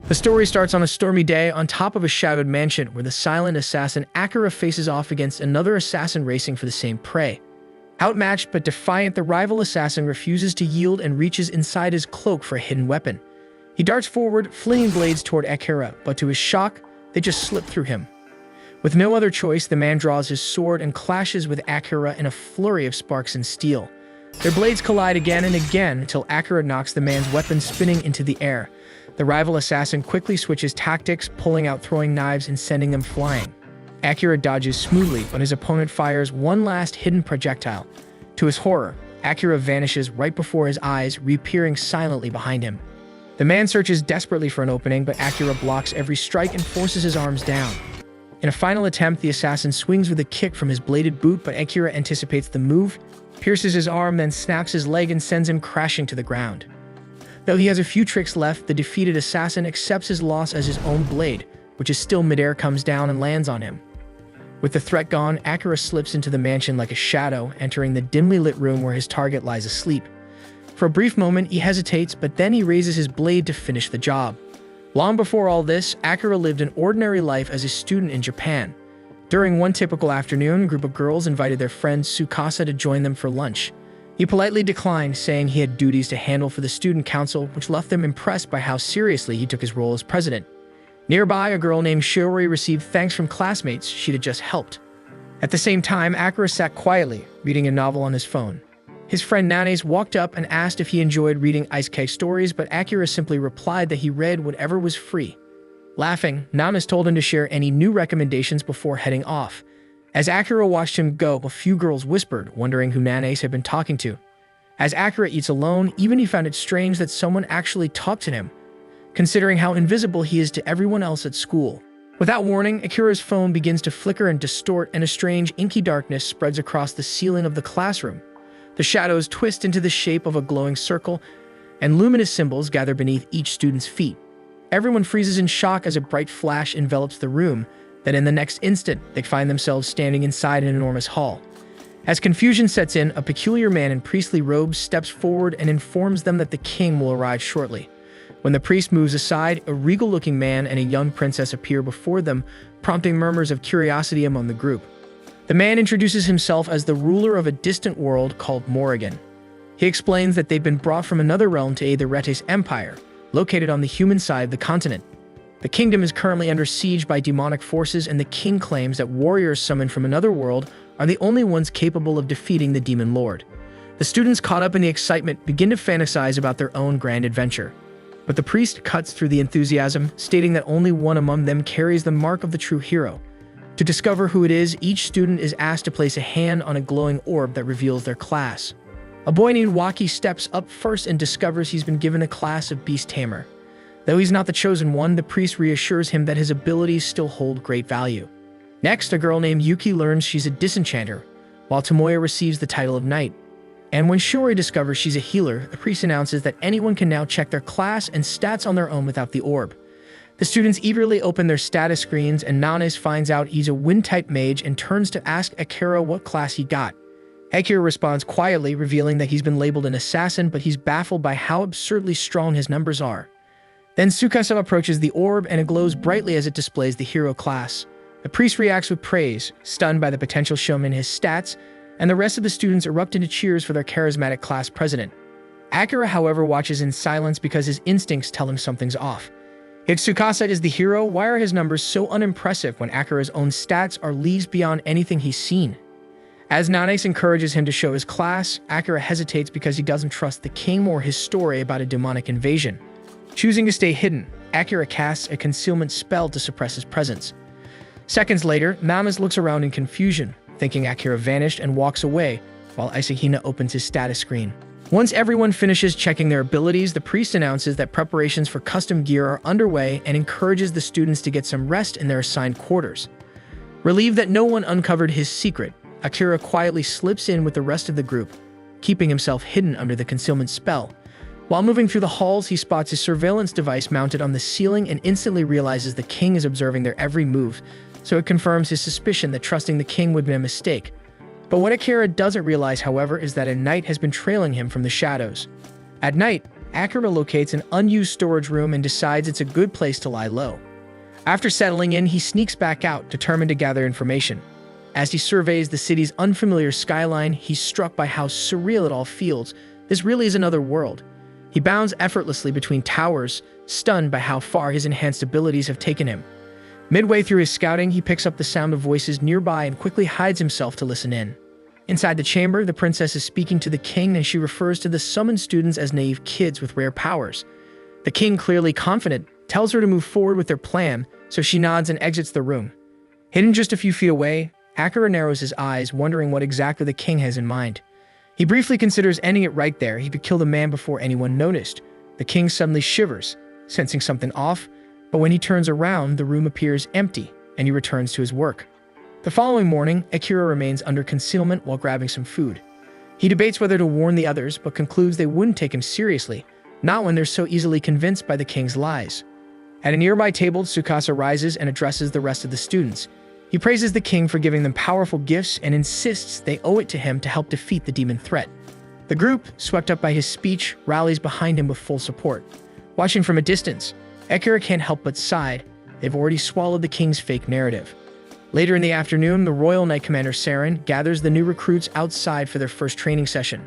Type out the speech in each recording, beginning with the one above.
The story starts on a stormy day on top of a shadowed mansion where the silent assassin Akira faces off against another assassin racing for the same prey. Outmatched but defiant, the rival assassin refuses to yield and reaches inside his cloak for a hidden weapon. He darts forward, flinging blades toward Akira, but to his shock, they just slip through him. With no other choice, the man draws his sword and clashes with Akira in a flurry of sparks and steel. Their blades collide again and again until Akira knocks the man's weapon spinning into the air. The rival assassin quickly switches tactics, pulling out throwing knives and sending them flying. Akira dodges smoothly, but his opponent fires one last hidden projectile. To his horror, Akira vanishes right before his eyes, reappearing silently behind him. The man searches desperately for an opening, but Akira blocks every strike and forces his arms down. In a final attempt, the assassin swings with a kick from his bladed boot, but Akira anticipates the move, pierces his arm, then snaps his leg and sends him crashing to the ground. Though he has a few tricks left, the defeated assassin accepts his loss as his own blade, which is still midair, comes down and lands on him. With the threat gone, Akira slips into the mansion like a shadow, entering the dimly lit room where his target lies asleep. For a brief moment, he hesitates, but then he raises his blade to finish the job. Long before all this, Akira lived an ordinary life as a student in Japan. During one typical afternoon, a group of girls invited their friend Tsukasa to join them for lunch. He politely declined, saying he had duties to handle for the student council, which left them impressed by how seriously he took his role as president. Nearby, a girl named Shiori received thanks from classmates she'd had just helped. At the same time, Akira sat quietly, reading a novel on his phone. His friend Nanes walked up and asked if he enjoyed reading isekai stories, but Akira simply replied that he read whatever was free. Laughing, Nanes told him to share any new recommendations before heading off. As Akira watched him go, a few girls whispered, wondering who Nanes had been talking to. As Akira eats alone, even he found it strange that someone actually talked to him, considering how invisible he is to everyone else at school. Without warning, Akira's phone begins to flicker and distort, and a strange, inky darkness spreads across the ceiling of the classroom. The shadows twist into the shape of a glowing circle, and luminous symbols gather beneath each student's feet. Everyone freezes in shock as a bright flash envelops the room. Then in the next instant, they find themselves standing inside an enormous hall. As confusion sets in, a peculiar man in priestly robes steps forward and informs them that the king will arrive shortly. When the priest moves aside, a regal-looking man and a young princess appear before them, prompting murmurs of curiosity among the group. The man introduces himself as the ruler of a distant world called Morrigan. He explains that they've been brought from another realm to aid the Retes Empire, located on the human side of the continent. The kingdom is currently under siege by demonic forces, and the king claims that warriors summoned from another world are the only ones capable of defeating the demon lord. The students, caught up in the excitement, begin to fantasize about their own grand adventure. But the priest cuts through the enthusiasm, stating that only one among them carries the mark of the true hero. To discover who it is, each student is asked to place a hand on a glowing orb that reveals their class. A boy named Waki steps up first and discovers he's been given a class of beast tamer. Though he's not the chosen one, the priest reassures him that his abilities still hold great value. Next, a girl named Yuki learns she's a disenchanter, while Tomoya receives the title of knight. And when Shiori discovers she's a healer, the priest announces that anyone can now check their class and stats on their own without the orb. The students eagerly open their status screens, and Nanes finds out he's a wind-type mage and turns to ask Akira what class he got. Akira responds quietly, revealing that he's been labeled an assassin, but he's baffled by how absurdly strong his numbers are. Then Tsukasa approaches the orb, and it glows brightly as it displays the hero class. The priest reacts with praise, stunned by the potential shown in his stats, and the rest of the students erupt into cheers for their charismatic class president. Akira, however, watches in silence because his instincts tell him something's off. If Tsukasa is the hero, why are his numbers so unimpressive when Akira's own stats are leagues beyond anything he's seen? As Nanes encourages him to show his class, Akira hesitates because he doesn't trust the king or his story about a demonic invasion. Choosing to stay hidden, Akira casts a concealment spell to suppress his presence. Seconds later, Names looks around in confusion, thinking Akira vanished, and walks away, while Isahina opens his status screen. Once everyone finishes checking their abilities, the priest announces that preparations for custom gear are underway and encourages the students to get some rest in their assigned quarters. Relieved that no one uncovered his secret, Akira quietly slips in with the rest of the group, keeping himself hidden under the concealment spell. While moving through the halls, he spots a surveillance device mounted on the ceiling and instantly realizes the king is observing their every move, so it confirms his suspicion that trusting the king would be a mistake. But what Akira doesn't realize, however, is that a knight has been trailing him from the shadows. At night, Akira locates an unused storage room and decides it's a good place to lie low. After settling in, he sneaks back out, determined to gather information. As he surveys the city's unfamiliar skyline, he's struck by how surreal it all feels. This really is another world. He bounds effortlessly between towers, stunned by how far his enhanced abilities have taken him. Midway through his scouting, he picks up the sound of voices nearby and quickly hides himself to listen in. Inside the chamber, the princess is speaking to the king, and she refers to the summoned students as naive kids with rare powers. The king, clearly confident, tells her to move forward with their plan, so she nods and exits the room. Hidden just a few feet away, Akira narrows his eyes, wondering what exactly the king has in mind. He briefly considers ending it right there. He could kill the man before anyone noticed. The king suddenly shivers, sensing something off, but when he turns around, the room appears empty, and he returns to his work. The following morning, Akira remains under concealment while grabbing some food. He debates whether to warn the others, but concludes they wouldn't take him seriously, not when they're so easily convinced by the king's lies. At a nearby table, Tsukasa rises and addresses the rest of the students. He praises the king for giving them powerful gifts and insists they owe it to him to help defeat the demon threat. The group, swept up by his speech, rallies behind him with full support. Watching from a distance, Akira can't help but sigh. They've already swallowed the king's fake narrative. Later in the afternoon, the Royal Knight Commander Saren gathers the new recruits outside for their first training session.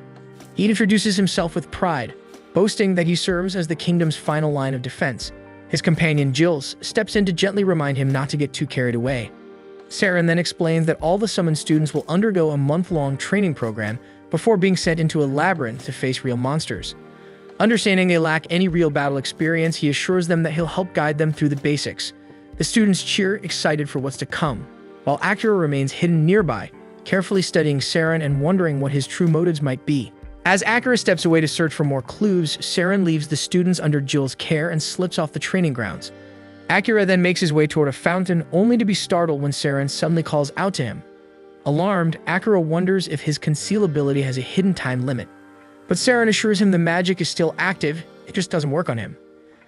He introduces himself with pride, boasting that he serves as the kingdom's final line of defense. His companion Jules steps in to gently remind him not to get too carried away. Saren then explains that all the summoned students will undergo a month-long training program before being sent into a labyrinth to face real monsters. Understanding they lack any real battle experience, he assures them that he'll help guide them through the basics. The students cheer, excited for what's to come, while Akira remains hidden nearby, carefully studying Saren and wondering what his true motives might be. As Akira steps away to search for more clues, Saren leaves the students under Jill's care and slips off the training grounds. Akira then makes his way toward a fountain, only to be startled when Saren suddenly calls out to him. Alarmed, Akira wonders if his conceal ability has a hidden time limit. But Saren assures him the magic is still active, it just doesn't work on him.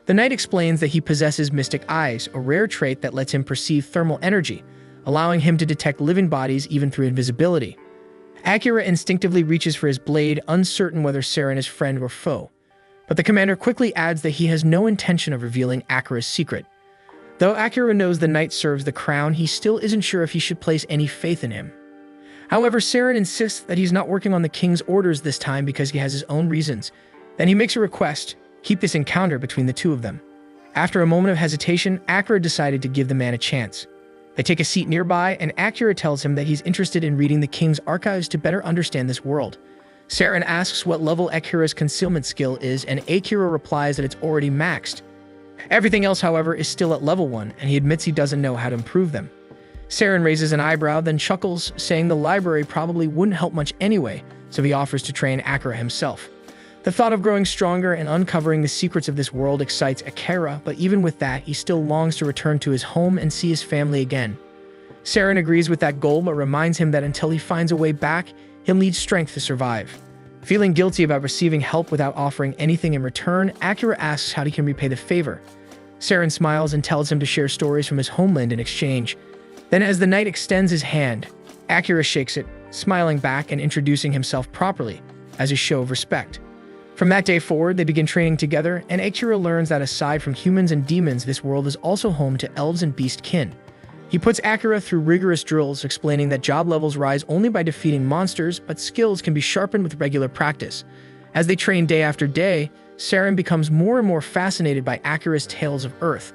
The knight explains that he possesses mystic eyes, a rare trait that lets him perceive thermal energy, allowing him to detect living bodies even through invisibility. Akira instinctively reaches for his blade, uncertain whether Saren is friend or foe. But the commander quickly adds that he has no intention of revealing Akira's secret. Though Akira knows the knight serves the crown, he still isn't sure if he should place any faith in him. However, Saren insists that he's not working on the king's orders this time because he has his own reasons. Then he makes a request, keep this encounter between the two of them. After a moment of hesitation, Akira decided to give the man a chance. They take a seat nearby, and Akira tells him that he's interested in reading the king's archives to better understand this world. Saren asks what level Akira's concealment skill is, and Akira replies that it's already maxed. Everything else, however, is still at level 1, and he admits he doesn't know how to improve them. Saren raises an eyebrow, then chuckles, saying the library probably wouldn't help much anyway, so he offers to train Akira himself. The thought of growing stronger and uncovering the secrets of this world excites Akira, but even with that, he still longs to return to his home and see his family again. Saren agrees with that goal, but reminds him that until he finds a way back, he'll need strength to survive. Feeling guilty about receiving help without offering anything in return, Akira asks how he can repay the favor. Saren smiles and tells him to share stories from his homeland in exchange. Then as the knight extends his hand, Akira shakes it, smiling back and introducing himself properly, as a show of respect. From that day forward, they begin training together, and Akira learns that aside from humans and demons, this world is also home to elves and beast kin. He puts Akira through rigorous drills, explaining that job levels rise only by defeating monsters, but skills can be sharpened with regular practice. As they train day after day, Saren becomes more and more fascinated by Akira's tales of Earth.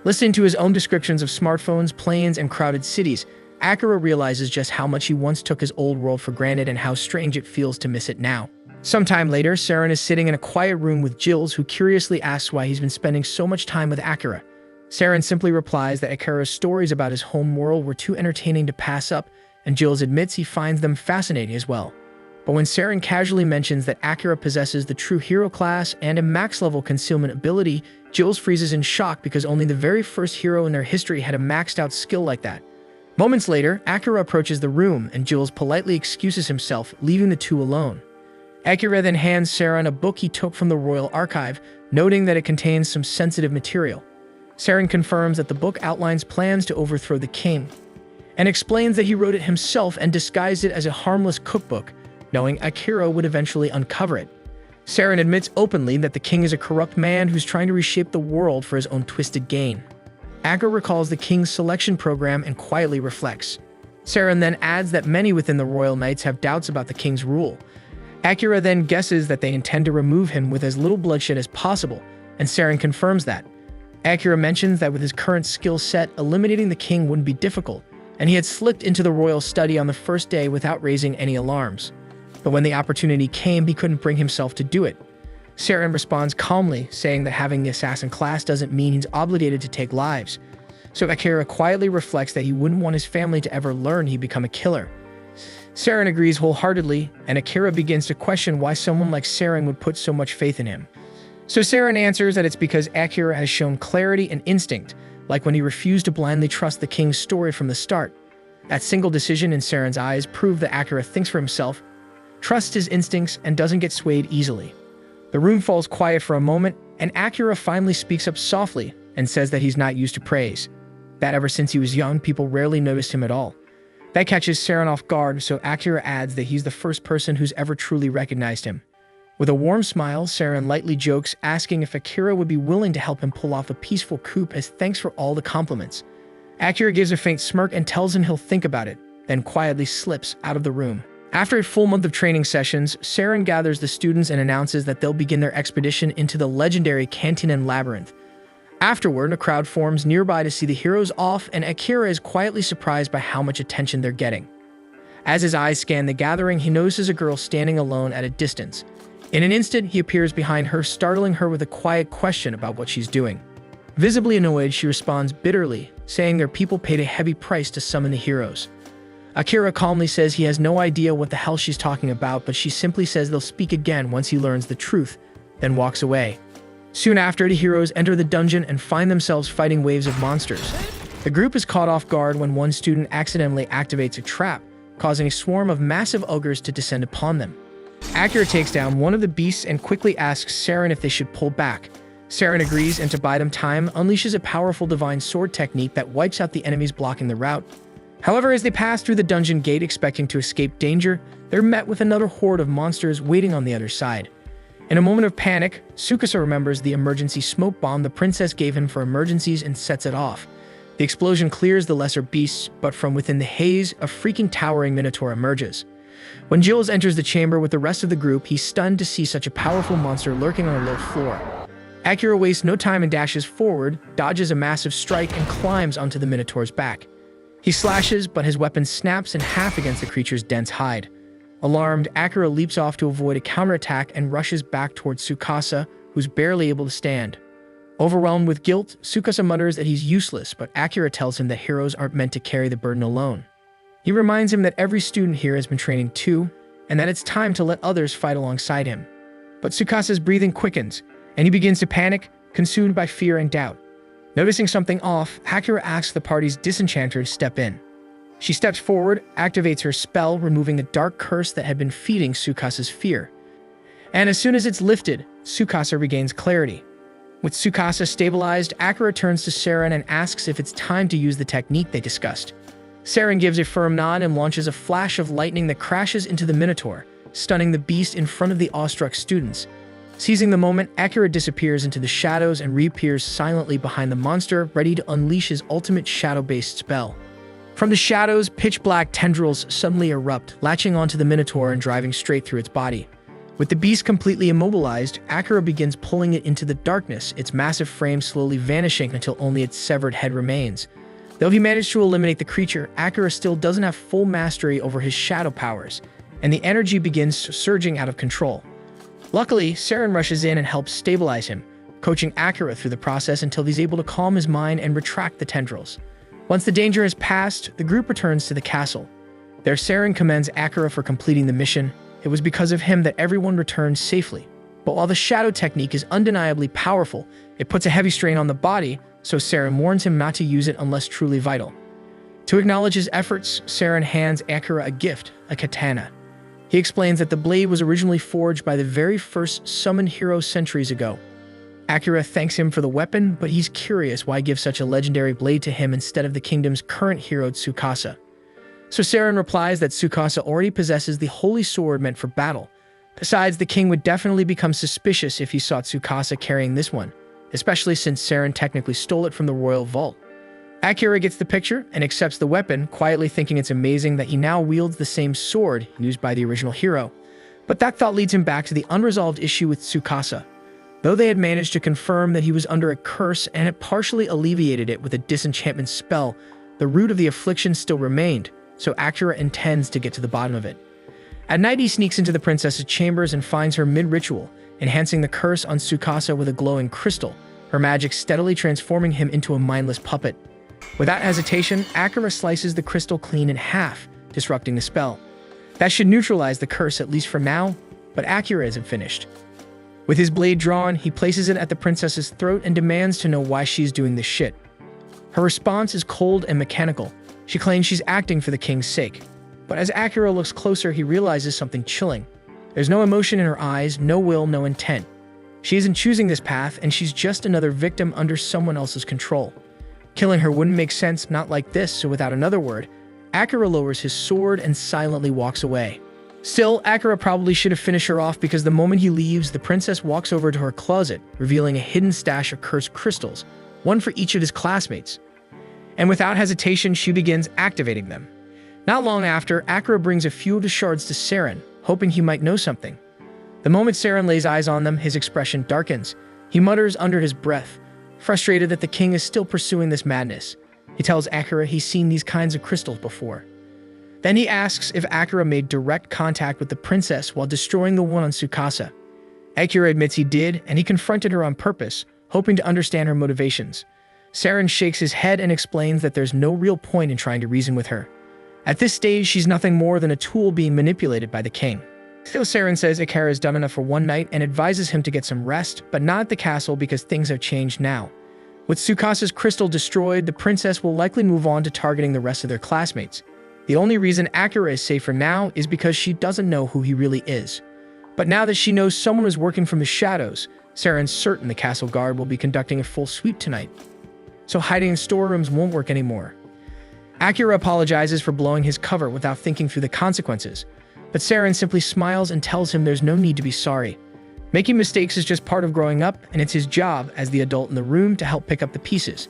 Listening to his own descriptions of smartphones, planes, and crowded cities, Akira realizes just how much he once took his old world for granted and how strange it feels to miss it now. Sometime later, Saren is sitting in a quiet room with Jules, who curiously asks why he's been spending so much time with Akira. Saren simply replies that Akira's stories about his home world were too entertaining to pass up, and Jules admits he finds them fascinating as well. But when Saren casually mentions that Akira possesses the true hero class and a max-level concealment ability, Jules freezes in shock because only the very first hero in their history had a maxed-out skill like that. Moments later, Akira approaches the room, and Jules politely excuses himself, leaving the two alone. Akira then hands Saren a book he took from the royal archive, noting that it contains some sensitive material. Saren confirms that the book outlines plans to overthrow the king, and explains that he wrote it himself and disguised it as a harmless cookbook, knowing Akira would eventually uncover it. Saren admits openly that the king is a corrupt man who's trying to reshape the world for his own twisted gain. Akira recalls the king's selection program and quietly reflects. Saren then adds that many within the royal knights have doubts about the king's rule. Akira then guesses that they intend to remove him with as little bloodshed as possible, and Saren confirms that. Akira mentions that with his current skill set, eliminating the king wouldn't be difficult, and he had slipped into the royal study on the first day without raising any alarms. But when the opportunity came, he couldn't bring himself to do it. Saren responds calmly, saying that having the assassin class doesn't mean he's obligated to take lives. So Akira quietly reflects that he wouldn't want his family to ever learn he'd become a killer. Saren agrees wholeheartedly, and Akira begins to question why someone like Saren would put so much faith in him. So Saren answers that it's because Akira has shown clarity and instinct, like when he refused to blindly trust the king's story from the start. That single decision in Saren's eyes proved that Akira thinks for himself, trusts his instincts, and doesn't get swayed easily. The room falls quiet for a moment, and Akira finally speaks up softly and says that he's not used to praise. That ever since he was young, people rarely noticed him at all. That catches Saren off guard, so Akira adds that he's the first person who's ever truly recognized him. With a warm smile, Saren lightly jokes, asking if Akira would be willing to help him pull off a peaceful coup as thanks for all the compliments. Akira gives a faint smirk and tells him he'll think about it, then quietly slips out of the room. After a full month of training sessions, Saren gathers the students and announces that they'll begin their expedition into the legendary Cantinan Labyrinth. Afterward, a crowd forms nearby to see the heroes off, and Akira is quietly surprised by how much attention they're getting. As his eyes scan the gathering, he notices a girl standing alone at a distance. In an instant, he appears behind her, startling her with a quiet question about what she's doing. Visibly annoyed, she responds bitterly, saying their people paid a heavy price to summon the heroes. Akira calmly says he has no idea what the hell she's talking about, but she simply says they'll speak again once he learns the truth, then walks away. Soon after, the heroes enter the dungeon and find themselves fighting waves of monsters. The group is caught off guard when one student accidentally activates a trap, causing a swarm of massive ogres to descend upon them. Akira takes down one of the beasts and quickly asks Saren if they should pull back. Saren agrees, and to buy them time, unleashes a powerful divine sword technique that wipes out the enemies blocking the route. However, as they pass through the dungeon gate expecting to escape danger, they're met with another horde of monsters waiting on the other side. In a moment of panic, Tsukasa remembers the emergency smoke bomb the princess gave him for emergencies and sets it off. The explosion clears the lesser beasts, but from within the haze, a freaking towering minotaur emerges. When Jules enters the chamber with the rest of the group, he's stunned to see such a powerful monster lurking on a low floor. Akira wastes no time and dashes forward, dodges a massive strike, and climbs onto the minotaur's back. He slashes, but his weapon snaps in half against the creature's dense hide. Alarmed, Akira leaps off to avoid a counterattack and rushes back towards Tsukasa, who's barely able to stand. Overwhelmed with guilt, Tsukasa mutters that he's useless, but Akira tells him that heroes aren't meant to carry the burden alone. He reminds him that every student here has been training too, and that it's time to let others fight alongside him. But Tsukasa's breathing quickens, and he begins to panic, consumed by fear and doubt. Noticing something off, Akira asks the party's disenchanter to step in. She steps forward, activates her spell, removing the dark curse that had been feeding Tsukasa's fear. And as soon as it's lifted, Tsukasa regains clarity. With Tsukasa stabilized, Akira turns to Saren and asks if it's time to use the technique they discussed. Saren gives a firm nod and launches a flash of lightning that crashes into the minotaur, stunning the beast in front of the awestruck students. Seizing the moment, Akira disappears into the shadows and reappears silently behind the monster, ready to unleash his ultimate shadow-based spell. From the shadows, pitch-black tendrils suddenly erupt, latching onto the minotaur and driving straight through its body. With the beast completely immobilized, Akira begins pulling it into the darkness, its massive frame slowly vanishing until only its severed head remains. Though he managed to eliminate the creature, Akira still doesn't have full mastery over his shadow powers, and the energy begins surging out of control. Luckily, Saren rushes in and helps stabilize him, coaching Akira through the process until he's able to calm his mind and retract the tendrils. Once the danger has passed, the group returns to the castle. There, Saren commends Akira for completing the mission. It was because of him that everyone returned safely. But while the shadow technique is undeniably powerful, it puts a heavy strain on the body, so Saren warns him not to use it unless truly vital. To acknowledge his efforts, Saren hands Akira a gift, a katana. He explains that the blade was originally forged by the very first summoned hero centuries ago. Akira thanks him for the weapon, but he's curious why give such a legendary blade to him instead of the kingdom's current hero Tsukasa. So Saren replies that Tsukasa already possesses the holy sword meant for battle, Besides, the king would definitely become suspicious if he saw Tsukasa carrying this one, especially since Saren technically stole it from the royal vault. Akira gets the picture and accepts the weapon, quietly thinking it's amazing that he now wields the same sword used by the original hero. But that thought leads him back to the unresolved issue with Tsukasa. Though they had managed to confirm that he was under a curse and had partially alleviated it with a disenchantment spell, the root of the affliction still remained, so Akira intends to get to the bottom of it. At night, he sneaks into the princess's chambers and finds her mid-ritual, enhancing the curse on Tsukasa with a glowing crystal, her magic steadily transforming him into a mindless puppet. Without hesitation, Akira slices the crystal clean in half, disrupting the spell. That should neutralize the curse at least for now, but Akira isn't finished. With his blade drawn, he places it at the princess's throat and demands to know why she's doing this shit. Her response is cold and mechanical. She claims she's acting for the king's sake. But as Akira looks closer, he realizes something chilling. There's no emotion in her eyes, no will, no intent. She isn't choosing this path, and she's just another victim under someone else's control. Killing her wouldn't make sense, not like this, so without another word, Akira lowers his sword and silently walks away. Still, Akira probably should have finished her off because the moment he leaves, the princess walks over to her closet, revealing a hidden stash of cursed crystals, one for each of his classmates. And without hesitation, she begins activating them. Not long after, Akira brings a few of the shards to Saren, hoping he might know something. The moment Saren lays eyes on them, his expression darkens. He mutters under his breath, frustrated that the king is still pursuing this madness. He tells Akira he's seen these kinds of crystals before. Then he asks if Akira made direct contact with the princess while destroying the one on Tsukasa. Akira admits he did, and he confronted her on purpose, hoping to understand her motivations. Saren shakes his head and explains that there's no real point in trying to reason with her. At this stage, she's nothing more than a tool being manipulated by the king. Still, Saren says Akira is done enough for one night and advises him to get some rest, but not at the castle because things have changed now. With Tsukasa's crystal destroyed, the princess will likely move on to targeting the rest of their classmates. The only reason Akira is safer now is because she doesn't know who he really is. But now that she knows someone is working from the shadows, Saren's certain the castle guard will be conducting a full sweep tonight. So hiding in storerooms won't work anymore. Akira apologizes for blowing his cover without thinking through the consequences, but Saren simply smiles and tells him there's no need to be sorry. Making mistakes is just part of growing up, and it's his job as the adult in the room to help pick up the pieces.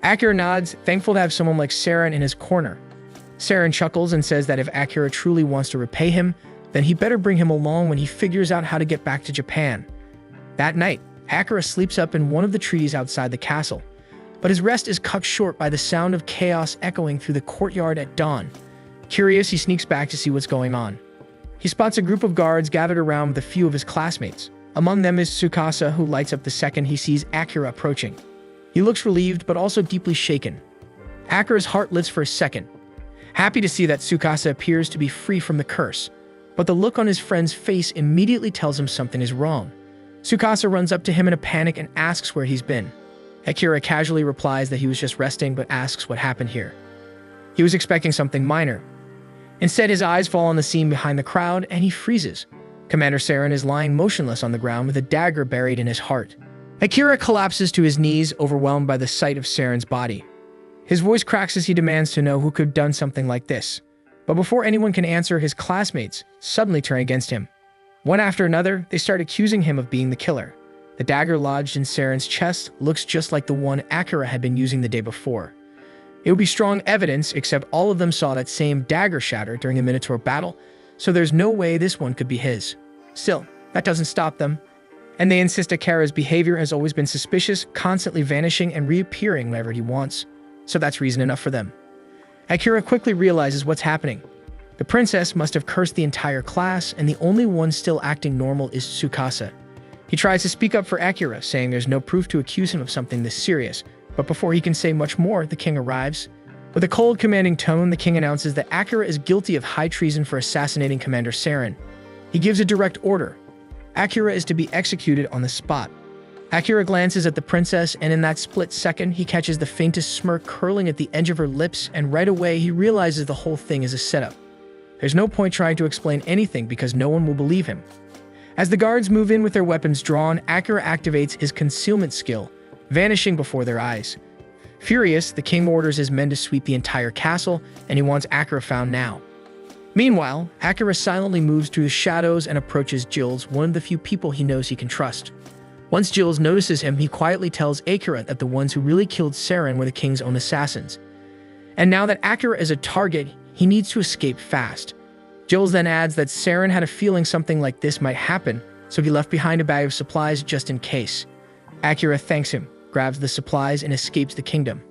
Akira nods, thankful to have someone like Saren in his corner. Saren chuckles and says that if Akira truly wants to repay him, then he better bring him along when he figures out how to get back to Japan. That night, Akira sleeps up in one of the trees outside the castle, but his rest is cut short by the sound of chaos echoing through the courtyard at dawn. Curious, he sneaks back to see what's going on. He spots a group of guards gathered around with a few of his classmates. Among them is Tsukasa, who lights up the second he sees Akira approaching. He looks relieved, but also deeply shaken. Akira's heart lifts for a second, happy to see that Tsukasa appears to be free from the curse, but the look on his friend's face immediately tells him something is wrong. Tsukasa runs up to him in a panic and asks where he's been. Akira casually replies that he was just resting, but asks what happened here. He was expecting something minor. Instead, his eyes fall on the scene behind the crowd, and he freezes. Commander Saren is lying motionless on the ground with a dagger buried in his heart. Akira collapses to his knees, overwhelmed by the sight of Saren's body. His voice cracks as he demands to know who could have done something like this. But before anyone can answer, his classmates suddenly turn against him. One after another, they start accusing him of being the killer. The dagger lodged in Saren's chest looks just like the one Akira had been using the day before. It would be strong evidence, except all of them saw that same dagger shatter during a Minotaur battle, so there's no way this one could be his. Still, that doesn't stop them, and they insist Akira's behavior has always been suspicious, constantly vanishing and reappearing whenever he wants, so that's reason enough for them. Akira quickly realizes what's happening. The princess must have cursed the entire class, and the only one still acting normal is Tsukasa. He tries to speak up for Akira, saying there's no proof to accuse him of something this serious, but before he can say much more, the king arrives. With a cold, commanding tone, the king announces that Akira is guilty of high treason for assassinating Commander Saren. He gives a direct order. Akira is to be executed on the spot. Akira glances at the princess, and in that split second, he catches the faintest smirk curling at the edge of her lips, and right away he realizes the whole thing is a setup. There's no point trying to explain anything because no one will believe him. As the guards move in with their weapons drawn, Akira activates his concealment skill, vanishing before their eyes. Furious, the king orders his men to sweep the entire castle, and he wants Akira found now. Meanwhile, Akira silently moves through the shadows and approaches Jules, one of the few people he knows he can trust. Once Jules notices him, he quietly tells Akira that the ones who really killed Saren were the king's own assassins. And now that Akira is a target, he needs to escape fast. Jules then adds that Saren had a feeling something like this might happen, so he left behind a bag of supplies just in case. Akira thanks him, grabs the supplies, and escapes the kingdom.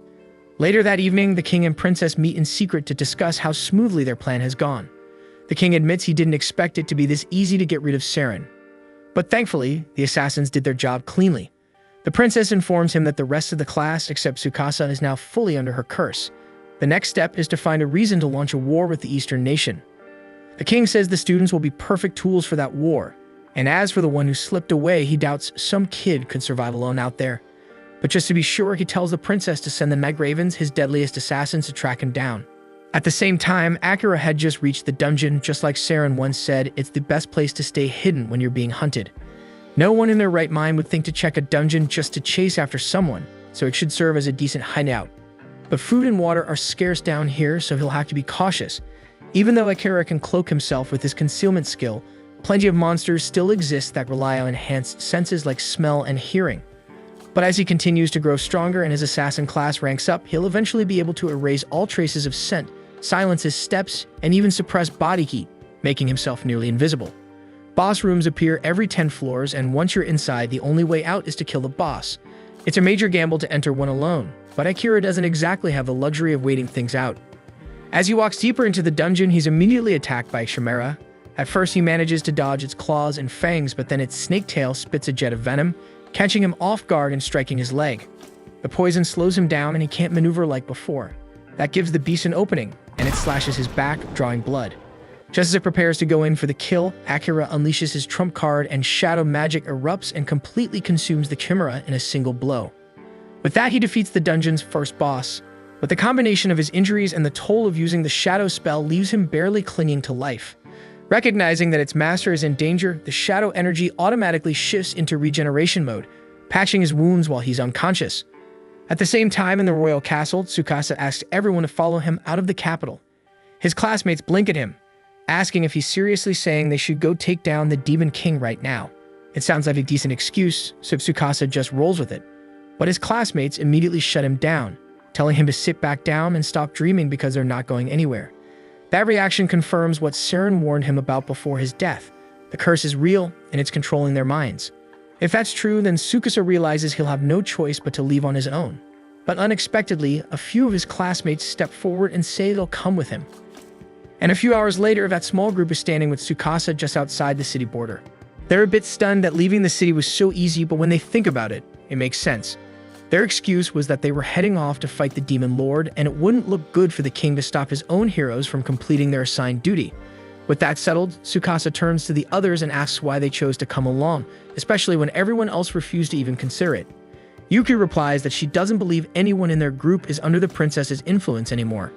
Later that evening, the king and princess meet in secret to discuss how smoothly their plan has gone. The king admits he didn't expect it to be this easy to get rid of Saren. But thankfully, the assassins did their job cleanly. The princess informs him that the rest of the class, except Tsukasa, is now fully under her curse. The next step is to find a reason to launch a war with the Eastern nation. The king says the students will be perfect tools for that war, and as for the one who slipped away, he doubts some kid could survive alone out there. But just to be sure, he tells the princess to send the Night Ravens, his deadliest assassins, to track him down. At the same time, Akira had just reached the dungeon. Just like Saren once said, it's the best place to stay hidden when you're being hunted. No one in their right mind would think to check a dungeon just to chase after someone, so it should serve as a decent hideout. But food and water are scarce down here, so he'll have to be cautious. Even though Akira can cloak himself with his concealment skill, plenty of monsters still exist that rely on enhanced senses like smell and hearing. But as he continues to grow stronger and his assassin class ranks up, he'll eventually be able to erase all traces of scent, silence his steps, and even suppress body heat, making himself nearly invisible. Boss rooms appear every 10 floors, and once you're inside, the only way out is to kill the boss. It's a major gamble to enter one alone, but Akira doesn't exactly have the luxury of waiting things out. As he walks deeper into the dungeon, he's immediately attacked by a chimera. At first, he manages to dodge its claws and fangs, but then its snake tail spits a jet of venom, catching him off guard and striking his leg. The poison slows him down and he can't maneuver like before. That gives the beast an opening, and it slashes his back, drawing blood. Just as it prepares to go in for the kill, Akira unleashes his trump card and shadow magic erupts and completely consumes the chimera in a single blow. With that, he defeats the dungeon's first boss. But the combination of his injuries and the toll of using the shadow spell leaves him barely clinging to life. Recognizing that its master is in danger, the shadow energy automatically shifts into regeneration mode, patching his wounds while he's unconscious. At the same time, in the royal castle, Tsukasa asks everyone to follow him out of the capital. His classmates blink at him, asking if he's seriously saying they should go take down the Demon King right now. It sounds like a decent excuse, so Tsukasa just rolls with it. But his classmates immediately shut him down, telling him to sit back down and stop dreaming because they're not going anywhere. That reaction confirms what Saren warned him about before his death. The curse is real, and it's controlling their minds. If that's true, then Tsukasa realizes he'll have no choice but to leave on his own. But unexpectedly, a few of his classmates step forward and say they'll come with him. And a few hours later, that small group is standing with Tsukasa just outside the city border. They're a bit stunned that leaving the city was so easy, but when they think about it, it makes sense. Their excuse was that they were heading off to fight the Demon Lord, and it wouldn't look good for the king to stop his own heroes from completing their assigned duty. With that settled, Tsukasa turns to the others and asks why they chose to come along, especially when everyone else refused to even consider it. Yuki replies that she doesn't believe anyone in their group is under the princess's influence anymore.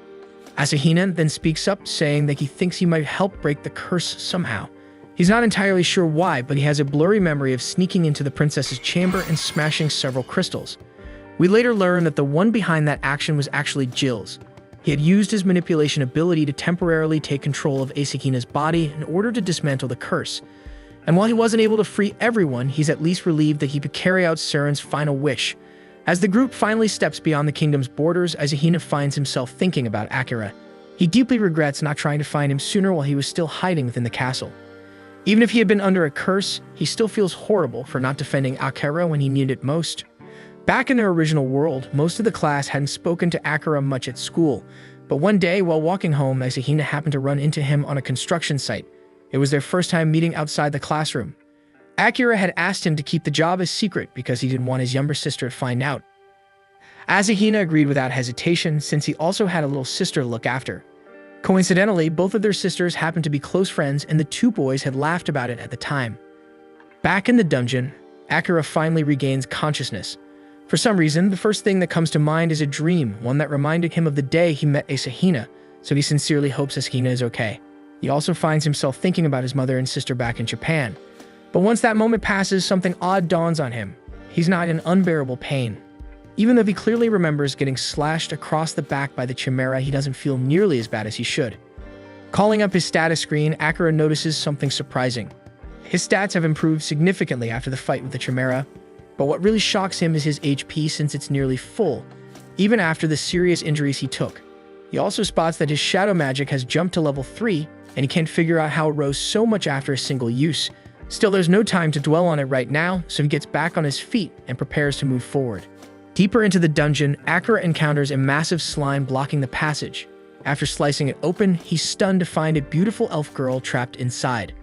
Asahina then speaks up, saying that he thinks he might help break the curse somehow. He's not entirely sure why, but he has a blurry memory of sneaking into the princess's chamber and smashing several crystals. We later learn that the one behind that action was actually Jill's. He had used his manipulation ability to temporarily take control of Asahina's body in order to dismantle the curse. And while he wasn't able to free everyone, he's at least relieved that he could carry out Saren's final wish. As the group finally steps beyond the kingdom's borders, Asahina finds himself thinking about Akira. He deeply regrets not trying to find him sooner while he was still hiding within the castle. Even if he had been under a curse, he still feels horrible for not defending Akira when he needed it most. Back in their original world, most of the class hadn't spoken to Akira much at school, but one day while walking home, Asahina happened to run into him on a construction site. It was their first time meeting outside the classroom. Akira had asked him to keep the job a secret because he didn't want his younger sister to find out. Asahina agreed without hesitation since he also had a little sister to look after. Coincidentally, both of their sisters happened to be close friends and the two boys had laughed about it at the time. Back in the dungeon, Akira finally regains consciousness. For some reason, the first thing that comes to mind is a dream, one that reminded him of the day he met Asahina, so he sincerely hopes Asahina is okay. He also finds himself thinking about his mother and sister back in Japan. But once that moment passes, something odd dawns on him. He's not in unbearable pain. Even though he clearly remembers getting slashed across the back by the chimera, he doesn't feel nearly as bad as he should. Calling up his status screen, Akira notices something surprising. His stats have improved significantly after the fight with the Chimera, but what really shocks him is his HP since it's nearly full, even after the serious injuries he took. He also spots that his shadow magic has jumped to level 3, and he can't figure out how it rose so much after a single use. Still, there's no time to dwell on it right now, so he gets back on his feet and prepares to move forward. Deeper into the dungeon, Akira encounters a massive slime blocking the passage. After slicing it open, he's stunned to find a beautiful elf girl trapped inside.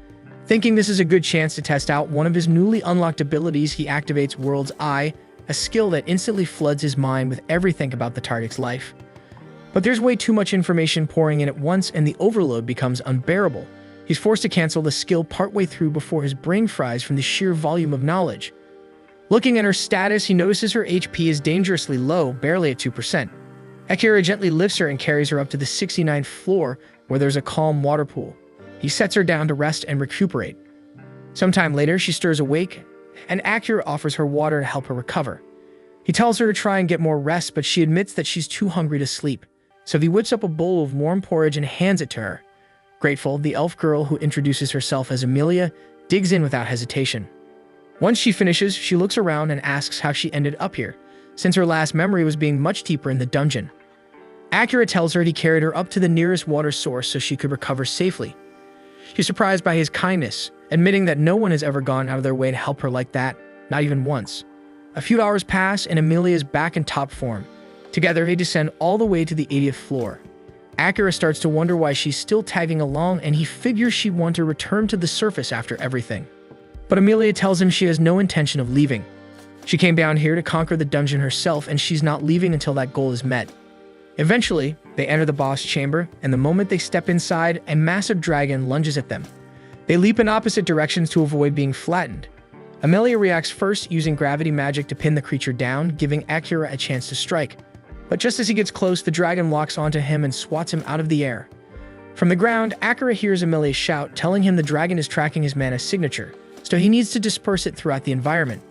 Thinking this is a good chance to test out one of his newly unlocked abilities, he activates World's Eye, a skill that instantly floods his mind with everything about the target's life. But there's way too much information pouring in at once, and the overload becomes unbearable. He's forced to cancel the skill partway through before his brain fries from the sheer volume of knowledge. Looking at her status, he notices her HP is dangerously low, barely at 2%. Akira gently lifts her and carries her up to the 69th floor, where there's a calm water pool. He sets her down to rest and recuperate. Sometime later, she stirs awake, and Akira offers her water to help her recover. He tells her to try and get more rest, but she admits that she's too hungry to sleep. So he whips up a bowl of warm porridge and hands it to her. Grateful, the elf girl, who introduces herself as Amelia, digs in without hesitation. Once she finishes, she looks around and asks how she ended up here, since her last memory was being much deeper in the dungeon. Akira tells her he carried her up to the nearest water source so she could recover safely. She's surprised by his kindness, admitting that no one has ever gone out of their way to help her like that, not even once. A few hours pass and Amelia is back in top form. Together, they descend all the way to the 80th floor. Akira starts to wonder why she's still tagging along, and he figures she'd want to return to the surface after everything. But Amelia tells him she has no intention of leaving. She came down here to conquer the dungeon herself, and she's not leaving until that goal is met. Eventually, they enter the boss chamber, and the moment they step inside, a massive dragon lunges at them. They leap in opposite directions to avoid being flattened. Amelia reacts first, using gravity magic to pin the creature down, giving Akira a chance to strike. But just as he gets close, the dragon locks onto him and swats him out of the air. From the ground, Akira hears Amelia shout, telling him the dragon is tracking his mana signature, so he needs to disperse it throughout the environment.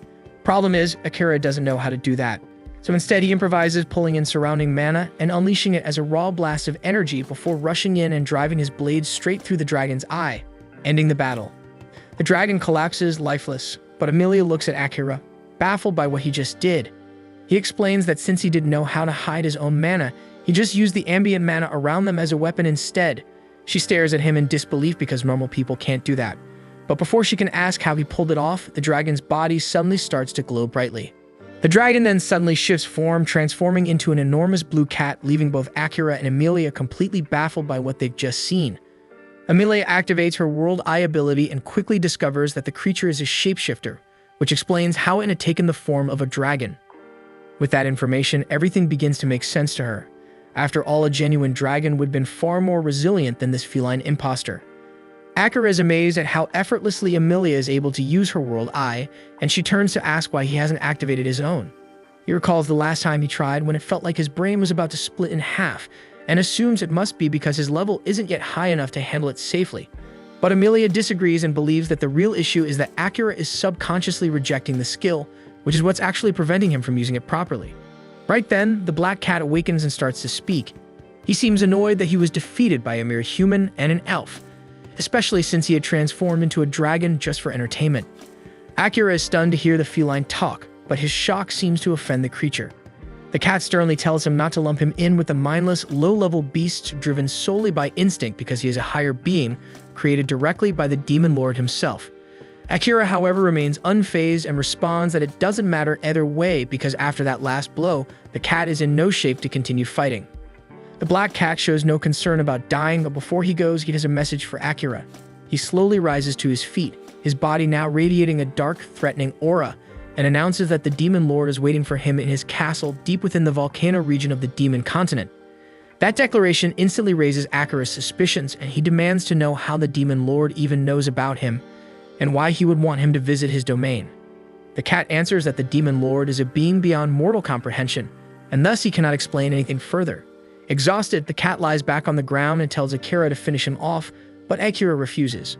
Problem is, Akira doesn't know how to do that. So instead, he improvises, pulling in surrounding mana and unleashing it as a raw blast of energy before rushing in and driving his blade straight through the dragon's eye, ending the battle. The dragon collapses, lifeless, but Amelia looks at Akira, baffled by what he just did. He explains that since he didn't know how to hide his own mana, he just used the ambient mana around them as a weapon instead. She stares at him in disbelief because normal people can't do that. But before she can ask how he pulled it off, the dragon's body suddenly starts to glow brightly. The dragon then suddenly shifts form, transforming into an enormous blue cat, leaving both Akira and Amelia completely baffled by what they've just seen. Amelia activates her World Eye ability and quickly discovers that the creature is a shapeshifter, which explains how it had taken the form of a dragon. With that information, everything begins to make sense to her. After all, a genuine dragon would have been far more resilient than this feline imposter. Akira is amazed at how effortlessly Amelia is able to use her World Eye, and she turns to ask why he hasn't activated his own. He recalls the last time he tried when it felt like his brain was about to split in half, and assumes it must be because his level isn't yet high enough to handle it safely. But Amelia disagrees and believes that the real issue is that Akira is subconsciously rejecting the skill, which is what's actually preventing him from using it properly. Right then, the black cat awakens and starts to speak. He seems annoyed that he was defeated by a mere human and an elf, especially since he had transformed into a dragon just for entertainment. Akira is stunned to hear the feline talk, but his shock seems to offend the creature. The cat sternly tells him not to lump him in with the mindless, low-level beasts driven solely by instinct because he is a higher being, created directly by the demon lord himself. Akira, however, remains unfazed and responds that it doesn't matter either way because after that last blow, the cat is in no shape to continue fighting. The black cat shows no concern about dying, but before he goes, he has a message for Akira. He slowly rises to his feet, his body now radiating a dark, threatening aura, and announces that the demon lord is waiting for him in his castle deep within the volcano region of the demon continent. That declaration instantly raises Akira's suspicions, and he demands to know how the demon lord even knows about him, and why he would want him to visit his domain. The cat answers that the demon lord is a being beyond mortal comprehension, and thus he cannot explain anything further. Exhausted, the cat lies back on the ground and tells Akira to finish him off, but Akira refuses.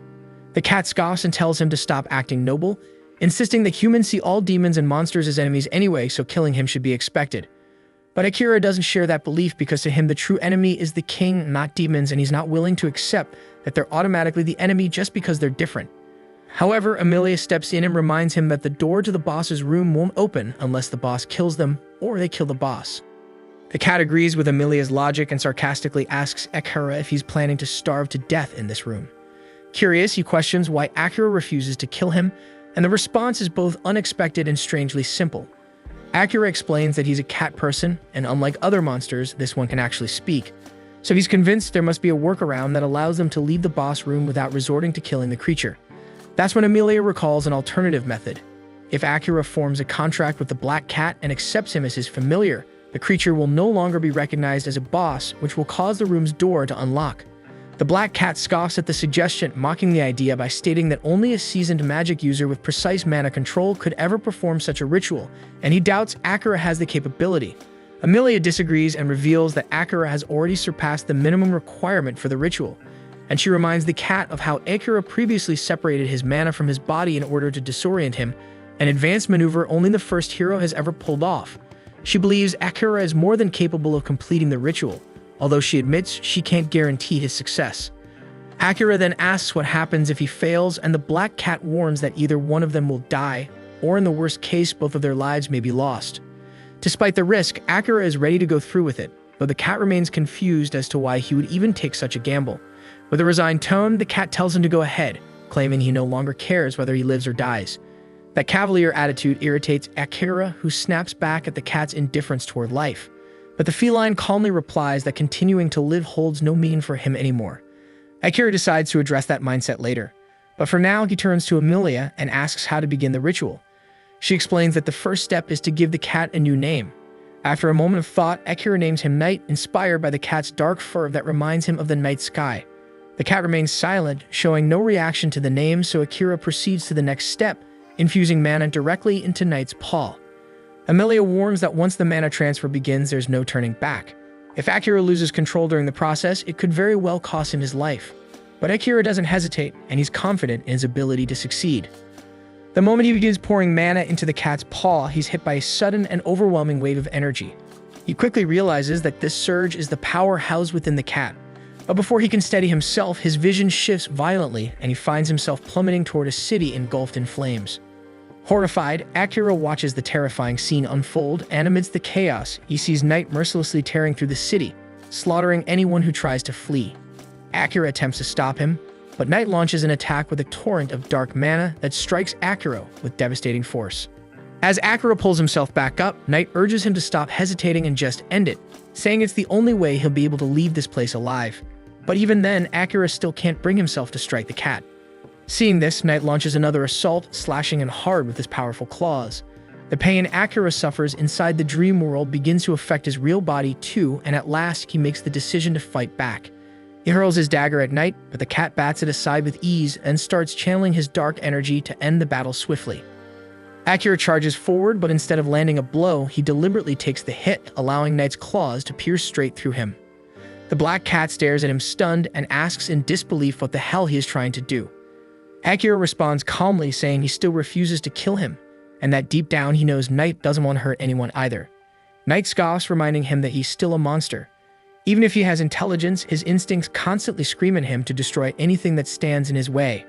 The cat scoffs and tells him to stop acting noble, insisting that humans see all demons and monsters as enemies anyway, so killing him should be expected. But Akira doesn't share that belief because to him the true enemy is the king, not demons, and he's not willing to accept that they're automatically the enemy just because they're different. However, Amelia steps in and reminds him that the door to the boss's room won't open unless the boss kills them or they kill the boss. The cat agrees with Amelia's logic and sarcastically asks Akira if he's planning to starve to death in this room. Curious, he questions why Akira refuses to kill him, and the response is both unexpected and strangely simple. Akira explains that he's a cat person, and unlike other monsters, this one can actually speak. So he's convinced there must be a workaround that allows them to leave the boss room without resorting to killing the creature. That's when Amelia recalls an alternative method. If Akira forms a contract with the black cat and accepts him as his familiar, the creature will no longer be recognized as a boss, which will cause the room's door to unlock. The black cat scoffs at the suggestion, mocking the idea by stating that only a seasoned magic user with precise mana control could ever perform such a ritual, and he doubts Akira has the capability. Amelia disagrees and reveals that Akira has already surpassed the minimum requirement for the ritual, and she reminds the cat of how Akira previously separated his mana from his body in order to disorient him, an advanced maneuver only the first hero has ever pulled off. She believes Akira is more than capable of completing the ritual, although she admits she can't guarantee his success. Akira then asks what happens if he fails, and the black cat warns that either one of them will die, or in the worst case, both of their lives may be lost. Despite the risk, Akira is ready to go through with it, though the cat remains confused as to why he would even take such a gamble. With a resigned tone, the cat tells him to go ahead, claiming he no longer cares whether he lives or dies. That cavalier attitude irritates Akira, who snaps back at the cat's indifference toward life. But the feline calmly replies that continuing to live holds no meaning for him anymore. Akira decides to address that mindset later, but for now he turns to Amelia and asks how to begin the ritual. She explains that the first step is to give the cat a new name. After a moment of thought, Akira names him Night, inspired by the cat's dark fur that reminds him of the night sky. The cat remains silent, showing no reaction to the name, so Akira proceeds to the next step, infusing mana directly into Night's paw. Amelia warns that once the mana transfer begins, there's no turning back. If Akira loses control during the process, it could very well cost him his life. But Akira doesn't hesitate, and he's confident in his ability to succeed. The moment he begins pouring mana into the cat's paw, he's hit by a sudden and overwhelming wave of energy. He quickly realizes that this surge is the power housed within the cat. But before he can steady himself, his vision shifts violently, and he finds himself plummeting toward a city engulfed in flames. Horrified, Akira watches the terrifying scene unfold, and amidst the chaos, he sees Night mercilessly tearing through the city, slaughtering anyone who tries to flee. Akira attempts to stop him, but Night launches an attack with a torrent of dark mana that strikes Akira with devastating force. As Akira pulls himself back up, Night urges him to stop hesitating and just end it, saying it's the only way he'll be able to leave this place alive. But even then, Akira still can't bring himself to strike the cat. Seeing this, Night launches another assault, slashing him hard with his powerful claws. The pain Akira suffers inside the dream world begins to affect his real body too, and at last he makes the decision to fight back. He hurls his dagger at Night, but the cat bats it aside with ease and starts channeling his dark energy to end the battle swiftly. Akira charges forward, but instead of landing a blow, he deliberately takes the hit, allowing Night's claws to pierce straight through him. The black cat stares at him stunned and asks in disbelief what the hell he is trying to do. Akira responds calmly, saying he still refuses to kill him, and that deep down he knows Night doesn't want to hurt anyone either. Night scoffs, reminding him that he's still a monster. Even if he has intelligence, his instincts constantly scream at him to destroy anything that stands in his way.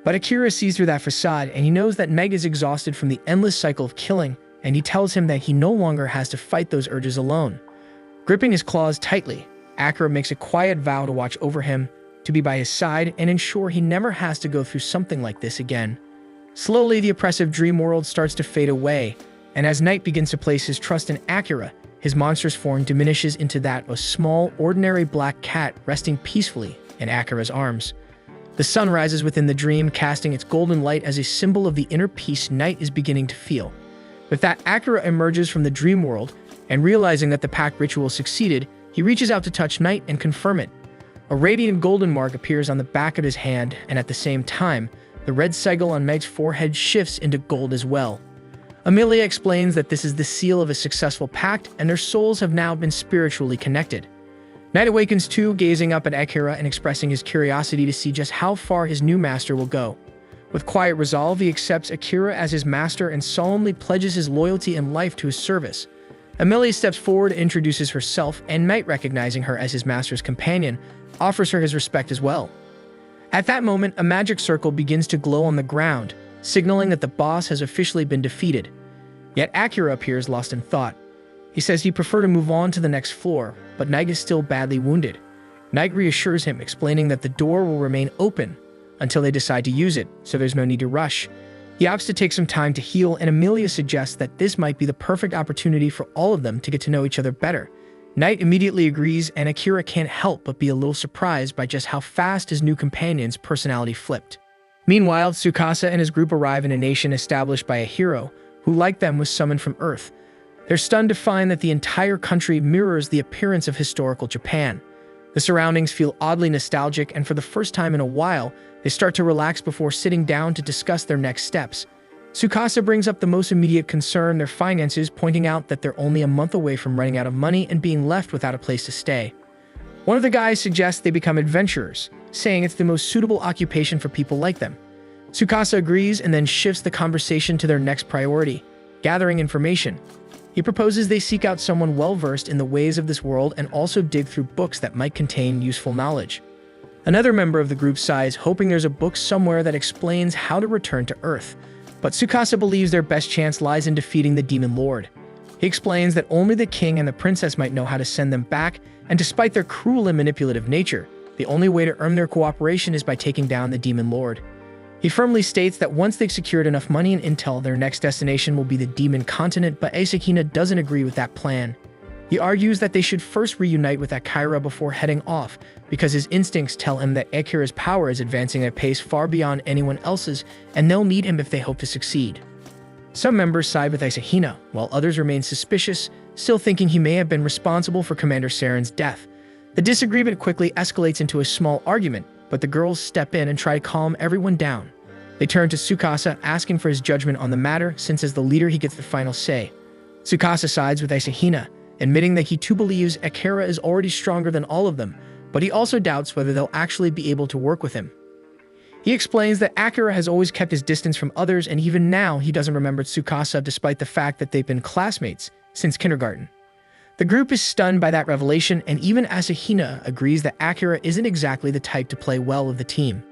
But Akira sees through that facade, and he knows that Meg is exhausted from the endless cycle of killing, and he tells him that he no longer has to fight those urges alone. Gripping his claws tightly, Akira makes a quiet vow to watch over him, to be by his side, and ensure he never has to go through something like this again. Slowly, the oppressive dream world starts to fade away, and as Night begins to place his trust in Akira, his monstrous form diminishes into that of a small, ordinary black cat resting peacefully in Akira's arms. The sun rises within the dream, casting its golden light as a symbol of the inner peace Night is beginning to feel. With that, Akira emerges from the dream world, and realizing that the pact ritual succeeded, he reaches out to touch Night and confirm it. A radiant golden mark appears on the back of his hand, and at the same time, the red sigil on Meg's forehead shifts into gold as well. Amelia explains that this is the seal of a successful pact, and their souls have now been spiritually connected. Night awakens too, gazing up at Akira and expressing his curiosity to see just how far his new master will go. With quiet resolve, he accepts Akira as his master and solemnly pledges his loyalty and life to his service. Amelia steps forward and introduces herself, and Knight, recognizing her as his master's companion, offers her his respect as well. At that moment, a magic circle begins to glow on the ground, signaling that the boss has officially been defeated. Yet Akira appears lost in thought. He says he'd prefer to move on to the next floor, but Knight is still badly wounded. Knight reassures him, explaining that the door will remain open until they decide to use it, so there's no need to rush. He opts to take some time to heal, and Amelia suggests that this might be the perfect opportunity for all of them to get to know each other better. Knight immediately agrees, and Akira can't help but be a little surprised by just how fast his new companion's personality flipped. Meanwhile, Tsukasa and his group arrive in a nation established by a hero who, like them, was summoned from Earth. They're stunned to find that the entire country mirrors the appearance of historical Japan. The surroundings feel oddly nostalgic, and for the first time in a while, they start to relax before sitting down to discuss their next steps. Tsukasa brings up the most immediate concern, their finances, pointing out that they're only a month away from running out of money and being left without a place to stay. One of the guys suggests they become adventurers, saying it's the most suitable occupation for people like them. Tsukasa agrees and then shifts the conversation to their next priority, gathering information. He proposes they seek out someone well-versed in the ways of this world and also dig through books that might contain useful knowledge. Another member of the group sighs, hoping there's a book somewhere that explains how to return to Earth. But Tsukasa believes their best chance lies in defeating the Demon Lord. He explains that only the king and the princess might know how to send them back, and despite their cruel and manipulative nature, the only way to earn their cooperation is by taking down the Demon Lord. He firmly states that once they've secured enough money and intel, their next destination will be the Demon Continent, but Asahina doesn't agree with that plan. He argues that they should first reunite with Akira before heading off, because his instincts tell him that Akira's power is advancing at a pace far beyond anyone else's, and they'll need him if they hope to succeed. Some members side with Asahina, while others remain suspicious, still thinking he may have been responsible for Commander Saren's death. The disagreement quickly escalates into a small argument, but the girls step in and try to calm everyone down. They turn to Tsukasa, asking for his judgment on the matter, since as the leader he gets the final say. Tsukasa sides with Asahina, admitting that he too believes Akira is already stronger than all of them, but he also doubts whether they'll actually be able to work with him. He explains that Akira has always kept his distance from others, and even now he doesn't remember Tsukasa despite the fact that they've been classmates since kindergarten. The group is stunned by that revelation, and even Asahina agrees that Akira isn't exactly the type to play well with the team.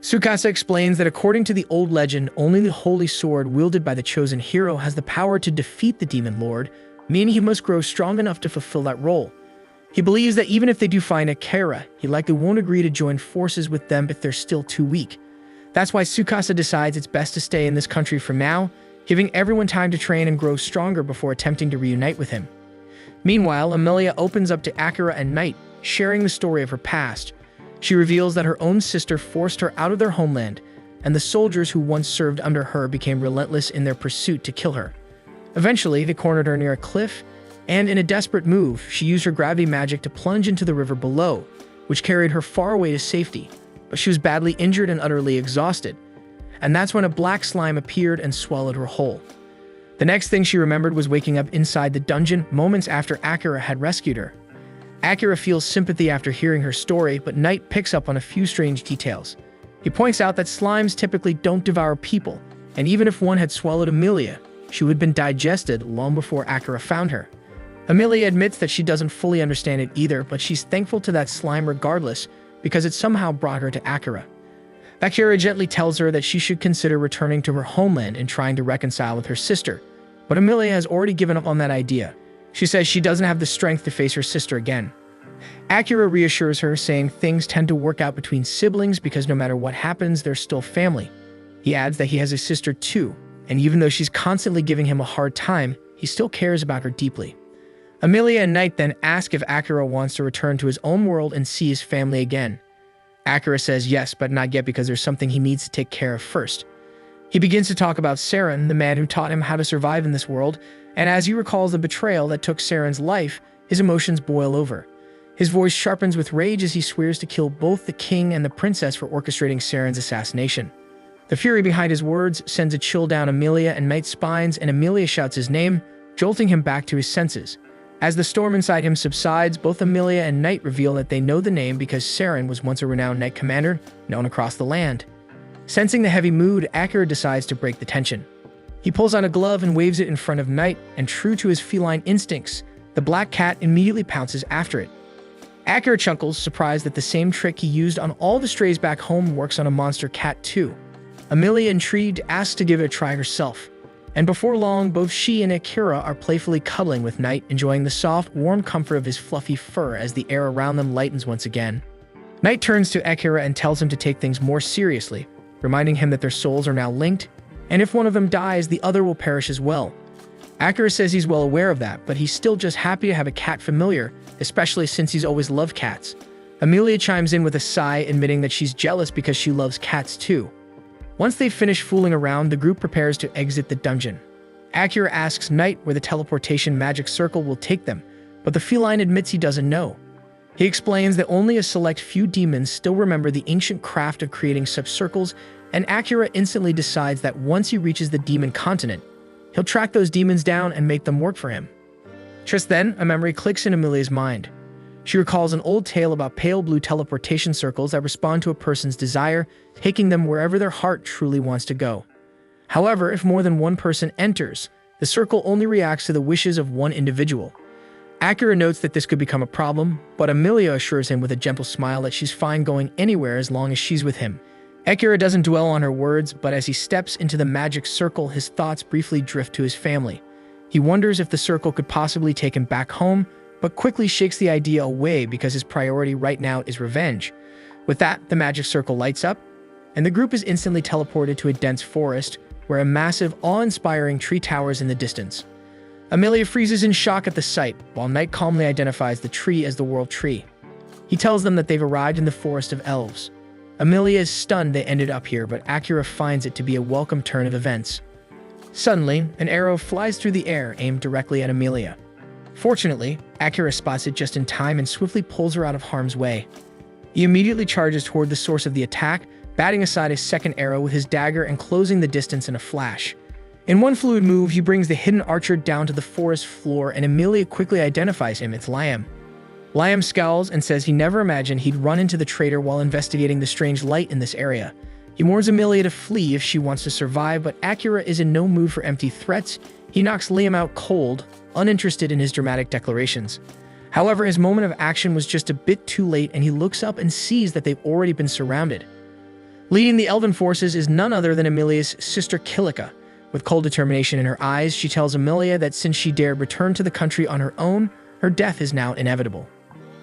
Tsukasa explains that according to the old legend, only the holy sword wielded by the chosen hero has the power to defeat the Demon Lord, meaning he must grow strong enough to fulfill that role. He believes that even if they do find Akira, he likely won't agree to join forces with them if they're still too weak. That's why Tsukasa decides it's best to stay in this country for now, giving everyone time to train and grow stronger before attempting to reunite with him. Meanwhile, Amelia opens up to Akira and Knight, sharing the story of her past. She reveals that her own sister forced her out of their homeland, and the soldiers who once served under her became relentless in their pursuit to kill her. Eventually, they cornered her near a cliff, and in a desperate move, she used her gravity magic to plunge into the river below, which carried her far away to safety. But she was badly injured and utterly exhausted, and that's when a black slime appeared and swallowed her whole. The next thing she remembered was waking up inside the dungeon moments after Akira had rescued her. Akira feels sympathy after hearing her story, but Knight picks up on a few strange details. He points out that slimes typically don't devour people, and even if one had swallowed Amelia, she would have been digested long before Akira found her. Amelia admits that she doesn't fully understand it either, but she's thankful to that slime regardless, because it somehow brought her to Akira. Akira gently tells her that she should consider returning to her homeland and trying to reconcile with her sister, but Amelia has already given up on that idea. She says she doesn't have the strength to face her sister again. Akira reassures her, saying things tend to work out between siblings because no matter what happens, they're still family. He adds that he has a sister too, and even though she's constantly giving him a hard time, he still cares about her deeply. Amelia and Knight then ask if Akira wants to return to his own world and see his family again. Akira says yes, but not yet because there's something he needs to take care of first. He begins to talk about Saren, the man who taught him how to survive in this world, and as he recalls the betrayal that took Saren's life, his emotions boil over. His voice sharpens with rage as he swears to kill both the king and the princess for orchestrating Saren's assassination. The fury behind his words sends a chill down Amelia and Knight's spines, and Amelia shouts his name, jolting him back to his senses. As the storm inside him subsides, both Amelia and Knight reveal that they know the name because Saren was once a renowned knight commander known across the land. Sensing the heavy mood, Akira decides to break the tension. He pulls on a glove and waves it in front of Knight, and true to his feline instincts, the black cat immediately pounces after it. Akira chuckles, surprised that the same trick he used on all the strays back home works on a monster cat too. Amelia, intrigued, asks to give it a try herself. And before long, both she and Akira are playfully cuddling with Knight, enjoying the soft, warm comfort of his fluffy fur as the air around them lightens once again. Knight turns to Akira and tells him to take things more seriously, reminding him that their souls are now linked, and if one of them dies, the other will perish as well. Akira says he's well aware of that, but he's still just happy to have a cat familiar, especially since he's always loved cats. Amelia chimes in with a sigh, admitting that she's jealous because she loves cats too. Once they finish fooling around, the group prepares to exit the dungeon. Akira asks Knight where the teleportation magic circle will take them, but the feline admits he doesn't know. He explains that only a select few demons still remember the ancient craft of creating such circles, and Akira instantly decides that once he reaches the demon continent, he'll track those demons down and make them work for him. Just then, a memory clicks in Amelia's mind. She recalls an old tale about pale blue teleportation circles that respond to a person's desire, taking them wherever their heart truly wants to go. However, if more than one person enters, the circle only reacts to the wishes of one individual. Akira notes that this could become a problem, but Amelia assures him with a gentle smile that she's fine going anywhere as long as she's with him. Akira doesn't dwell on her words, but as he steps into the magic circle, his thoughts briefly drift to his family. He wonders if the circle could possibly take him back home, but quickly shakes the idea away because his priority right now is revenge. With that, the magic circle lights up, and the group is instantly teleported to a dense forest, where a massive, awe-inspiring tree towers in the distance. Amelia freezes in shock at the sight, while Knight calmly identifies the tree as the World Tree. He tells them that they've arrived in the Forest of Elves. Amelia is stunned they ended up here, but Akira finds it to be a welcome turn of events. Suddenly, an arrow flies through the air, aimed directly at Amelia. Fortunately, Akira spots it just in time and swiftly pulls her out of harm's way. He immediately charges toward the source of the attack, batting aside his second arrow with his dagger and closing the distance in a flash. In one fluid move, he brings the hidden archer down to the forest floor, and Amelia quickly identifies him as Liam. Liam scowls and says he never imagined he'd run into the traitor while investigating the strange light in this area. He warns Amelia to flee if she wants to survive, but Akira is in no mood for empty threats. He knocks Liam out cold, uninterested in his dramatic declarations. However, his moment of action was just a bit too late, and he looks up and sees that they've already been surrounded. Leading the elven forces is none other than Amelia's sister Kilika. With cold determination in her eyes, she tells Amelia that since she dared return to the country on her own, her death is now inevitable.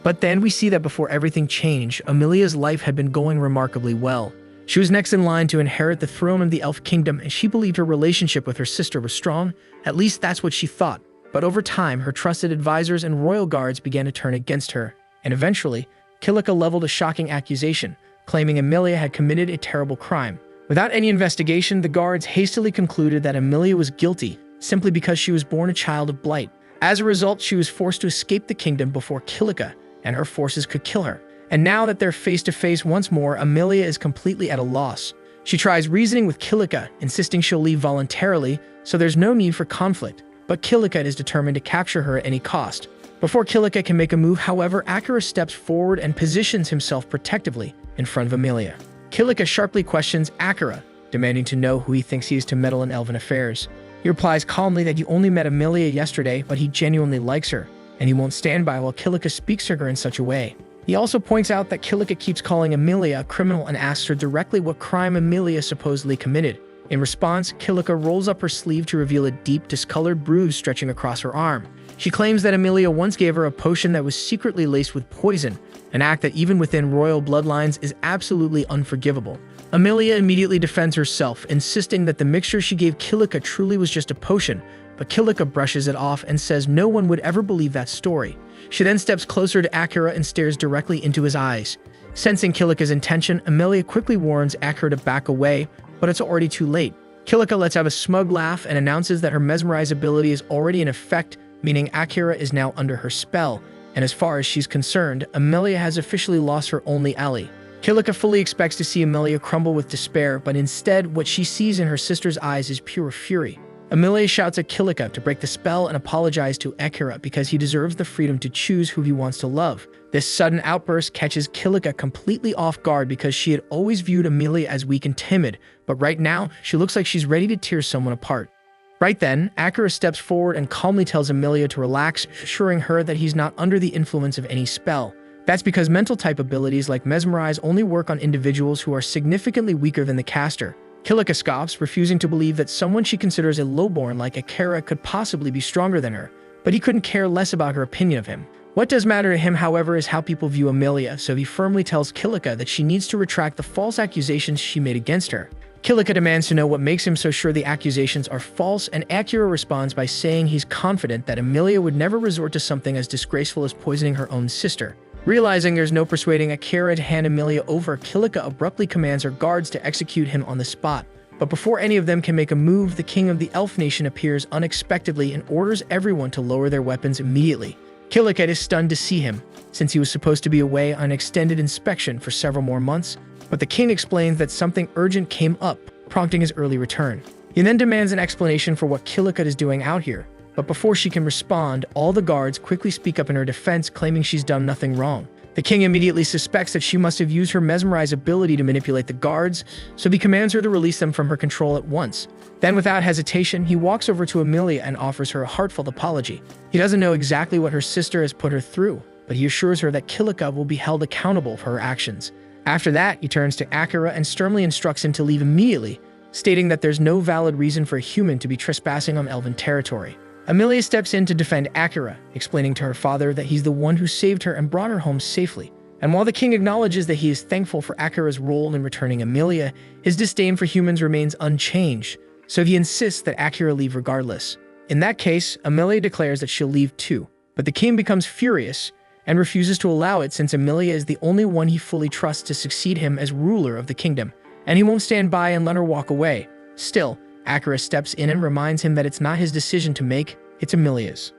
But then we see that before everything changed, Amelia's life had been going remarkably well. She was next in line to inherit the throne of the Elf Kingdom, and she believed her relationship with her sister was strong. At least that's what she thought. But over time, her trusted advisors and royal guards began to turn against her, and eventually, Kilika leveled a shocking accusation, claiming Amelia had committed a terrible crime. Without any investigation, the guards hastily concluded that Amelia was guilty, simply because she was born a child of blight. As a result, she was forced to escape the kingdom before Kilika and her forces could kill her. And now that they're face to face once more, Amelia is completely at a loss. She tries reasoning with Kilika, insisting she'll leave voluntarily, so there's no need for conflict. But Kilika is determined to capture her at any cost. Before Kilika can make a move, however, Akira steps forward and positions himself protectively in front of Amelia. Kilika sharply questions Akira, demanding to know who he thinks he is to meddle in elven affairs. He replies calmly that he only met Amelia yesterday, but he genuinely likes her, and he won't stand by while Kilika speaks to her in such a way. He also points out that Kilika keeps calling Amelia a criminal and asks her directly what crime Amelia supposedly committed. In response, Kilika rolls up her sleeve to reveal a deep, discolored bruise stretching across her arm. She claims that Amelia once gave her a potion that was secretly laced with poison, an act that even within royal bloodlines is absolutely unforgivable. Amelia immediately defends herself, insisting that the mixture she gave Kilika truly was just a potion, but Kilika brushes it off and says no one would ever believe that story. She then steps closer to Akira and stares directly into his eyes. Sensing Kilika's intention, Amelia quickly warns Akira to back away, but it's already too late. Kilika lets out a smug laugh and announces that her mesmerize ability is already in effect, meaning Akira is now under her spell, and as far as she's concerned, Amelia has officially lost her only ally. Kilika fully expects to see Amelia crumble with despair, but instead, what she sees in her sister's eyes is pure fury. Amelia shouts at Kilika to break the spell and apologize to Akira because he deserves the freedom to choose who he wants to love. This sudden outburst catches Kilika completely off guard because she had always viewed Amelia as weak and timid, but right now, she looks like she's ready to tear someone apart. Right then, Akira steps forward and calmly tells Amelia to relax, assuring her that he's not under the influence of any spell. That's because mental type abilities like mesmerize only work on individuals who are significantly weaker than the caster. Kilika scoffs, refusing to believe that someone she considers a lowborn like Akira could possibly be stronger than her, but he couldn't care less about her opinion of him. What does matter to him, however, is how people view Amelia, so he firmly tells Kilika that she needs to retract the false accusations she made against her. Kilika demands to know what makes him so sure the accusations are false, and Akira responds by saying he's confident that Amelia would never resort to something as disgraceful as poisoning her own sister. Realizing there's no persuading Akira to hand Amelia over, Kilika abruptly commands her guards to execute him on the spot. But before any of them can make a move, the king of the elf nation appears unexpectedly and orders everyone to lower their weapons immediately. Kilika is stunned to see him, since he was supposed to be away on an extended inspection for several more months, but the king explains that something urgent came up, prompting his early return. He then demands an explanation for what Kilika is doing out here, but before she can respond, all the guards quickly speak up in her defense, claiming she's done nothing wrong. The king immediately suspects that she must have used her mesmerize ability to manipulate the guards, so he commands her to release them from her control at once. Then, without hesitation, he walks over to Amelia and offers her a heartfelt apology. He doesn't know exactly what her sister has put her through, but he assures her that Kilika will be held accountable for her actions. After that, he turns to Akira and sternly instructs him to leave immediately, stating that there's no valid reason for a human to be trespassing on elven territory. Amelia steps in to defend Akira, explaining to her father that he's the one who saved her and brought her home safely. And while the king acknowledges that he is thankful for Akira's role in returning Amelia, his disdain for humans remains unchanged, so he insists that Akira leave regardless. In that case, Amelia declares that she'll leave too, but the king becomes furious and refuses to allow it since Amelia is the only one he fully trusts to succeed him as ruler of the kingdom, and he won't stand by and let her walk away. Still, Akira steps in and reminds him that it's not his decision to make, it's Amelia's.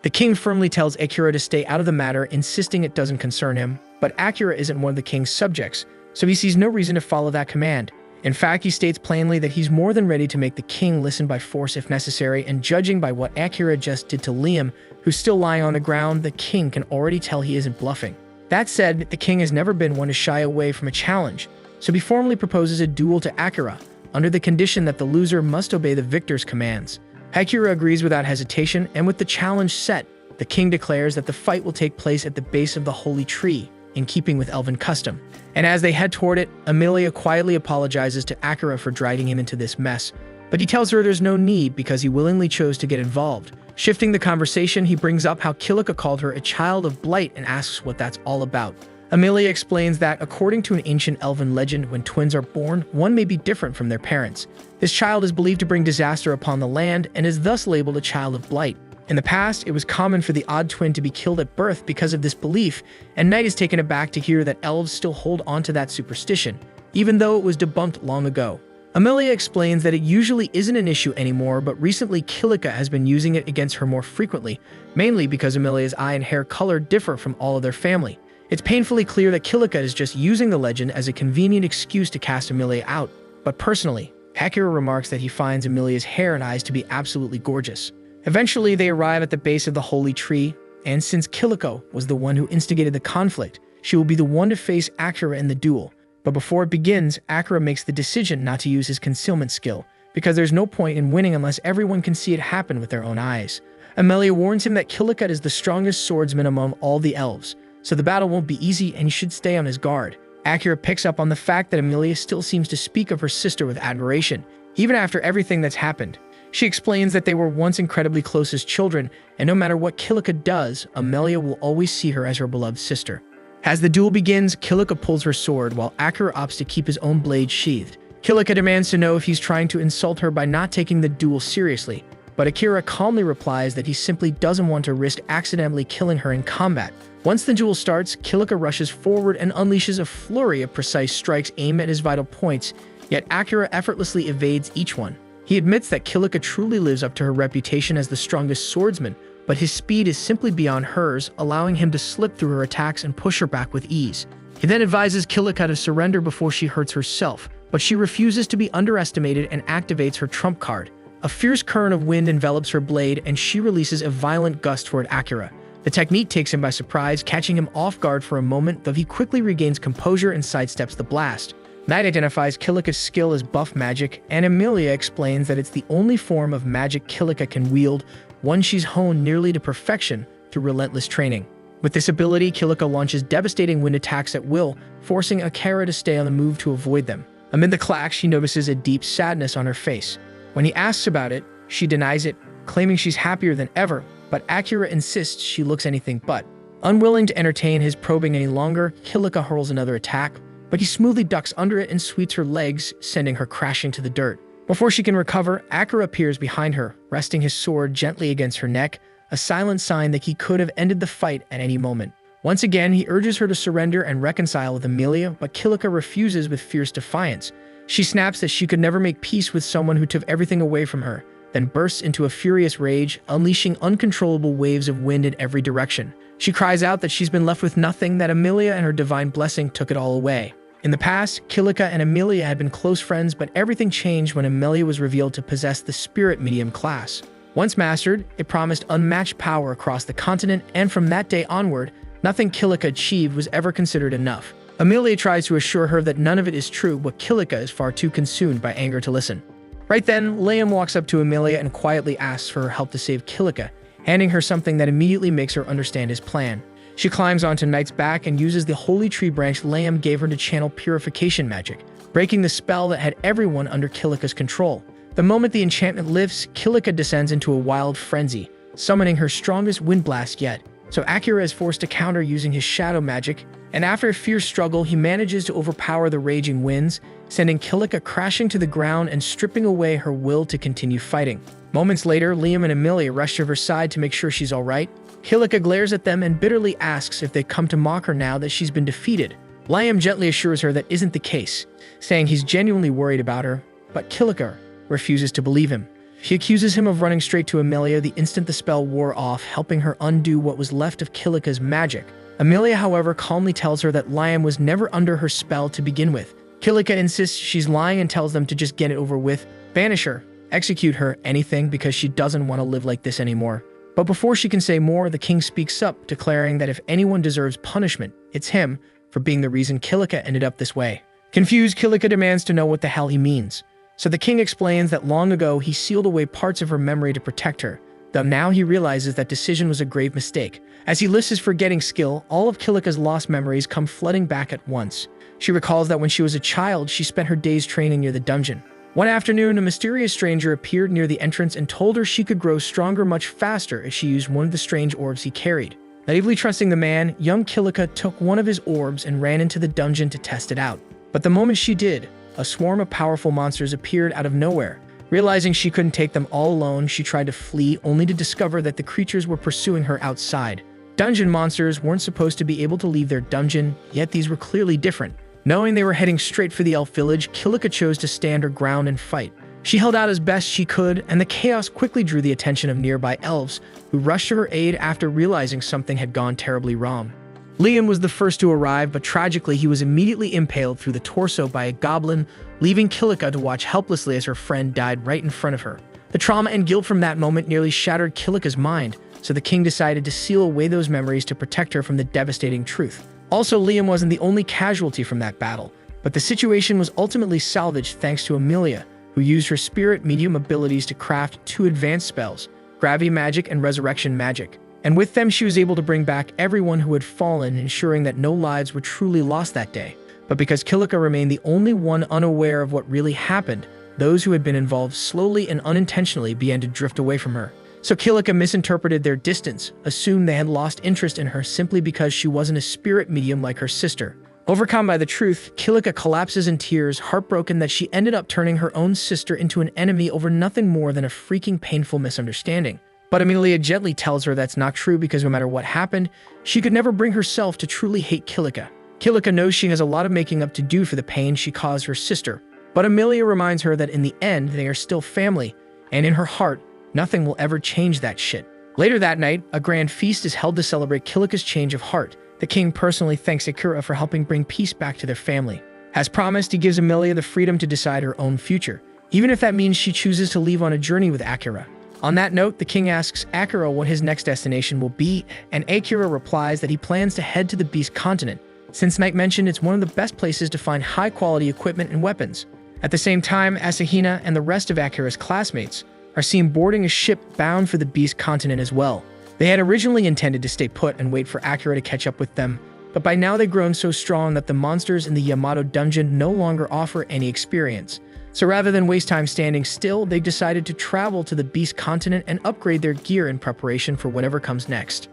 The king firmly tells Akira to stay out of the matter, insisting it doesn't concern him, but Akira isn't one of the king's subjects, so he sees no reason to follow that command. In fact, he states plainly that he's more than ready to make the king listen by force if necessary, and judging by what Akira just did to Liam, who's still lying on the ground, the king can already tell he isn't bluffing. That said, the king has never been one to shy away from a challenge, so he formally proposes a duel to Akira, under the condition that the loser must obey the victor's commands. Akira agrees without hesitation, and with the challenge set, the king declares that the fight will take place at the base of the holy tree, in keeping with elven custom. And as they head toward it, Amelia quietly apologizes to Akira for dragging him into this mess, but he tells her there's no need because he willingly chose to get involved. Shifting the conversation, he brings up how Kilika called her a child of blight and asks what that's all about. Amelia explains that, according to an ancient elven legend, when twins are born, one may be different from their parents. This child is believed to bring disaster upon the land and is thus labeled a child of blight. In the past, it was common for the odd twin to be killed at birth because of this belief, and Knight is taken aback to hear that elves still hold on to that superstition, even though it was debunked long ago. Amelia explains that it usually isn't an issue anymore, but recently Kilika has been using it against her more frequently, mainly because Amelia's eye and hair color differ from all of their family. It's painfully clear that Kilika is just using the legend as a convenient excuse to cast Amelia out, but personally, Akira remarks that he finds Amelia's hair and eyes to be absolutely gorgeous. Eventually, they arrive at the base of the holy tree, and since Kilika was the one who instigated the conflict, she will be the one to face Akira in the duel. But before it begins, Akira makes the decision not to use his concealment skill, because there's no point in winning unless everyone can see it happen with their own eyes. Amelia warns him that Kilika is the strongest swordsman among all the elves, so the battle won't be easy and he should stay on his guard. Akira picks up on the fact that Amelia still seems to speak of her sister with admiration, even after everything that's happened. She explains that they were once incredibly close as children, and no matter what Kilika does, Amelia will always see her as her beloved sister. As the duel begins, Kilika pulls her sword while Akira opts to keep his own blade sheathed. Kilika demands to know if he's trying to insult her by not taking the duel seriously, but Akira calmly replies that he simply doesn't want to risk accidentally killing her in combat. Once the duel starts, Kilika rushes forward and unleashes a flurry of precise strikes aimed at his vital points, yet Akira effortlessly evades each one. He admits that Kilika truly lives up to her reputation as the strongest swordsman, but his speed is simply beyond hers, allowing him to slip through her attacks and push her back with ease. He then advises Kilika to surrender before she hurts herself, but she refuses to be underestimated and activates her trump card. A fierce current of wind envelops her blade, and she releases a violent gust toward Akira. The technique takes him by surprise, catching him off guard for a moment, though he quickly regains composure and sidesteps the blast. Knight identifies Kilika's skill as buff magic, and Amelia explains that it's the only form of magic Kilika can wield, one she's honed nearly to perfection through relentless training. With this ability, Kilika launches devastating wind attacks at will, forcing Akira to stay on the move to avoid them. Amid the clash, she notices a deep sadness on her face. When he asks about it, she denies it, claiming she's happier than ever, but Akira insists she looks anything but. Unwilling to entertain his probing any longer, Kilika hurls another attack, but he smoothly ducks under it and sweeps her legs, sending her crashing to the dirt. Before she can recover, Akira appears behind her, resting his sword gently against her neck, a silent sign that he could have ended the fight at any moment. Once again, he urges her to surrender and reconcile with Amelia, but Kilika refuses with fierce defiance. She snaps that she could never make peace with someone who took everything away from her, then bursts into a furious rage, unleashing uncontrollable waves of wind in every direction. She cries out that she's been left with nothing, that Amelia and her divine blessing took it all away. In the past, Kilika and Amelia had been close friends, but everything changed when Amelia was revealed to possess the spirit medium class. Once mastered, it promised unmatched power across the continent, and from that day onward, nothing Kilika achieved was ever considered enough. Amelia tries to assure her that none of it is true, but Kilika is far too consumed by anger to listen. Right then, Liam walks up to Amelia and quietly asks for her help to save Kilika, handing her something that immediately makes her understand his plan. She climbs onto Knight's back and uses the holy tree branch Liam gave her to channel purification magic, breaking the spell that had everyone under Kilika's control. The moment the enchantment lifts, Kilika descends into a wild frenzy, summoning her strongest wind blast yet. So Akira is forced to counter using his shadow magic, and after a fierce struggle, he manages to overpower the raging winds, sending Kilika crashing to the ground and stripping away her will to continue fighting. Moments later, Liam and Amelia rush to her side to make sure she's alright. Kilika glares at them and bitterly asks if they come to mock her now that she's been defeated. Liam gently assures her that isn't the case, saying he's genuinely worried about her, but Kilika refuses to believe him. She accuses him of running straight to Amelia the instant the spell wore off, helping her undo what was left of Kilika's magic. Amelia, however, calmly tells her that Liam was never under her spell to begin with. Kilika insists she's lying and tells them to just get it over with, banish her, execute her, anything, because she doesn't want to live like this anymore. But before she can say more, the king speaks up, declaring that if anyone deserves punishment, it's him, for being the reason Kilika ended up this way. Confused, Kilika demands to know what the hell he means. So the king explains that long ago he sealed away parts of her memory to protect her, though now he realizes that decision was a grave mistake. As he lists his forgetting skill, all of Kilika's lost memories come flooding back at once. She recalls that when she was a child, she spent her days training near the dungeon. One afternoon, a mysterious stranger appeared near the entrance and told her she could grow stronger much faster if she used one of the strange orbs he carried. Naively trusting the man, young Kilika took one of his orbs and ran into the dungeon to test it out. But the moment she did, a swarm of powerful monsters appeared out of nowhere. Realizing she couldn't take them all alone, she tried to flee, only to discover that the creatures were pursuing her outside. Dungeon monsters weren't supposed to be able to leave their dungeon, yet these were clearly different. Knowing they were heading straight for the elf village, Kilika chose to stand her ground and fight. She held out as best she could, and the chaos quickly drew the attention of nearby elves, who rushed to her aid after realizing something had gone terribly wrong. Liam was the first to arrive, but tragically he was immediately impaled through the torso by a goblin, leaving Kilika to watch helplessly as her friend died right in front of her. The trauma and guilt from that moment nearly shattered Kilika's mind, so the king decided to seal away those memories to protect her from the devastating truth. Also, Liam wasn't the only casualty from that battle, but the situation was ultimately salvaged thanks to Amelia, who used her spirit medium abilities to craft 2 advanced spells, gravity magic and resurrection magic. And with them, she was able to bring back everyone who had fallen, ensuring that no lives were truly lost that day. But because Kilika remained the only one unaware of what really happened, those who had been involved slowly and unintentionally began to drift away from her. So Kilika misinterpreted their distance, assumed they had lost interest in her simply because she wasn't a spirit medium like her sister. Overcome by the truth, Kilika collapses in tears, heartbroken that she ended up turning her own sister into an enemy over nothing more than a freaking painful misunderstanding. But Amelia gently tells her that's not true because no matter what happened, she could never bring herself to truly hate Kilika. Kilika knows she has a lot of making up to do for the pain she caused her sister, but Amelia reminds her that in the end, they are still family, and in her heart, nothing will ever change that shit. Later that night, a grand feast is held to celebrate Kilika's change of heart. The king personally thanks Akira for helping bring peace back to their family. As promised, he gives Amelia the freedom to decide her own future, even if that means she chooses to leave on a journey with Akira. On that note, the king asks Akira what his next destination will be, and Akira replies that he plans to head to the Beast Continent, since Knight mentioned it's one of the best places to find high-quality equipment and weapons. At the same time, Asahina and the rest of Akira's classmates are seen boarding a ship bound for the Beast continent as well. They had originally intended to stay put and wait for Akira to catch up with them, but by now they've grown so strong that the monsters in the Yamato dungeon no longer offer any experience. So rather than waste time standing still, they decided to travel to the Beast continent and upgrade their gear in preparation for whatever comes next.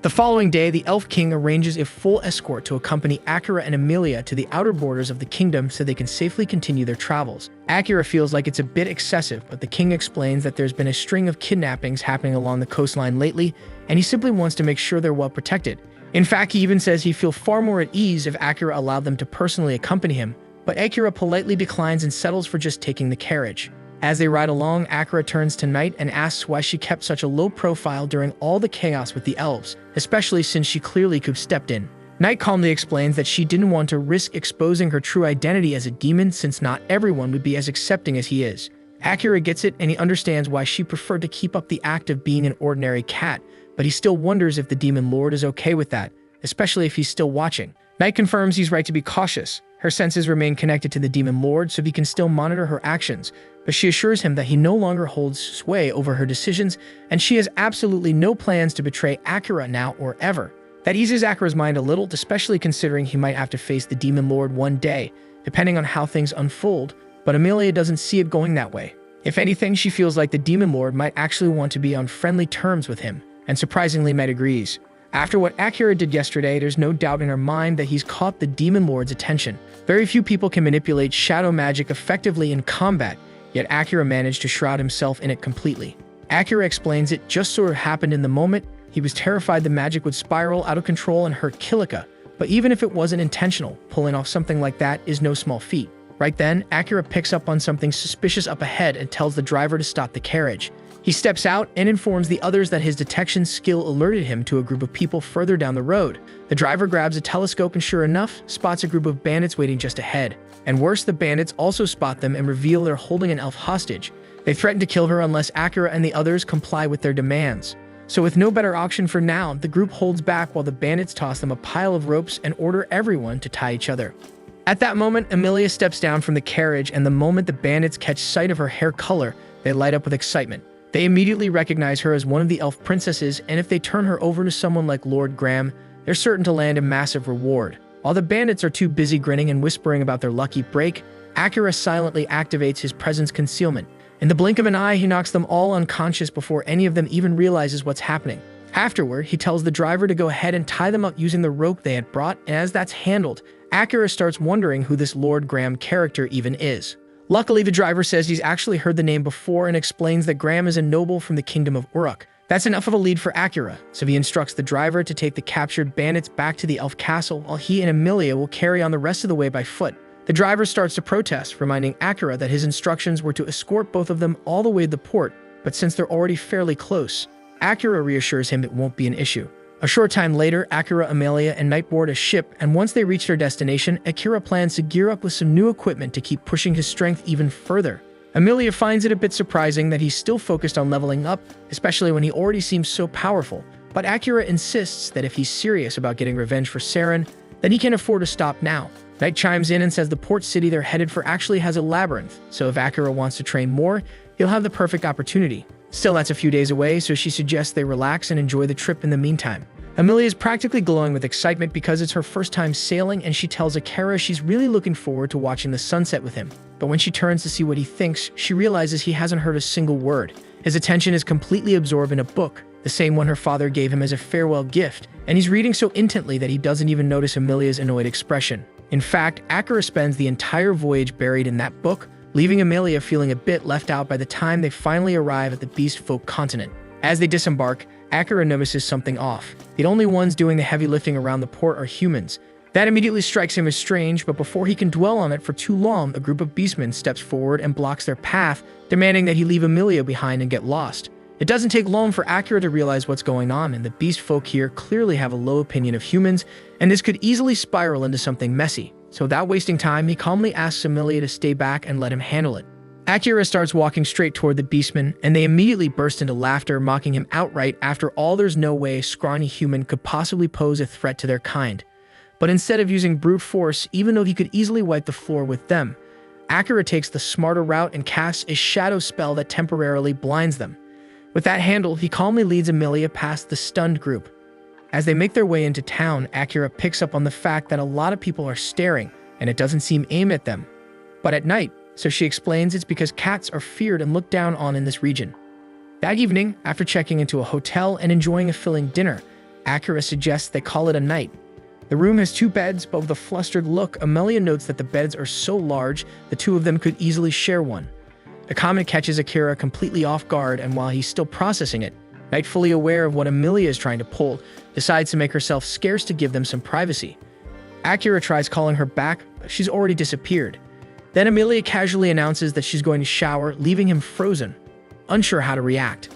The following day, the Elf King arranges a full escort to accompany Akira and Emilia to the outer borders of the kingdom so they can safely continue their travels. Akira feels like it's a bit excessive, but the king explains that there's been a string of kidnappings happening along the coastline lately, and he simply wants to make sure they're well protected. In fact, he even says he'd feel far more at ease if Akira allowed them to personally accompany him, but Akira politely declines and settles for just taking the carriage. As they ride along, Akira turns to Knight and asks why she kept such a low profile during all the chaos with the elves, especially since she clearly could have stepped in. Knight calmly explains that she didn't want to risk exposing her true identity as a demon since not everyone would be as accepting as he is. Akira gets it and he understands why she preferred to keep up the act of being an ordinary cat, but he still wonders if the demon lord is okay with that, especially if he's still watching. Knight confirms he's right to be cautious. Her senses remain connected to the demon lord so he can still monitor her actions, but she assures him that he no longer holds sway over her decisions and she has absolutely no plans to betray Akira now or ever. That eases Akira's mind a little, especially considering he might have to face the demon lord one day, depending on how things unfold, but Emilia doesn't see it going that way. If anything, she feels like the demon lord might actually want to be on friendly terms with him, and surprisingly Knight agrees. After what Akira did yesterday, there's no doubt in her mind that he's caught the demon lord's attention. Very few people can manipulate shadow magic effectively in combat, yet Akira managed to shroud himself in it completely. Akira explains it just sort of happened in the moment. He was terrified the magic would spiral out of control and hurt Kilika, but even if it wasn't intentional, pulling off something like that is no small feat. Right then, Akira picks up on something suspicious up ahead and tells the driver to stop the carriage. He steps out and informs the others that his detection skill alerted him to a group of people further down the road. The driver grabs a telescope and sure enough, spots a group of bandits waiting just ahead. And worse, the bandits also spot them and reveal they're holding an elf hostage. They threaten to kill her unless Akira and the others comply with their demands. So with no better option for now, the group holds back while the bandits toss them a pile of ropes and order everyone to tie each other. At that moment, Emilia steps down from the carriage, and the moment the bandits catch sight of her hair color, they light up with excitement. They immediately recognize her as one of the elf princesses, and if they turn her over to someone like Lord Graham, they're certain to land a massive reward. While the bandits are too busy grinning and whispering about their lucky break, Akira silently activates his presence concealment. In the blink of an eye, he knocks them all unconscious before any of them even realizes what's happening. Afterward, he tells the driver to go ahead and tie them up using the rope they had brought, and as that's handled, Akira starts wondering who this Lord Graham character even is. Luckily, the driver says he's actually heard the name before and explains that Graham is a noble from the kingdom of Uruk. That's enough of a lead for Akira, so he instructs the driver to take the captured bandits back to the elf castle while he and Emilia will carry on the rest of the way by foot. The driver starts to protest, reminding Akira that his instructions were to escort both of them all the way to the port, but since they're already fairly close, Akira reassures him it won't be an issue. A short time later, Akira, Emilia, and Knight board a ship, and once they reach their destination, Akira plans to gear up with some new equipment to keep pushing his strength even further. Emilia finds it a bit surprising that he's still focused on leveling up, especially when he already seems so powerful, but Akira insists that if he's serious about getting revenge for Saren, then he can afford to stop now. Knight chimes in and says the port city they're headed for actually has a labyrinth, so if Akira wants to train more, he'll have the perfect opportunity. Still, that's a few days away, so she suggests they relax and enjoy the trip in the meantime. Emilia is practically glowing with excitement because it's her first time sailing, and she tells Akira she's really looking forward to watching the sunset with him. But when she turns to see what he thinks, she realizes he hasn't heard a single word. His attention is completely absorbed in a book, the same one her father gave him as a farewell gift, and he's reading so intently that he doesn't even notice Emilia's annoyed expression. In fact, Akira spends the entire voyage buried in that book, leaving Emilia feeling a bit left out by the time they finally arrive at the Beast Folk continent. As they disembark, Akira notices something off. The only ones doing the heavy lifting around the port are humans. That immediately strikes him as strange, but before he can dwell on it for too long, a group of beastmen steps forward and blocks their path, demanding that he leave Emilia behind and get lost. It doesn't take long for Akira to realize what's going on, and the beast folk here clearly have a low opinion of humans, and this could easily spiral into something messy. So without wasting time, he calmly asks Emilia to stay back and let him handle it. Akira starts walking straight toward the beastmen, and they immediately burst into laughter, mocking him outright. After all, there's no way a scrawny human could possibly pose a threat to their kind. But instead of using brute force, even though he could easily wipe the floor with them, Akira takes the smarter route and casts a shadow spell that temporarily blinds them. With that handle, he calmly leads Amelia past the stunned group. As they make their way into town, Akira picks up on the fact that a lot of people are staring, and it doesn't seem aimed at them. But at night, so she explains it's because cats are feared and looked down on in this region. That evening, after checking into a hotel and enjoying a filling dinner, Akira suggests they call it a night. The room has 2 beds, but with a flustered look, Amelia notes that the beds are so large, the 2 of them could easily share one. The comment catches Akira completely off guard, and while he's still processing it, Night, fully aware of what Amelia is trying to pull, decides to make herself scarce to give them some privacy. Akira tries calling her back, but she's already disappeared. Then Amelia casually announces that she's going to shower, leaving him frozen, unsure how to react.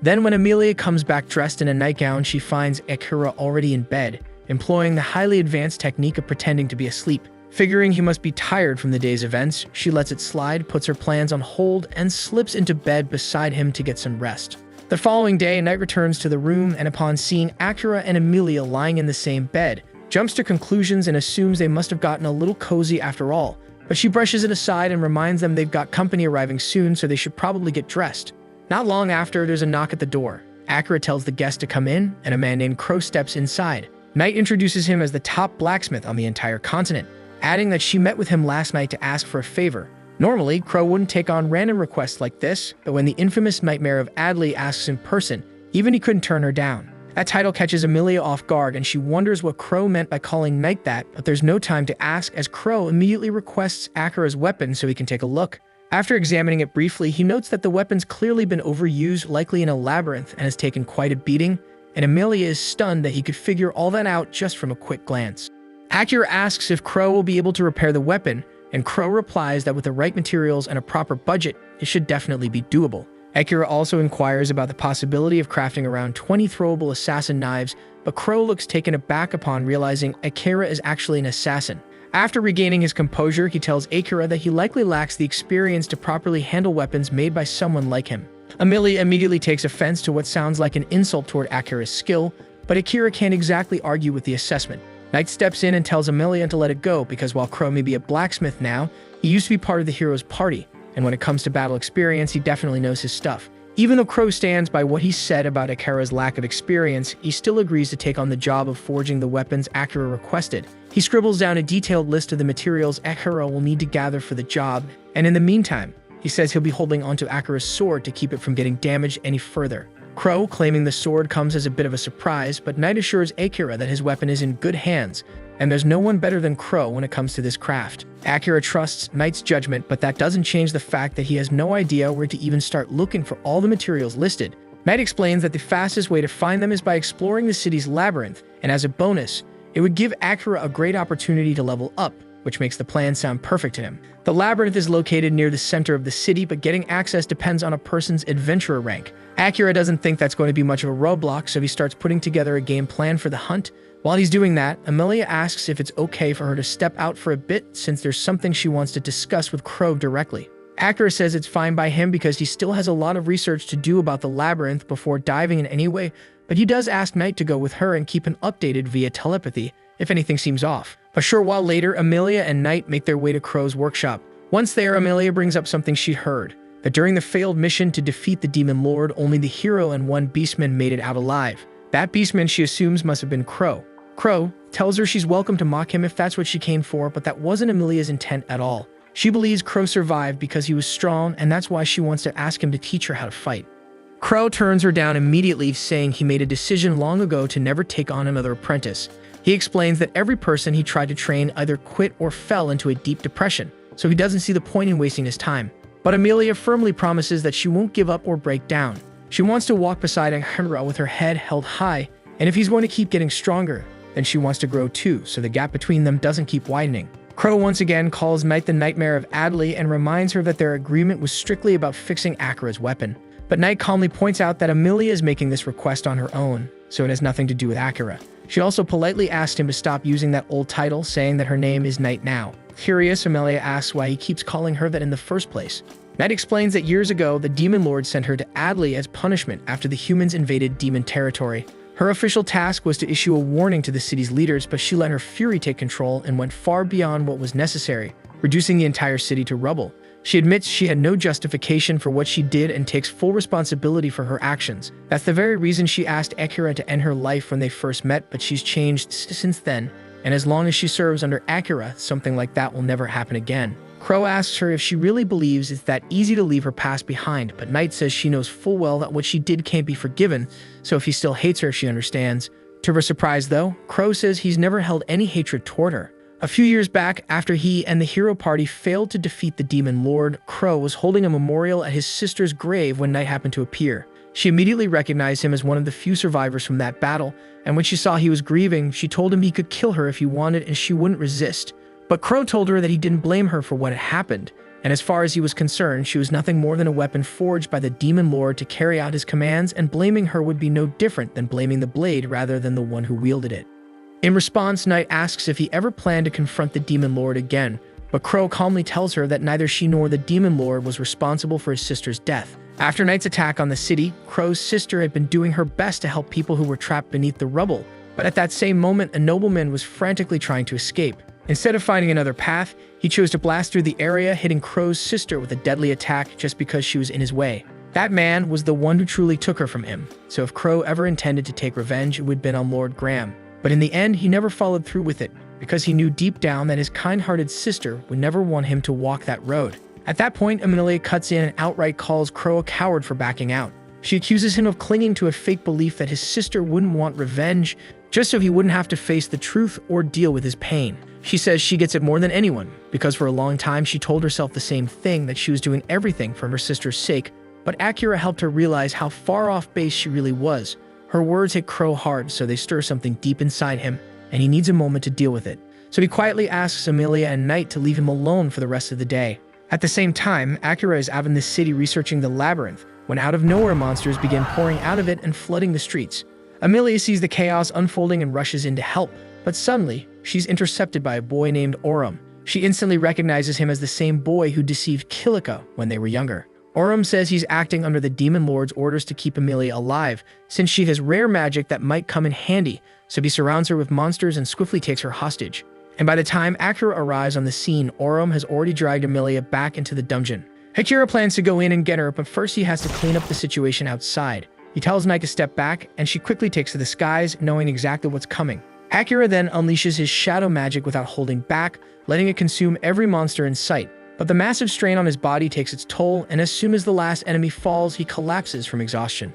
Then when Amelia comes back dressed in a nightgown, she finds Akira already in bed, employing the highly advanced technique of pretending to be asleep. Figuring he must be tired from the day's events, she lets it slide, puts her plans on hold, and slips into bed beside him to get some rest. The following day, Night returns to the room and upon seeing Akira and Amelia lying in the same bed, jumps to conclusions and assumes they must have gotten a little cozy after all, but she brushes it aside and reminds them they've got company arriving soon, so they should probably get dressed. Not long after, there's a knock at the door. Akira tells the guest to come in, and a man named Crow steps inside. Night introduces him as the top blacksmith on the entire continent, adding that she met with him last night to ask for a favor. Normally, Crow wouldn't take on random requests like this, but when the infamous nightmare of Adley asks in person, even he couldn't turn her down. That title catches Amelia off guard, and she wonders what Crow meant by calling Night that, but there's no time to ask as Crow immediately requests Akira's weapon so he can take a look. After examining it briefly, he notes that the weapon's clearly been overused, likely in a labyrinth, and has taken quite a beating, and Amelia is stunned that he could figure all that out just from a quick glance. Akira asks if Crow will be able to repair the weapon, and Crow replies that with the right materials and a proper budget, it should definitely be doable. Akira also inquires about the possibility of crafting around 20 throwable assassin knives, but Crow looks taken aback upon realizing Akira is actually an assassin. After regaining his composure, he tells Akira that he likely lacks the experience to properly handle weapons made by someone like him. Amelia immediately takes offense to what sounds like an insult toward Akira's skill, but Akira can't exactly argue with the assessment. Night steps in and tells Amelia to let it go because while Crow may be a blacksmith now, he used to be part of the hero's party, and when it comes to battle experience, he definitely knows his stuff. Even though Crow stands by what he said about Akira's lack of experience, he still agrees to take on the job of forging the weapons Akira requested. He scribbles down a detailed list of the materials Akira will need to gather for the job, and in the meantime, he says he'll be holding onto Akira's sword to keep it from getting damaged any further. Crow, claiming the sword, comes as a bit of a surprise, but Night assures Akira that his weapon is in good hands, and there's no one better than Crow when it comes to this craft. Akira trusts Night's judgment, but that doesn't change the fact that he has no idea where to even start looking for all the materials listed. Night explains that the fastest way to find them is by exploring the city's labyrinth, and as a bonus, it would give Akira a great opportunity to level up, which makes the plan sound perfect to him. The labyrinth is located near the center of the city, but getting access depends on a person's adventurer rank. Akira doesn't think that's going to be much of a roadblock, so he starts putting together a game plan for the hunt. While he's doing that, Amelia asks if it's okay for her to step out for a bit since there's something she wants to discuss with Crow directly. Akira says it's fine by him because he still has a lot of research to do about the labyrinth before diving in anyway, but he does ask Night to go with her and keep him updated via telepathy if anything seems off. A short while later, Amelia and Night make their way to Crow's workshop. Once there, Amelia brings up something she'd heard, that during the failed mission to defeat the Demon Lord, only the hero and one beastman made it out alive. That beastman she assumes must have been Crow. Crow tells her she's welcome to mock him if that's what she came for, but that wasn't Amelia's intent at all. She believes Crow survived because he was strong, and that's why she wants to ask him to teach her how to fight. Crow turns her down immediately, saying he made a decision long ago to never take on another apprentice. He explains that every person he tried to train either quit or fell into a deep depression, so he doesn't see the point in wasting his time. But Amelia firmly promises that she won't give up or break down. She wants to walk beside Akira with her head held high, and if he's going to keep getting stronger, then she wants to grow too, so the gap between them doesn't keep widening. Crow once again calls Night the Nightmare of Adley and reminds her that their agreement was strictly about fixing Akira's weapon. But Night calmly points out that Amelia is making this request on her own, so it has nothing to do with Akira. She also politely asked him to stop using that old title, saying that her name is Night now. Curious, Amelia asks why he keeps calling her that in the first place. Night explains that years ago, the Demon Lord sent her to Adley as punishment after the humans invaded demon territory. Her official task was to issue a warning to the city's leaders, but she let her fury take control and went far beyond what was necessary, reducing the entire city to rubble. She admits she had no justification for what she did and takes full responsibility for her actions. That's the very reason she asked Akira to end her life when they first met, but she's changed since then, and as long as she serves under Akira, something like that will never happen again. Crow asks her if she really believes it's that easy to leave her past behind, but Knight says she knows full well that what she did can't be forgiven, so if he still hates her, she understands. To her surprise though, Crow says he's never held any hatred toward her. A few years back, after he and the hero party failed to defeat the Demon Lord, Crow was holding a memorial at his sister's grave when Knight happened to appear. She immediately recognized him as one of the few survivors from that battle, and when she saw he was grieving, she told him he could kill her if he wanted and she wouldn't resist. But Crow told her that he didn't blame her for what had happened, and as far as he was concerned, she was nothing more than a weapon forged by the Demon Lord to carry out his commands, and blaming her would be no different than blaming the blade rather than the one who wielded it. In response, Knight asks if he ever planned to confront the Demon Lord again, but Crow calmly tells her that neither she nor the Demon Lord was responsible for his sister's death. After Knight's attack on the city, Crow's sister had been doing her best to help people who were trapped beneath the rubble, but at that same moment, a nobleman was frantically trying to escape. Instead of finding another path, he chose to blast through the area, hitting Crow's sister with a deadly attack just because she was in his way. That man was the one who truly took her from him, so if Crow ever intended to take revenge, it would have been on Lord Graham. But in the end, he never followed through with it, because he knew deep down that his kind-hearted sister would never want him to walk that road. At that point, Amelia cuts in and outright calls Crow a coward for backing out. She accuses him of clinging to a fake belief that his sister wouldn't want revenge, just so he wouldn't have to face the truth or deal with his pain. She says she gets it more than anyone, because for a long time she told herself the same thing, that she was doing everything for her sister's sake, but Akira helped her realize how far off base she really was. Her words hit Crow hard, so they stir something deep inside him, and he needs a moment to deal with it. So he quietly asks Amelia and Knight to leave him alone for the rest of the day. At the same time, Akira is out in the city researching the labyrinth, when out of nowhere monsters begin pouring out of it and flooding the streets. Amelia sees the chaos unfolding and rushes in to help, but suddenly, she's intercepted by a boy named Orum. She instantly recognizes him as the same boy who deceived Kilika when they were younger. Orum says he's acting under the Demon Lord's orders to keep Amelia alive, since she has rare magic that might come in handy, so he surrounds her with monsters and swiftly takes her hostage. And by the time Akira arrives on the scene, Orum has already dragged Amelia back into the dungeon. Akira plans to go in and get her, but first he has to clean up the situation outside. He tells Knight to step back, and she quickly takes to the skies, knowing exactly what's coming. Akira then unleashes his shadow magic without holding back, letting it consume every monster in sight. But the massive strain on his body takes its toll, and as soon as the last enemy falls, he collapses from exhaustion.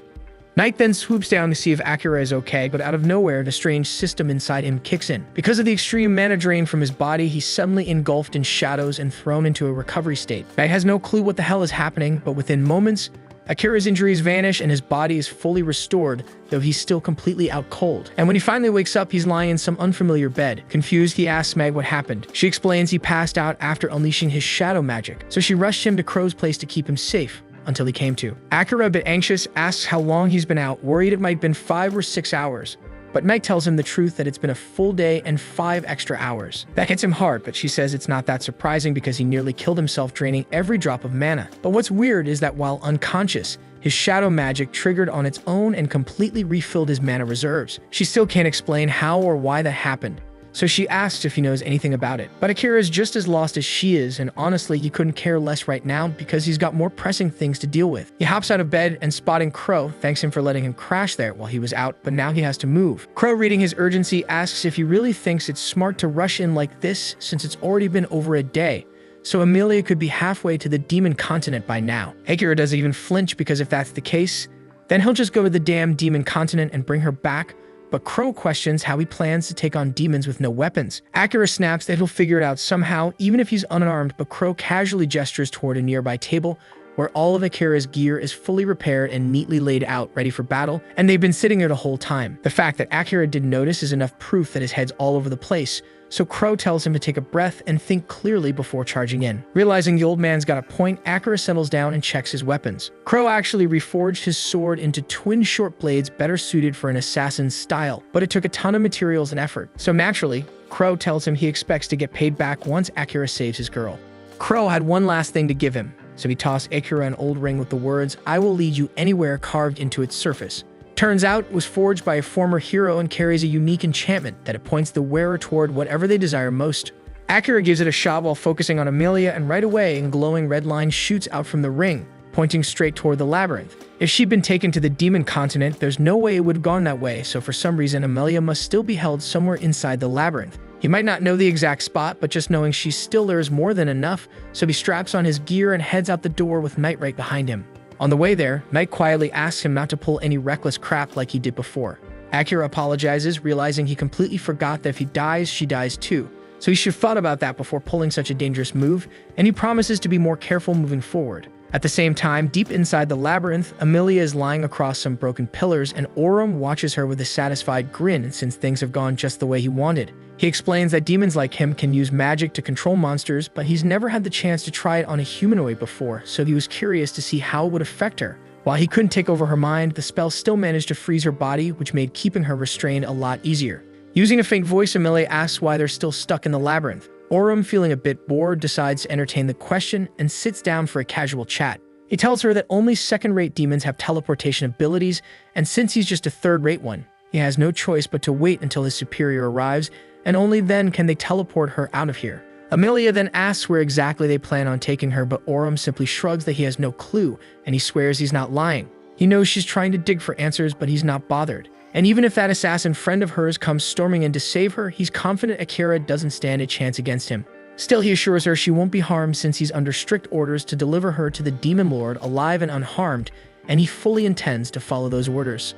Knight then swoops down to see if Akira is okay, but out of nowhere, the strange system inside him kicks in. Because of the extreme mana drain from his body, he's suddenly engulfed in shadows and thrown into a recovery state. Knight has no clue what the hell is happening, but within moments, Akira's injuries vanish and his body is fully restored, though he's still completely out cold. And when he finally wakes up, he's lying in some unfamiliar bed. Confused, he asks Meg what happened. She explains he passed out after unleashing his shadow magic, so she rushed him to Crow's place to keep him safe, until he came to. Akira, a bit anxious, asks how long he's been out, worried it might have been 5 or 6 hours. But Knight tells him the truth, that it's been a full day and 5 extra hours. That hits him hard, but she says it's not that surprising because he nearly killed himself, draining every drop of mana. But what's weird is that while unconscious, his shadow magic triggered on its own and completely refilled his mana reserves. She still can't explain how or why that happened, so she asks if he knows anything about it. But Akira is just as lost as she is, and honestly, he couldn't care less right now because he's got more pressing things to deal with. He hops out of bed and, spotting Crow, thanks him for letting him crash there while he was out, but now he has to move. Crow, reading his urgency, asks if he really thinks it's smart to rush in like this since it's already been over a day, so Amelia could be halfway to the demon continent by now. Akira doesn't even flinch because if that's the case, then he'll just go to the damn demon continent and bring her back. But Crow questions how he plans to take on demons with no weapons. Akira snaps that he'll figure it out somehow, even if he's unarmed, but Crow casually gestures toward a nearby table where all of Akira's gear is fully repaired and neatly laid out, ready for battle, and they've been sitting there the whole time. The fact that Akira didn't notice is enough proof that his head's all over the place, so Crow tells him to take a breath and think clearly before charging in. Realizing the old man's got a point, Akira settles down and checks his weapons. Crow actually reforged his sword into twin short blades better suited for an assassin's style, but it took a ton of materials and effort. So naturally, Crow tells him he expects to get paid back once Akira saves his girl. Crow had one last thing to give him, so he tossed Akira an old ring with the words, "I will lead you anywhere," carved into its surface. Turns out it was forged by a former hero and carries a unique enchantment that it points the wearer toward whatever they desire most. Akira gives it a shot while focusing on Amelia, and right away a glowing red line shoots out from the ring, pointing straight toward the labyrinth. If she'd been taken to the demon continent, there's no way it would have gone that way, so for some reason Amelia must still be held somewhere inside the labyrinth. He might not know the exact spot, but just knowing she's still there is more than enough, so he straps on his gear and heads out the door with Knight right behind him. On the way there, Knight quietly asks him not to pull any reckless crap like he did before. Akira apologizes, realizing he completely forgot that if he dies, she dies too. So he should have thought about that before pulling such a dangerous move, and he promises to be more careful moving forward. At the same time, deep inside the labyrinth, Amelia is lying across some broken pillars, and Orum watches her with a satisfied grin since things have gone just the way he wanted. He explains that demons like him can use magic to control monsters, but he's never had the chance to try it on a humanoid before, so he was curious to see how it would affect her. While he couldn't take over her mind, the spell still managed to freeze her body, which made keeping her restrained a lot easier. Using a faint voice, Amelia asks why they're still stuck in the labyrinth. Orum, feeling a bit bored, decides to entertain the question and sits down for a casual chat. He tells her that only second-rate demons have teleportation abilities, and since he's just a third-rate one, he has no choice but to wait until his superior arrives, and only then can they teleport her out of here. Amelia then asks where exactly they plan on taking her, but Orum simply shrugs that he has no clue, and he swears he's not lying. He knows she's trying to dig for answers, but he's not bothered. And even if that assassin friend of hers comes storming in to save her, he's confident Akira doesn't stand a chance against him. Still, he assures her she won't be harmed since he's under strict orders to deliver her to the Demon Lord alive and unharmed, and he fully intends to follow those orders.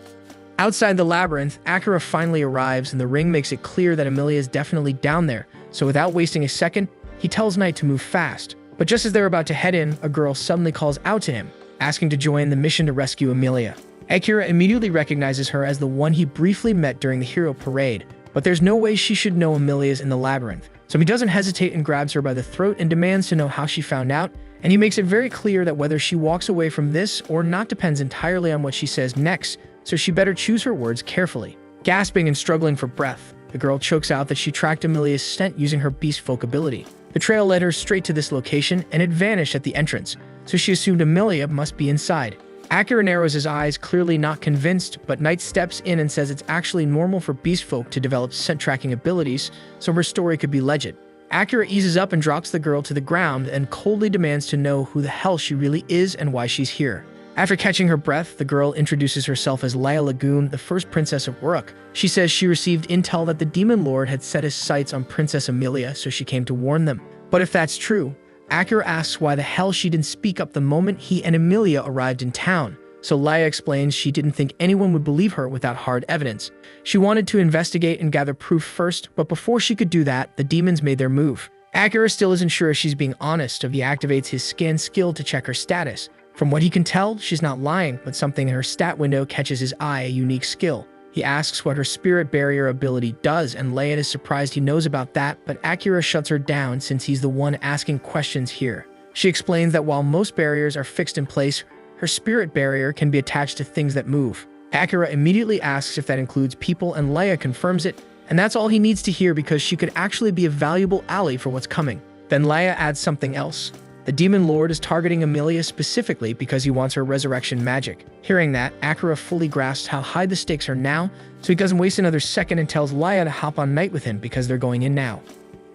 Outside the labyrinth, Akira finally arrives, and the ring makes it clear that Amelia is definitely down there, so without wasting a second, he tells Knight to move fast. But just as they're about to head in, a girl suddenly calls out to him, asking to join the mission to rescue Amelia. Akira immediately recognizes her as the one he briefly met during the hero parade, but there's no way she should know Amelia's in the labyrinth. So he doesn't hesitate and grabs her by the throat and demands to know how she found out, and he makes it very clear that whether she walks away from this or not depends entirely on what she says next, so she better choose her words carefully. Gasping and struggling for breath, the girl chokes out that she tracked Amelia's scent using her beast folk ability. The trail led her straight to this location, and it vanished at the entrance, so she assumed Amelia must be inside. Akira narrows his eyes, clearly not convinced, but Knight steps in and says it's actually normal for beast folk to develop scent-tracking abilities, so her story could be legit. Akira eases up and drops the girl to the ground and coldly demands to know who the hell she really is and why she's here. After catching her breath, the girl introduces herself as Laya Lagoon, the first princess of Uruk. She says she received intel that the Demon Lord had set his sights on Princess Amelia, so she came to warn them. But if that's true, Akira asks why the hell she didn't speak up the moment he and Amelia arrived in town. So Laya explains she didn't think anyone would believe her without hard evidence. She wanted to investigate and gather proof first, but before she could do that, the demons made their move. Akira still isn't sure if she's being honest, so he activates his scan skill to check her status. From what he can tell, she's not lying, but something in her stat window catches his eye, a unique skill. He asks what her spirit barrier ability does, and Laya is surprised he knows about that, but Akira shuts her down since he's the one asking questions here. She explains that while most barriers are fixed in place, her spirit barrier can be attached to things that move. Akira immediately asks if that includes people, and Laya confirms it, and that's all he needs to hear because she could actually be a valuable ally for what's coming. Then Laya adds something else. The Demon Lord is targeting Amelia specifically because he wants her resurrection magic. Hearing that, Akira fully grasps how high the stakes are now, so he doesn't waste another second and tells Laya to hop on Knight with him because they're going in now.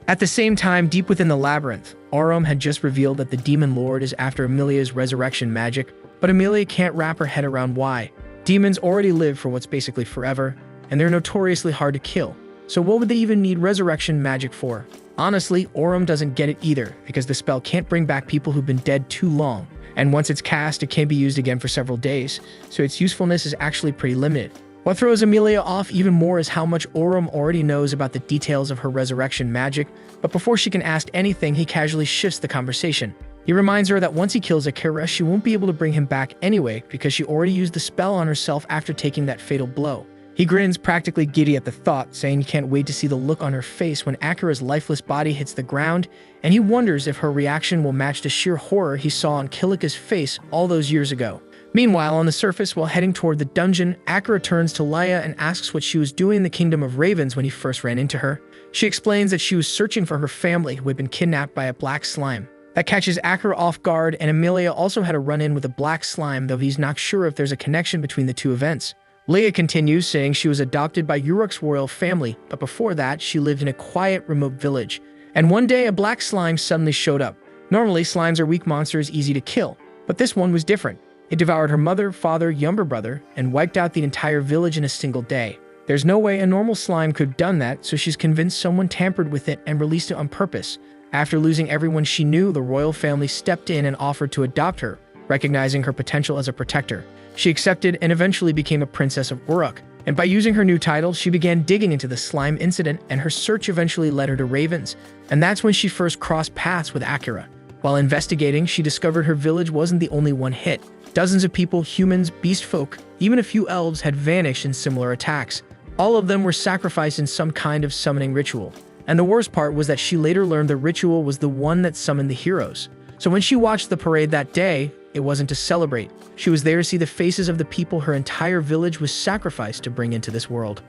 At the same time, deep within the labyrinth, Orum had just revealed that the Demon Lord is after Amelia's resurrection magic, but Amelia can't wrap her head around why. Demons already live for what's basically forever, and they're notoriously hard to kill. So what would they even need resurrection magic for? Honestly, Orum doesn't get it either, because the spell can't bring back people who've been dead too long, and once it's cast, it can't be used again for several days, so its usefulness is actually pretty limited. What throws Amelia off even more is how much Orum already knows about the details of her resurrection magic, but before she can ask anything, he casually shifts the conversation. He reminds her that once he kills Akira, she won't be able to bring him back anyway, because she already used the spell on herself after taking that fatal blow. He grins, practically giddy at the thought, saying he can't wait to see the look on her face when Akira's lifeless body hits the ground, and he wonders if her reaction will match the sheer horror he saw on Kilika's face all those years ago. Meanwhile, on the surface, while heading toward the dungeon, Akira turns to Laya and asks what she was doing in the Kingdom of Ravens when he first ran into her. She explains that she was searching for her family who had been kidnapped by a black slime. That catches Akira off guard, and Amelia also had a run-in with a black slime, though he's not sure if there's a connection between the two events. Leia continues, saying she was adopted by Uruk's royal family, but before that, she lived in a quiet, remote village. And one day, a black slime suddenly showed up. Normally, slimes are weak monsters easy to kill, but this one was different. It devoured her mother, father, younger brother, and wiped out the entire village in a single day. There's no way a normal slime could have done that, so she's convinced someone tampered with it and released it on purpose. After losing everyone she knew, the royal family stepped in and offered to adopt her, recognizing her potential as a protector. She accepted and eventually became a princess of Uruk. And by using her new title, she began digging into the slime incident, and her search eventually led her to ravens. And that's when she first crossed paths with Akira. While investigating, she discovered her village wasn't the only one hit. Dozens of people, humans, beast folk, even a few elves had vanished in similar attacks. All of them were sacrificed in some kind of summoning ritual. And the worst part was that she later learned the ritual was the one that summoned the heroes. So when she watched the parade that day, it wasn't to celebrate. She was there to see the faces of the people her entire village was sacrificed to bring into this world.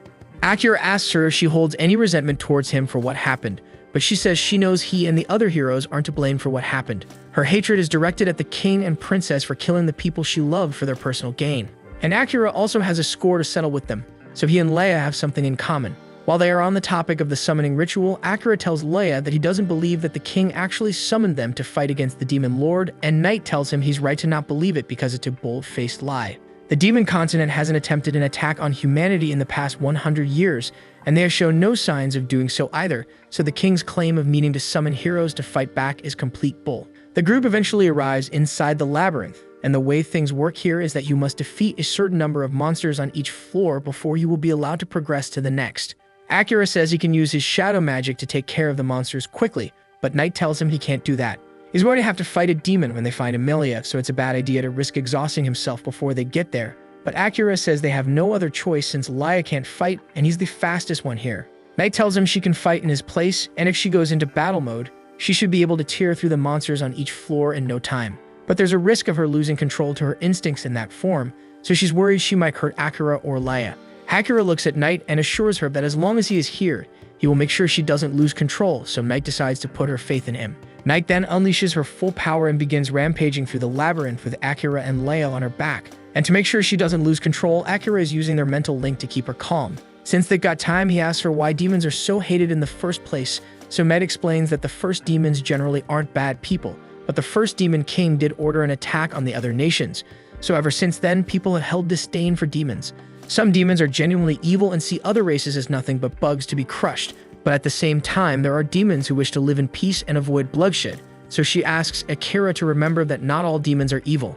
Akira asks her if she holds any resentment towards him for what happened, but she says she knows he and the other heroes aren't to blame for what happened. Her hatred is directed at the king and princess for killing the people she loved for their personal gain. And Akira also has a score to settle with them, so he and Leia have something in common. While they are on the topic of the summoning ritual, Akira tells Leia that he doesn't believe that the king actually summoned them to fight against the demon lord, and Knight tells him he's right to not believe it because it's a bold-faced lie. The demon continent hasn't attempted an attack on humanity in the past 100 years, and they have shown no signs of doing so either, so the king's claim of needing to summon heroes to fight back is complete bull. The group eventually arrives inside the labyrinth, and the way things work here is that you must defeat a certain number of monsters on each floor before you will be allowed to progress to the next. Akira says he can use his shadow magic to take care of the monsters quickly, but Knight tells him he can't do that. He's going to have to fight a demon when they find Emilia, so it's a bad idea to risk exhausting himself before they get there. But Akira says they have no other choice since Leia can't fight, and he's the fastest one here. Knight tells him she can fight in his place, and if she goes into battle mode, she should be able to tear through the monsters on each floor in no time. But there's a risk of her losing control to her instincts in that form, so she's worried she might hurt Akira or Leia. Akira looks at Knight and assures her that as long as he is here, he will make sure she doesn't lose control, so Knight decides to put her faith in him. Knight then unleashes her full power and begins rampaging through the labyrinth with Akira and Leia on her back. And to make sure she doesn't lose control, Akira is using their mental link to keep her calm. Since they've got time, he asks her why demons are so hated in the first place, so Knight explains that the first demons generally aren't bad people, but the first demon king did order an attack on the other nations. So ever since then, people have held disdain for demons. Some demons are genuinely evil and see other races as nothing but bugs to be crushed, but at the same time, there are demons who wish to live in peace and avoid bloodshed, so she asks Akira to remember that not all demons are evil.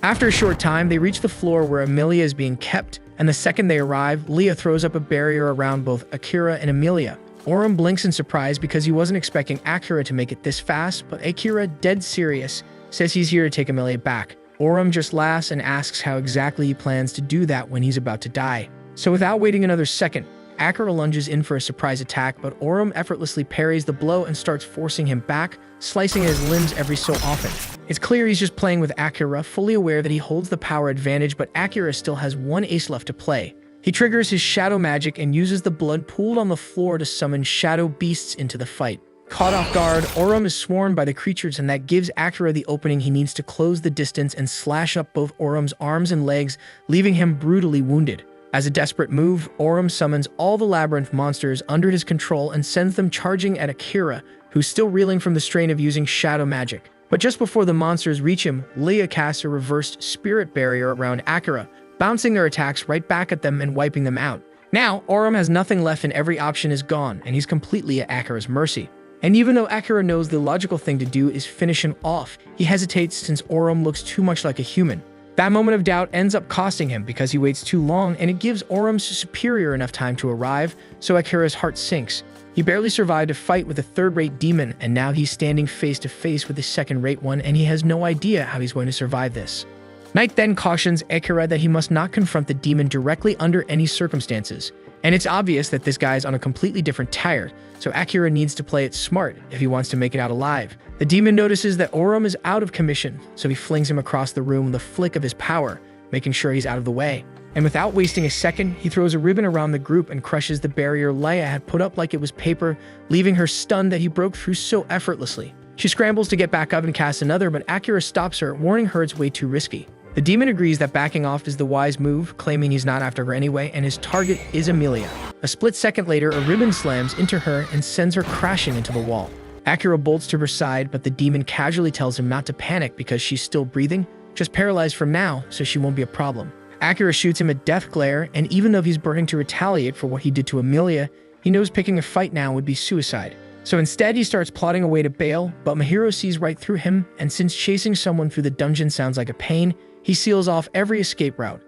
After a short time, they reach the floor where Emilia is being kept, and the second they arrive, Leia throws up a barrier around both Akira and Emilia. Orum blinks in surprise because he wasn't expecting Akira to make it this fast, but Akira, dead serious, says he's here to take Emilia back. Orum just laughs and asks how exactly he plans to do that when he's about to die. So without waiting another second, Akira lunges in for a surprise attack, but Orum effortlessly parries the blow and starts forcing him back, slicing at his limbs every so often. It's clear he's just playing with Akira, fully aware that he holds the power advantage, but Akira still has one ace left to play. He triggers his shadow magic and uses the blood pooled on the floor to summon shadow beasts into the fight. Caught off guard, Orum is swarmed by the creatures, and that gives Akira the opening he needs to close the distance and slash up both Orum's arms and legs, leaving him brutally wounded. As a desperate move, Orum summons all the labyrinth monsters under his control and sends them charging at Akira, who's still reeling from the strain of using shadow magic. But just before the monsters reach him, Leia casts a reversed spirit barrier around Akira, bouncing their attacks right back at them and wiping them out. Now, Orum has nothing left and every option is gone, and he's completely at Akira's mercy. And even though Akira knows the logical thing to do is finish him off, he hesitates since Orum looks too much like a human. That moment of doubt ends up costing him because he waits too long, and it gives Orum's superior enough time to arrive, so Akira's heart sinks. He barely survived a fight with a third-rate demon, and now he's standing face-to-face with a second-rate one, and he has no idea how he's going to survive this. Knight then cautions Akira that he must not confront the demon directly under any circumstances. And it's obvious that this guy's on a completely different tire, so Akira needs to play it smart if he wants to make it out alive. The demon notices that Orum is out of commission, so he flings him across the room with a flick of his power, making sure he's out of the way. And without wasting a second, he throws a ribbon around the group and crushes the barrier Leia had put up like it was paper, leaving her stunned that he broke through so effortlessly. She scrambles to get back up and cast another, but Akira stops her, warning her it's way too risky. The demon agrees that backing off is the wise move, claiming he's not after her anyway, and his target is Amelia. A split second later, a ribbon slams into her and sends her crashing into the wall. Akira bolts to her side, but the demon casually tells him not to panic because she's still breathing, just paralyzed from now, so she won't be a problem. Akira shoots him a death glare, and even though he's burning to retaliate for what he did to Amelia, he knows picking a fight now would be suicide. So instead, he starts plotting a way to bail, but Mahiro sees right through him, and since chasing someone through the dungeon sounds like a pain, he seals off every escape route.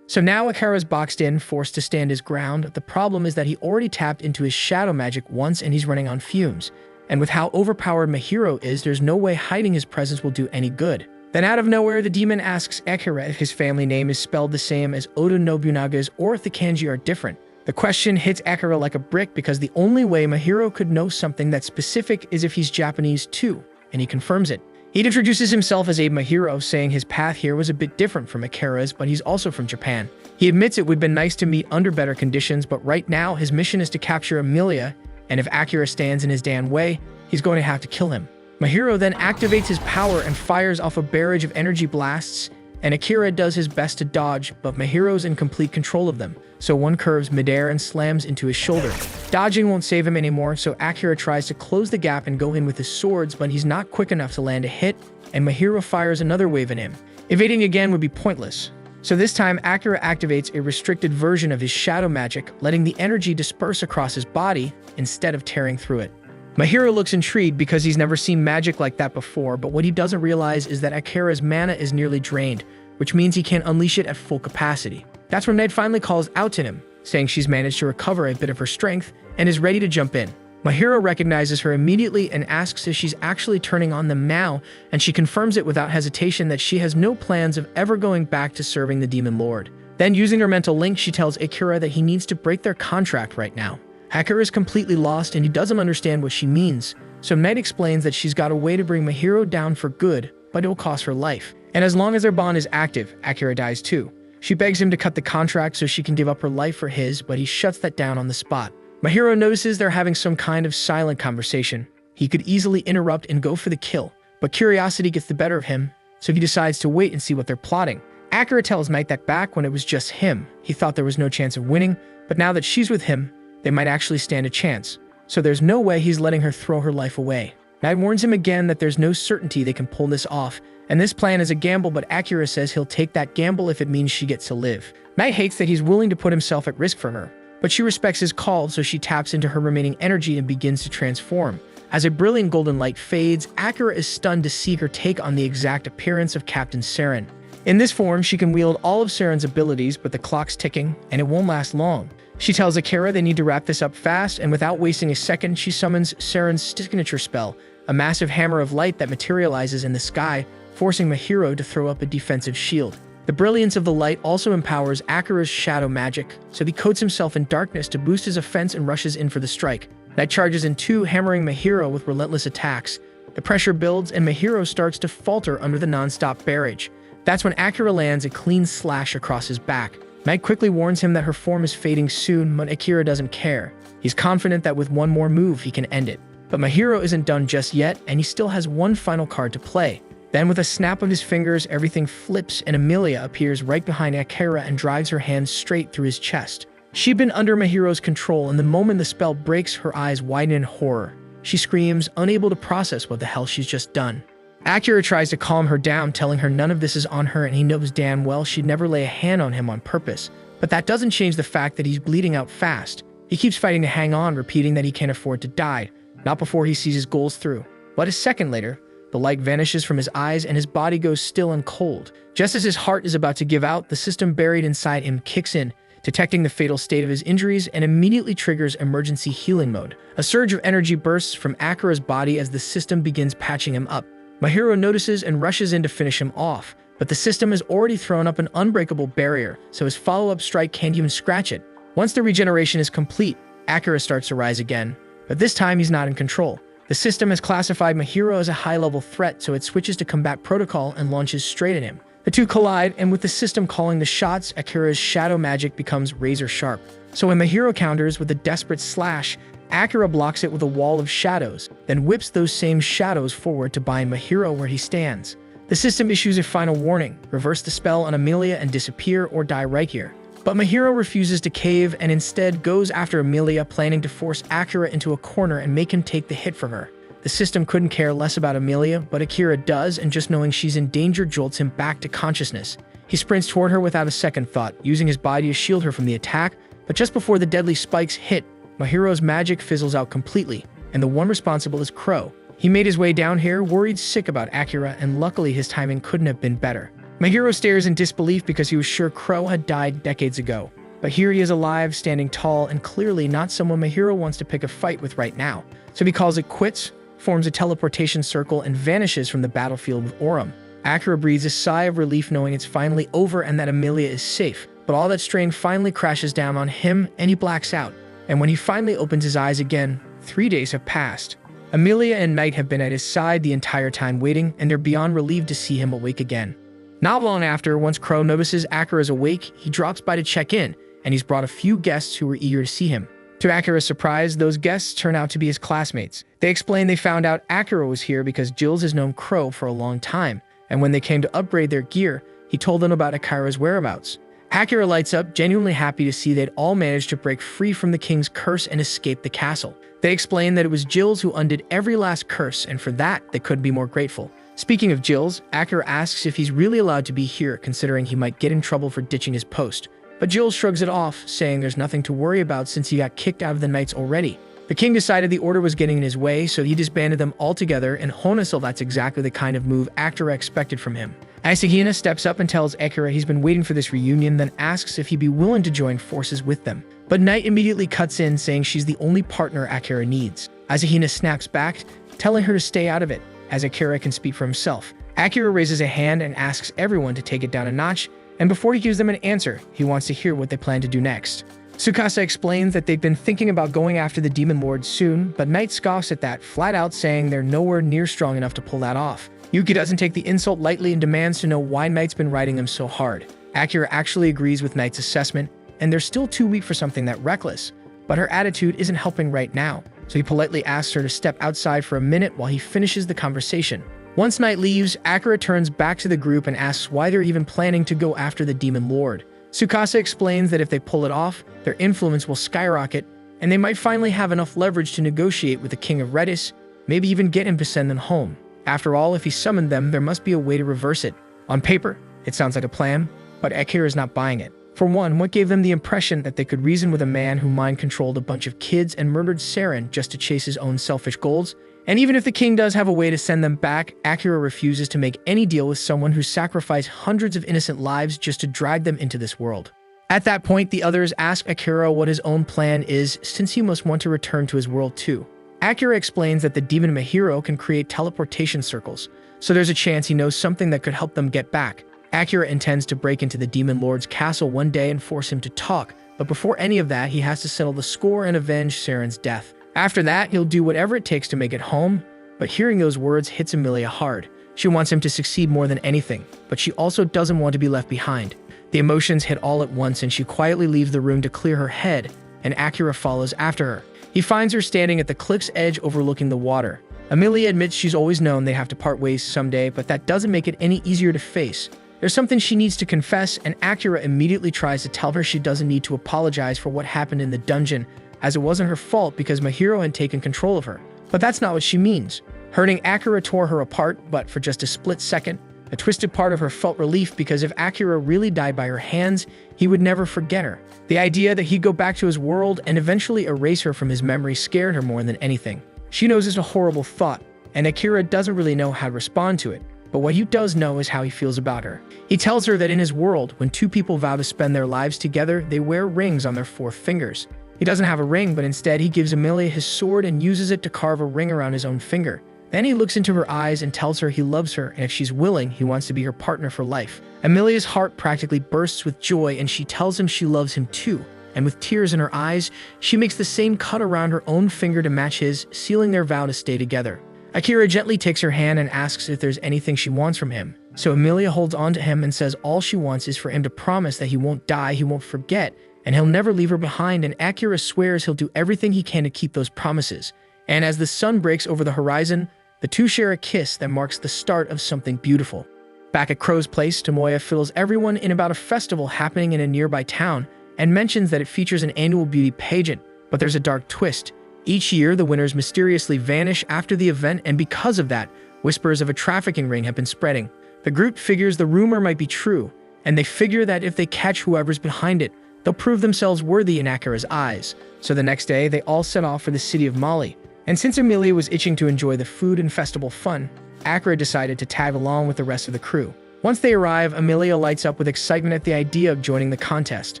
So now Akira's boxed in, forced to stand his ground. The problem is that he already tapped into his shadow magic once and he's running on fumes. And with how overpowered Mahiro is, there's no way hiding his presence will do any good. Then out of nowhere, the demon asks Akira if his family name is spelled the same as Oda Nobunaga's or if the kanji are different. The question hits Akira like a brick because the only way Mahiro could know something that's specific is if he's Japanese too, and he confirms it. He introduces himself as Abe Mahiro, saying his path here was a bit different from Akira's, but he's also from Japan. He admits it would have been nice to meet under better conditions, but right now his mission is to capture Amelia, and if Akira stands in his damn way, he's going to have to kill him. Mahiro then activates his power and fires off a barrage of energy blasts, and Akira does his best to dodge, but Mahiro's in complete control of them, so one curves midair and slams into his shoulder. Dodging won't save him anymore, so Akira tries to close the gap and go in with his swords, but he's not quick enough to land a hit, and Mahiro fires another wave at him. Evading again would be pointless. So this time, Akira activates a restricted version of his shadow magic, letting the energy disperse across his body instead of tearing through it. Mahiro looks intrigued because he's never seen magic like that before, but what he doesn't realize is that Akira's mana is nearly drained, which means he can't unleash it at full capacity. That's when Ned finally calls out to him, saying she's managed to recover a bit of her strength and is ready to jump in. Mahiro recognizes her immediately and asks if she's actually turning on them now, and she confirms it without hesitation that she has no plans of ever going back to serving the Demon Lord. Then, using her mental link, she tells Akira that he needs to break their contract right now. Akira is completely lost and he doesn't understand what she means, so Ned explains that she's got a way to bring Mahiro down for good, but it will cost her life. And as long as their bond is active, Akira dies too. She begs him to cut the contract so she can give up her life for his, but he shuts that down on the spot. Mahiro notices they're having some kind of silent conversation. He could easily interrupt and go for the kill, but curiosity gets the better of him, so he decides to wait and see what they're plotting. Akira tells Knight that back when it was just him, he thought there was no chance of winning, but now that she's with him, they might actually stand a chance. So there's no way he's letting her throw her life away. Knight warns him again that there's no certainty they can pull this off, and this plan is a gamble, but Akira says he'll take that gamble if it means she gets to live. Knight hates that he's willing to put himself at risk for her, but she respects his call, so she taps into her remaining energy and begins to transform. As a brilliant golden light fades, Akira is stunned to see her take on the exact appearance of Captain Saren. In this form, she can wield all of Saren's abilities, but the clock's ticking, and it won't last long. She tells Akira they need to wrap this up fast, and without wasting a second, she summons Saren's signature spell, a massive hammer of light that materializes in the sky, forcing Mahiro to throw up a defensive shield. The brilliance of the light also empowers Akira's shadow magic, so he coats himself in darkness to boost his offense and rushes in for the strike. That charges in two, hammering Mahiro with relentless attacks. The pressure builds, and Mahiro starts to falter under the non-stop barrage. That's when Akira lands a clean slash across his back. Knight quickly warns him that her form is fading soon, but Akira doesn't care. He's confident that with one more move, he can end it. But Mahiro isn't done just yet, and he still has one final card to play. Then with a snap of his fingers, everything flips and Amelia appears right behind Akira and drives her hands straight through his chest. She'd been under Mahiro's control, and the moment the spell breaks, her eyes widen in horror. She screams, unable to process what the hell she's just done. Akira tries to calm her down, telling her none of this is on her and he knows damn well she'd never lay a hand on him on purpose. But that doesn't change the fact that he's bleeding out fast. He keeps fighting to hang on, repeating that he can't afford to die, not before he sees his goals through. But a second later, the light vanishes from his eyes and his body goes still and cold. Just as his heart is about to give out, the system buried inside him kicks in, detecting the fatal state of his injuries and immediately triggers emergency healing mode. A surge of energy bursts from Akira's body as the system begins patching him up. Mahiro notices and rushes in to finish him off, but the system has already thrown up an unbreakable barrier, so his follow-up strike can't even scratch it. Once the regeneration is complete, Akira starts to rise again, but this time he's not in control. The system has classified Mahiro as a high-level threat, so it switches to combat protocol and launches straight at him. The two collide, and with the system calling the shots, Akira's shadow magic becomes razor-sharp. So when Mahiro counters with a desperate slash, Akira blocks it with a wall of shadows, then whips those same shadows forward to bind Mahiro where he stands. The system issues a final warning: reverse the spell on Amelia and disappear or die right here. But my hero refuses to cave and instead goes after Amelia, planning to force Akira into a corner and make him take the hit from her. The system couldn't care less about Amelia, but Akira does, and just knowing she's in danger jolts him back to consciousness. He sprints toward her without a second thought, using his body to shield her from the attack, but just before the deadly spikes hit, my hero's magic fizzles out completely, and the one responsible is Crow. He made his way down here, worried sick about Akira, and luckily his timing couldn't have been better. My hero stares in disbelief because he was sure Crow had died decades ago. But here he is alive, standing tall, and clearly not someone my hero wants to pick a fight with right now. So he calls it quits, forms a teleportation circle, and vanishes from the battlefield with Aurum. Akira breathes a sigh of relief knowing it's finally over and that Amelia is safe. But all that strain finally crashes down on him and he blacks out. And when he finally opens his eyes again, 3 days have passed. Amelia and Knight have been at his side the entire time waiting, and they're beyond relieved to see him awake again. Not long after, once Crow notices Akira is awake, he drops by to check in, and he's brought a few guests who were eager to see him. To Akira's surprise, those guests turn out to be his classmates. They explain they found out Akira was here because Jills has known Crow for a long time, and when they came to upgrade their gear, he told them about Akira's whereabouts. Akira lights up, genuinely happy to see they'd all managed to break free from the king's curse and escape the castle. They explain that it was Jills who undid every last curse, and for that, they couldn't be more grateful. Speaking of Jills, Akira asks if he's really allowed to be here, considering he might get in trouble for ditching his post. But Jills shrugs it off, saying there's nothing to worry about since he got kicked out of the Knights already. The king decided the order was getting in his way, so he disbanded them altogether, and honestly, that's exactly the kind of move Akira expected from him. Isahina steps up and tells Akira he's been waiting for this reunion, then asks if he'd be willing to join forces with them. But Knight immediately cuts in, saying she's the only partner Akira needs. Isahina snaps back, telling her to stay out of it, as Akira can speak for himself. Akira raises a hand and asks everyone to take it down a notch, and before he gives them an answer, he wants to hear what they plan to do next. Tsukasa explains that they've been thinking about going after the Demon Lord soon, but Knight scoffs at that, flat out saying they're nowhere near strong enough to pull that off. Yuki doesn't take the insult lightly and demands to know why Knight's been riding them so hard. Akira actually agrees with Knight's assessment, and they're still too weak for something that reckless, but her attitude isn't helping right now, so he politely asks her to step outside for a minute while he finishes the conversation. Once Knight leaves, Akira turns back to the group and asks why they're even planning to go after the Demon Lord. Tsukasa explains that if they pull it off, their influence will skyrocket, and they might finally have enough leverage to negotiate with the King of Redis, maybe even get him to send them home. After all, if he summoned them, there must be a way to reverse it. On paper, it sounds like a plan, but Akira is not buying it. For one, what gave them the impression that they could reason with a man who mind-controlled a bunch of kids and murdered Saren just to chase his own selfish goals? And even if the king does have a way to send them back, Akira refuses to make any deal with someone who sacrificed hundreds of innocent lives just to drag them into this world. At that point, the others ask Akira what his own plan is, since he must want to return to his world too. Akira explains that the demon Mahiro can create teleportation circles, so there's a chance he knows something that could help them get back. Akira intends to break into the Demon Lord's castle one day and force him to talk, but before any of that, he has to settle the score and avenge Saren's death. After that, he'll do whatever it takes to make it home, but hearing those words hits Amelia hard. She wants him to succeed more than anything, but she also doesn't want to be left behind. The emotions hit all at once and she quietly leaves the room to clear her head, and Akira follows after her. He finds her standing at the cliff's edge overlooking the water. Amelia admits she's always known they have to part ways someday, but that doesn't make it any easier to face. There's something she needs to confess, and Akira immediately tries to tell her she doesn't need to apologize for what happened in the dungeon, as it wasn't her fault because Mahiro had taken control of her. But that's not what she means. Hurting Akira tore her apart, but for just a split second, a twisted part of her felt relief because if Akira really died by her hands, he would never forget her. The idea that he'd go back to his world and eventually erase her from his memory scared her more than anything. She knows it's a horrible thought, and Akira doesn't really know how to respond to it. But what he does know is how he feels about her. He tells her that in his world, when two people vow to spend their lives together, they wear rings on their 4 fingers. He doesn't have a ring, but instead he gives Amelia his sword and uses it to carve a ring around his own finger. Then he looks into her eyes and tells her he loves her, and if she's willing, he wants to be her partner for life. Amelia's heart practically bursts with joy, and she tells him she loves him too. And with tears in her eyes, she makes the same cut around her own finger to match his, sealing their vow to stay together. Akira gently takes her hand and asks if there's anything she wants from him. So Amelia holds on to him and says all she wants is for him to promise that he won't die, he won't forget, and he'll never leave her behind, and Akira swears he'll do everything he can to keep those promises. And as the sun breaks over the horizon, the two share a kiss that marks the start of something beautiful. Back at Crow's place, Tomoya fills everyone in about a festival happening in a nearby town and mentions that it features an annual beauty pageant, but there's a dark twist. Each year, the winners mysteriously vanish after the event, and because of that, whispers of a trafficking ring have been spreading. The group figures the rumor might be true, and they figure that if they catch whoever's behind it, they'll prove themselves worthy in Akira's eyes. So the next day, they all set off for the city of Mali. And since Amelia was itching to enjoy the food and festival fun, Akira decided to tag along with the rest of the crew. Once they arrive, Amelia lights up with excitement at the idea of joining the contest.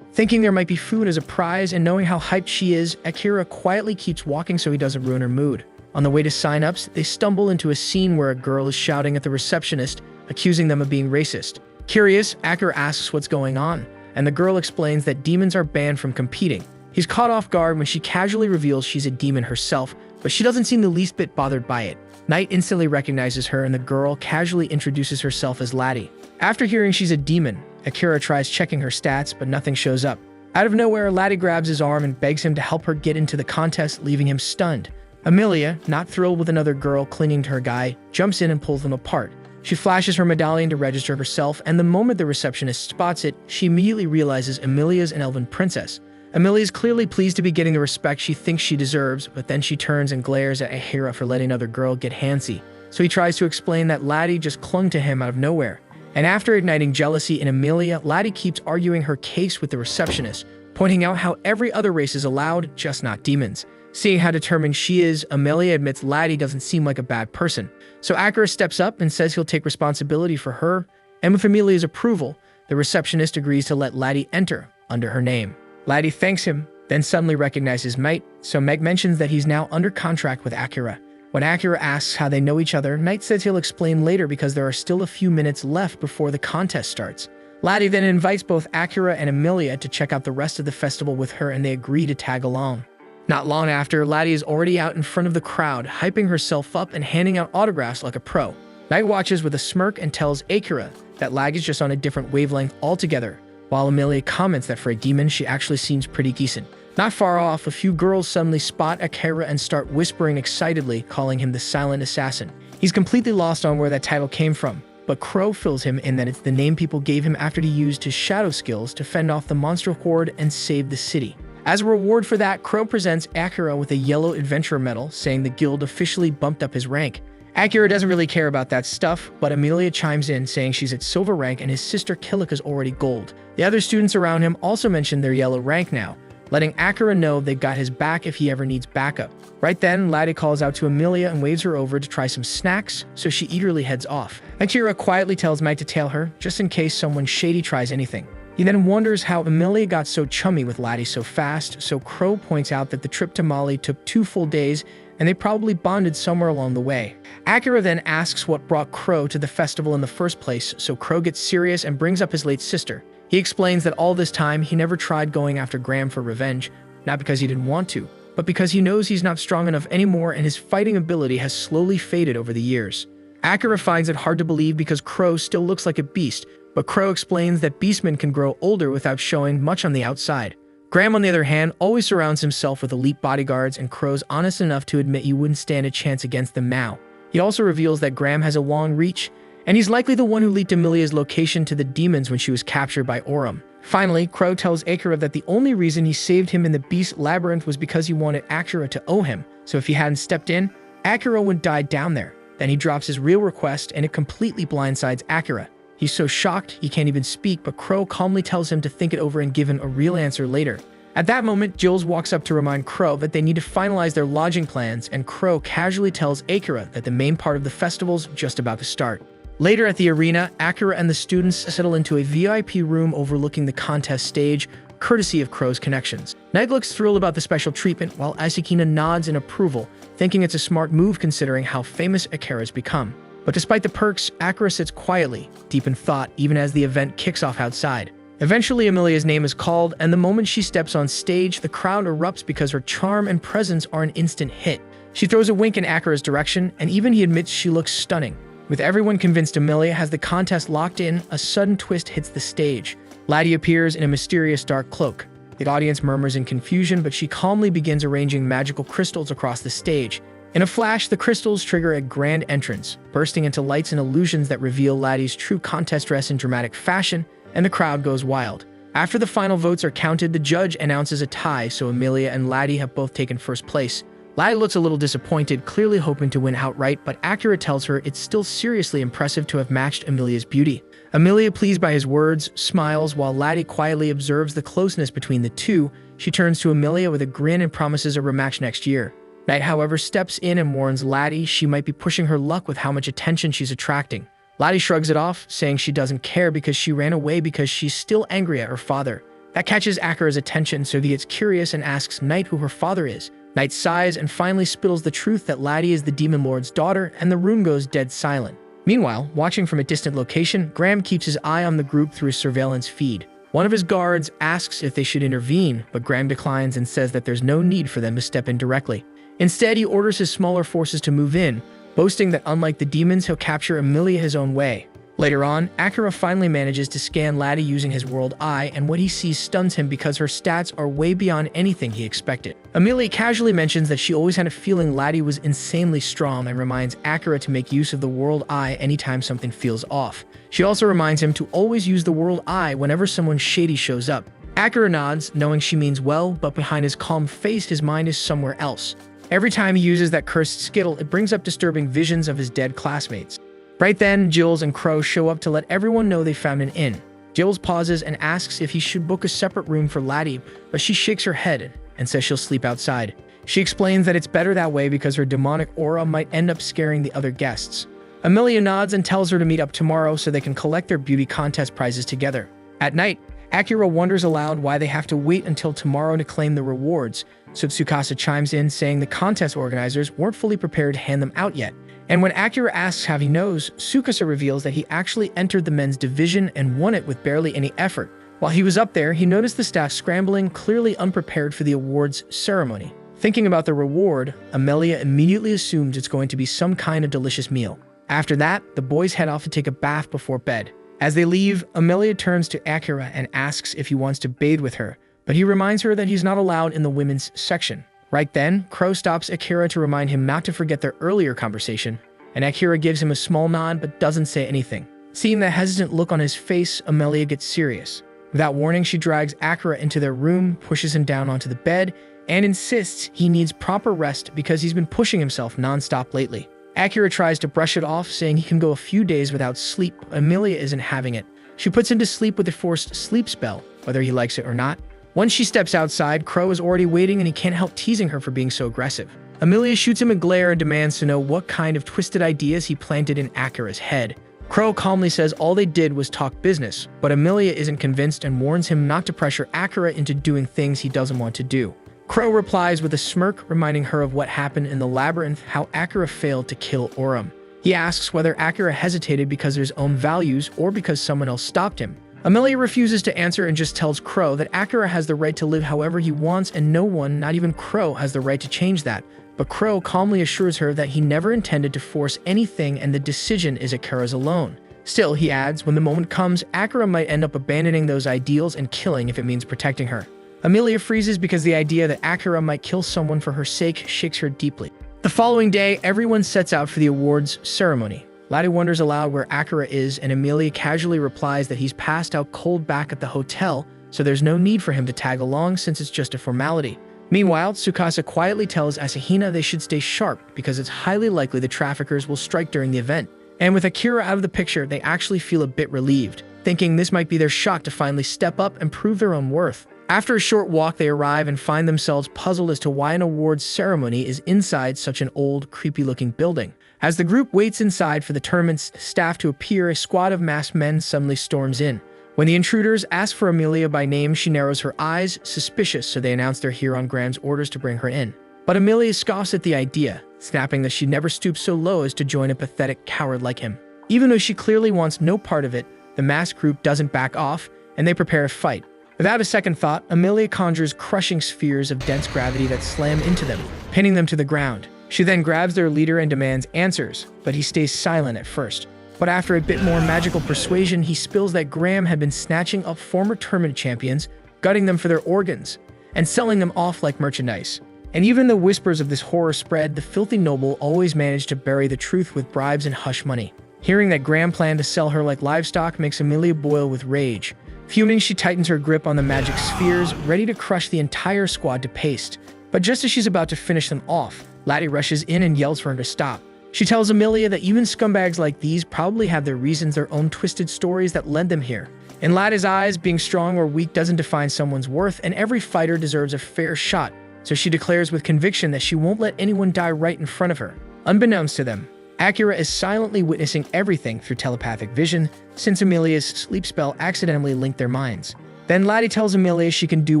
Thinking there might be food as a prize and knowing how hyped she is, Akira quietly keeps walking so he doesn't ruin her mood. On the way to sign-ups, they stumble into a scene where a girl is shouting at the receptionist, accusing them of being racist. Curious, Akira asks what's going on, and the girl explains that demons are banned from competing. He's caught off guard when she casually reveals she's a demon herself, but she doesn't seem the least bit bothered by it. Knight instantly recognizes her, and the girl casually introduces herself as Laddie. After hearing she's a demon, Akira tries checking her stats, but nothing shows up. Out of nowhere, Laddie grabs his arm and begs him to help her get into the contest, leaving him stunned. Amelia, not thrilled with another girl clinging to her guy, jumps in and pulls them apart. She flashes her medallion to register herself, and the moment the receptionist spots it, she immediately realizes Amelia's an elven princess. Amelia is clearly pleased to be getting the respect she thinks she deserves, but then she turns and glares at Akira for letting another girl get handsy. So he tries to explain that Laddie just clung to him out of nowhere. And after igniting jealousy in Amelia, Laddie keeps arguing her case with the receptionist, pointing out how every other race is allowed, just not demons. Seeing how determined she is, Amelia admits Laddie doesn't seem like a bad person. So Akira steps up and says he'll take responsibility for her, and with Amelia's approval, the receptionist agrees to let Laddie enter under her name. Laddie thanks him, then suddenly recognizes Knight, so Meg mentions that he's now under contract with Akira. When Akira asks how they know each other, Knight says he'll explain later because there are still a few minutes left before the contest starts. Laddie then invites both Akira and Amelia to check out the rest of the festival with her, and they agree to tag along. Not long after, Laddie is already out in front of the crowd, hyping herself up and handing out autographs like a pro. Knight watches with a smirk and tells Akira that Laddie is just on a different wavelength altogether, while Amelia comments that for a demon, she actually seems pretty decent. Not far off, a few girls suddenly spot Akira and start whispering excitedly, calling him the Silent Assassin. He's completely lost on where that title came from, but Crow fills him in that it's the name people gave him after he used his shadow skills to fend off the monster horde and save the city. As a reward for that, Crow presents Akira with a yellow adventurer medal, saying the guild officially bumped up his rank. Akira doesn't really care about that stuff, but Amelia chimes in saying she's at silver rank and his sister Kilika's already gold. The other students around him also mention their yellow rank now, letting Akira know they've got his back if he ever needs backup. Right then, Laddie calls out to Amelia and waves her over to try some snacks, so she eagerly heads off. Akira quietly tells Mike to tail her, just in case someone shady tries anything. He then wonders how Amelia got so chummy with Laddie so fast, so Crow points out that the trip to Mali took 2 full days, and they probably bonded somewhere along the way. Akira then asks what brought Crow to the festival in the first place, so Crow gets serious and brings up his late sister. He explains that all this time he never tried going after Graham for revenge, not because he didn't want to, but because he knows he's not strong enough anymore and his fighting ability has slowly faded over the years. Akira finds it hard to believe because Crow still looks like a beast, but Crow explains that beastmen can grow older without showing much on the outside. Graham, on the other hand, always surrounds himself with elite bodyguards, and Crow's honest enough to admit he wouldn't stand a chance against them now. He also reveals that Graham has a long reach, and he's likely the one who leaked Amelia's location to the demons when she was captured by Aurum. Finally, Crow tells Akira that the only reason he saved him in the Beast Labyrinth was because he wanted Akira to owe him, so if he hadn't stepped in, Akira would die down there. Then he drops his real request, and it completely blindsides Akira. He's so shocked he can't even speak, but Crow calmly tells him to think it over and give him a real answer later. At that moment, Jules walks up to remind Crow that they need to finalize their lodging plans, and Crow casually tells Akira that the main part of the festival's just about to start. Later at the arena, Akira and the students settle into a VIP room overlooking the contest stage, courtesy of Crow's connections. Knight looks thrilled about the special treatment, while Isakina nods in approval, thinking it's a smart move considering how famous Akira's become. But despite the perks, Akira sits quietly, deep in thought, even as the event kicks off outside. Eventually, Amelia's name is called, and the moment she steps on stage, the crowd erupts because her charm and presence are an instant hit. She throws a wink in Akira's direction, and even he admits she looks stunning. With everyone convinced Amelia has the contest locked in, a sudden twist hits the stage. Laddie appears in a mysterious dark cloak. The audience murmurs in confusion, but she calmly begins arranging magical crystals across the stage. In a flash, the crystals trigger a grand entrance, bursting into lights and illusions that reveal Laddie's true contest dress in dramatic fashion, and the crowd goes wild. After the final votes are counted, the judge announces a tie, so Amelia and Laddie have both taken first place. Laddie looks a little disappointed, clearly hoping to win outright, but Akira tells her it's still seriously impressive to have matched Amelia's beauty. Amelia, pleased by his words, smiles while Laddie quietly observes the closeness between the two. She turns to Amelia with a grin and promises a rematch next year. Knight, however, steps in and warns Laddie she might be pushing her luck with how much attention she's attracting. Laddie shrugs it off, saying she doesn't care because she ran away because she's still angry at her father. That catches Akira's attention, so he gets curious and asks Knight who her father is. Knight sighs and finally spills the truth that Laddie is the Demon Lord's daughter, and the room goes dead silent. Meanwhile, watching from a distant location, Graham keeps his eye on the group through his surveillance feed. One of his guards asks if they should intervene, but Graham declines and says that there's no need for them to step in directly. Instead, he orders his smaller forces to move in, boasting that unlike the demons, he'll capture Amelia his own way. Later on, Akira finally manages to scan Laddie using his world eye, and what he sees stuns him because her stats are way beyond anything he expected. Amelia casually mentions that she always had a feeling Laddie was insanely strong and reminds Akira to make use of the world eye anytime something feels off. She also reminds him to always use the world eye whenever someone shady shows up. Akira nods, knowing she means well, but behind his calm face, his mind is somewhere else. Every time he uses that cursed skittle, it brings up disturbing visions of his dead classmates. Right then, Jules and Crow show up to let everyone know they found an inn. Jules pauses and asks if he should book a separate room for Laddie, but she shakes her head and says she'll sleep outside. She explains that it's better that way because her demonic aura might end up scaring the other guests. Amelia nods and tells her to meet up tomorrow so they can collect their beauty contest prizes together. At night, Akira wonders aloud why they have to wait until tomorrow to claim the rewards, so Tsukasa chimes in saying the contest organizers weren't fully prepared to hand them out yet. And when Akira asks how he knows, Tsukasa reveals that he actually entered the men's division and won it with barely any effort. While he was up there, he noticed the staff scrambling, clearly unprepared for the awards ceremony. Thinking about the reward, Amelia immediately assumes it's going to be some kind of delicious meal. After that, the boys head off to take a bath before bed. As they leave, Amelia turns to Akira and asks if he wants to bathe with her, but he reminds her that he's not allowed in the women's section. Right then, Crow stops Akira to remind him not to forget their earlier conversation, and Akira gives him a small nod but doesn't say anything. Seeing the hesitant look on his face, Amelia gets serious. Without warning, she drags Akira into their room, pushes him down onto the bed, and insists he needs proper rest because he's been pushing himself non-stop lately. Akira tries to brush it off, saying he can go a few days without sleep, but Amelia isn't having it. She puts him to sleep with a forced sleep spell, whether he likes it or not. Once she steps outside, Crow is already waiting and he can't help teasing her for being so aggressive. Amelia shoots him a glare and demands to know what kind of twisted ideas he planted in Akira's head. Crow calmly says all they did was talk business, but Amelia isn't convinced and warns him not to pressure Akira into doing things he doesn't want to do. Crow replies with a smirk, reminding her of what happened in the labyrinth, how Akira failed to kill Orum. He asks whether Akira hesitated because of his own values or because someone else stopped him. Amelia refuses to answer and just tells Crow that Akira has the right to live however he wants and no one, not even Crow, has the right to change that. But Crow calmly assures her that he never intended to force anything and the decision is Akira's alone. Still, he adds, when the moment comes, Akira might end up abandoning those ideals and killing if it means protecting her. Amelia freezes because the idea that Akira might kill someone for her sake shakes her deeply. The following day, everyone sets out for the awards ceremony. Laddie wonders aloud where Akira is, and Amelia casually replies that he's passed out cold back at the hotel, so there's no need for him to tag along since it's just a formality. Meanwhile, Tsukasa quietly tells Asahina they should stay sharp because it's highly likely the traffickers will strike during the event. And with Akira out of the picture, they actually feel a bit relieved, thinking this might be their shot to finally step up and prove their own worth. After a short walk, they arrive and find themselves puzzled as to why an awards ceremony is inside such an old, creepy-looking building. As the group waits inside for the tournament's staff to appear, a squad of masked men suddenly storms in. When the intruders ask for Amelia by name, she narrows her eyes, suspicious, so they announce they're here on Graham's orders to bring her in. But Amelia scoffs at the idea, snapping that she never stooped so low as to join a pathetic coward like him. Even though she clearly wants no part of it, the masked group doesn't back off, and they prepare a fight. Without a second thought, Amelia conjures crushing spheres of dense gravity that slam into them, pinning them to the ground. She then grabs their leader and demands answers, but he stays silent at first. But after a bit more magical persuasion, he spills that Graham had been snatching up former tournament champions, gutting them for their organs, and selling them off like merchandise. And even though whispers of this horror spread, the filthy noble always managed to bury the truth with bribes and hush money. Hearing that Graham planned to sell her like livestock makes Amelia boil with rage. Fuming, she tightens her grip on the magic spheres, ready to crush the entire squad to paste. But just as she's about to finish them off, Laddie rushes in and yells for her to stop. She tells Amelia that even scumbags like these probably have their reasons, their own twisted stories that led them here. In Laddie's eyes, being strong or weak doesn't define someone's worth, and every fighter deserves a fair shot. So she declares with conviction that she won't let anyone die right in front of her. Unbeknownst to them, Akira is silently witnessing everything through telepathic vision, since Amelia's sleep spell accidentally linked their minds. Then Laddie tells Amelia she can do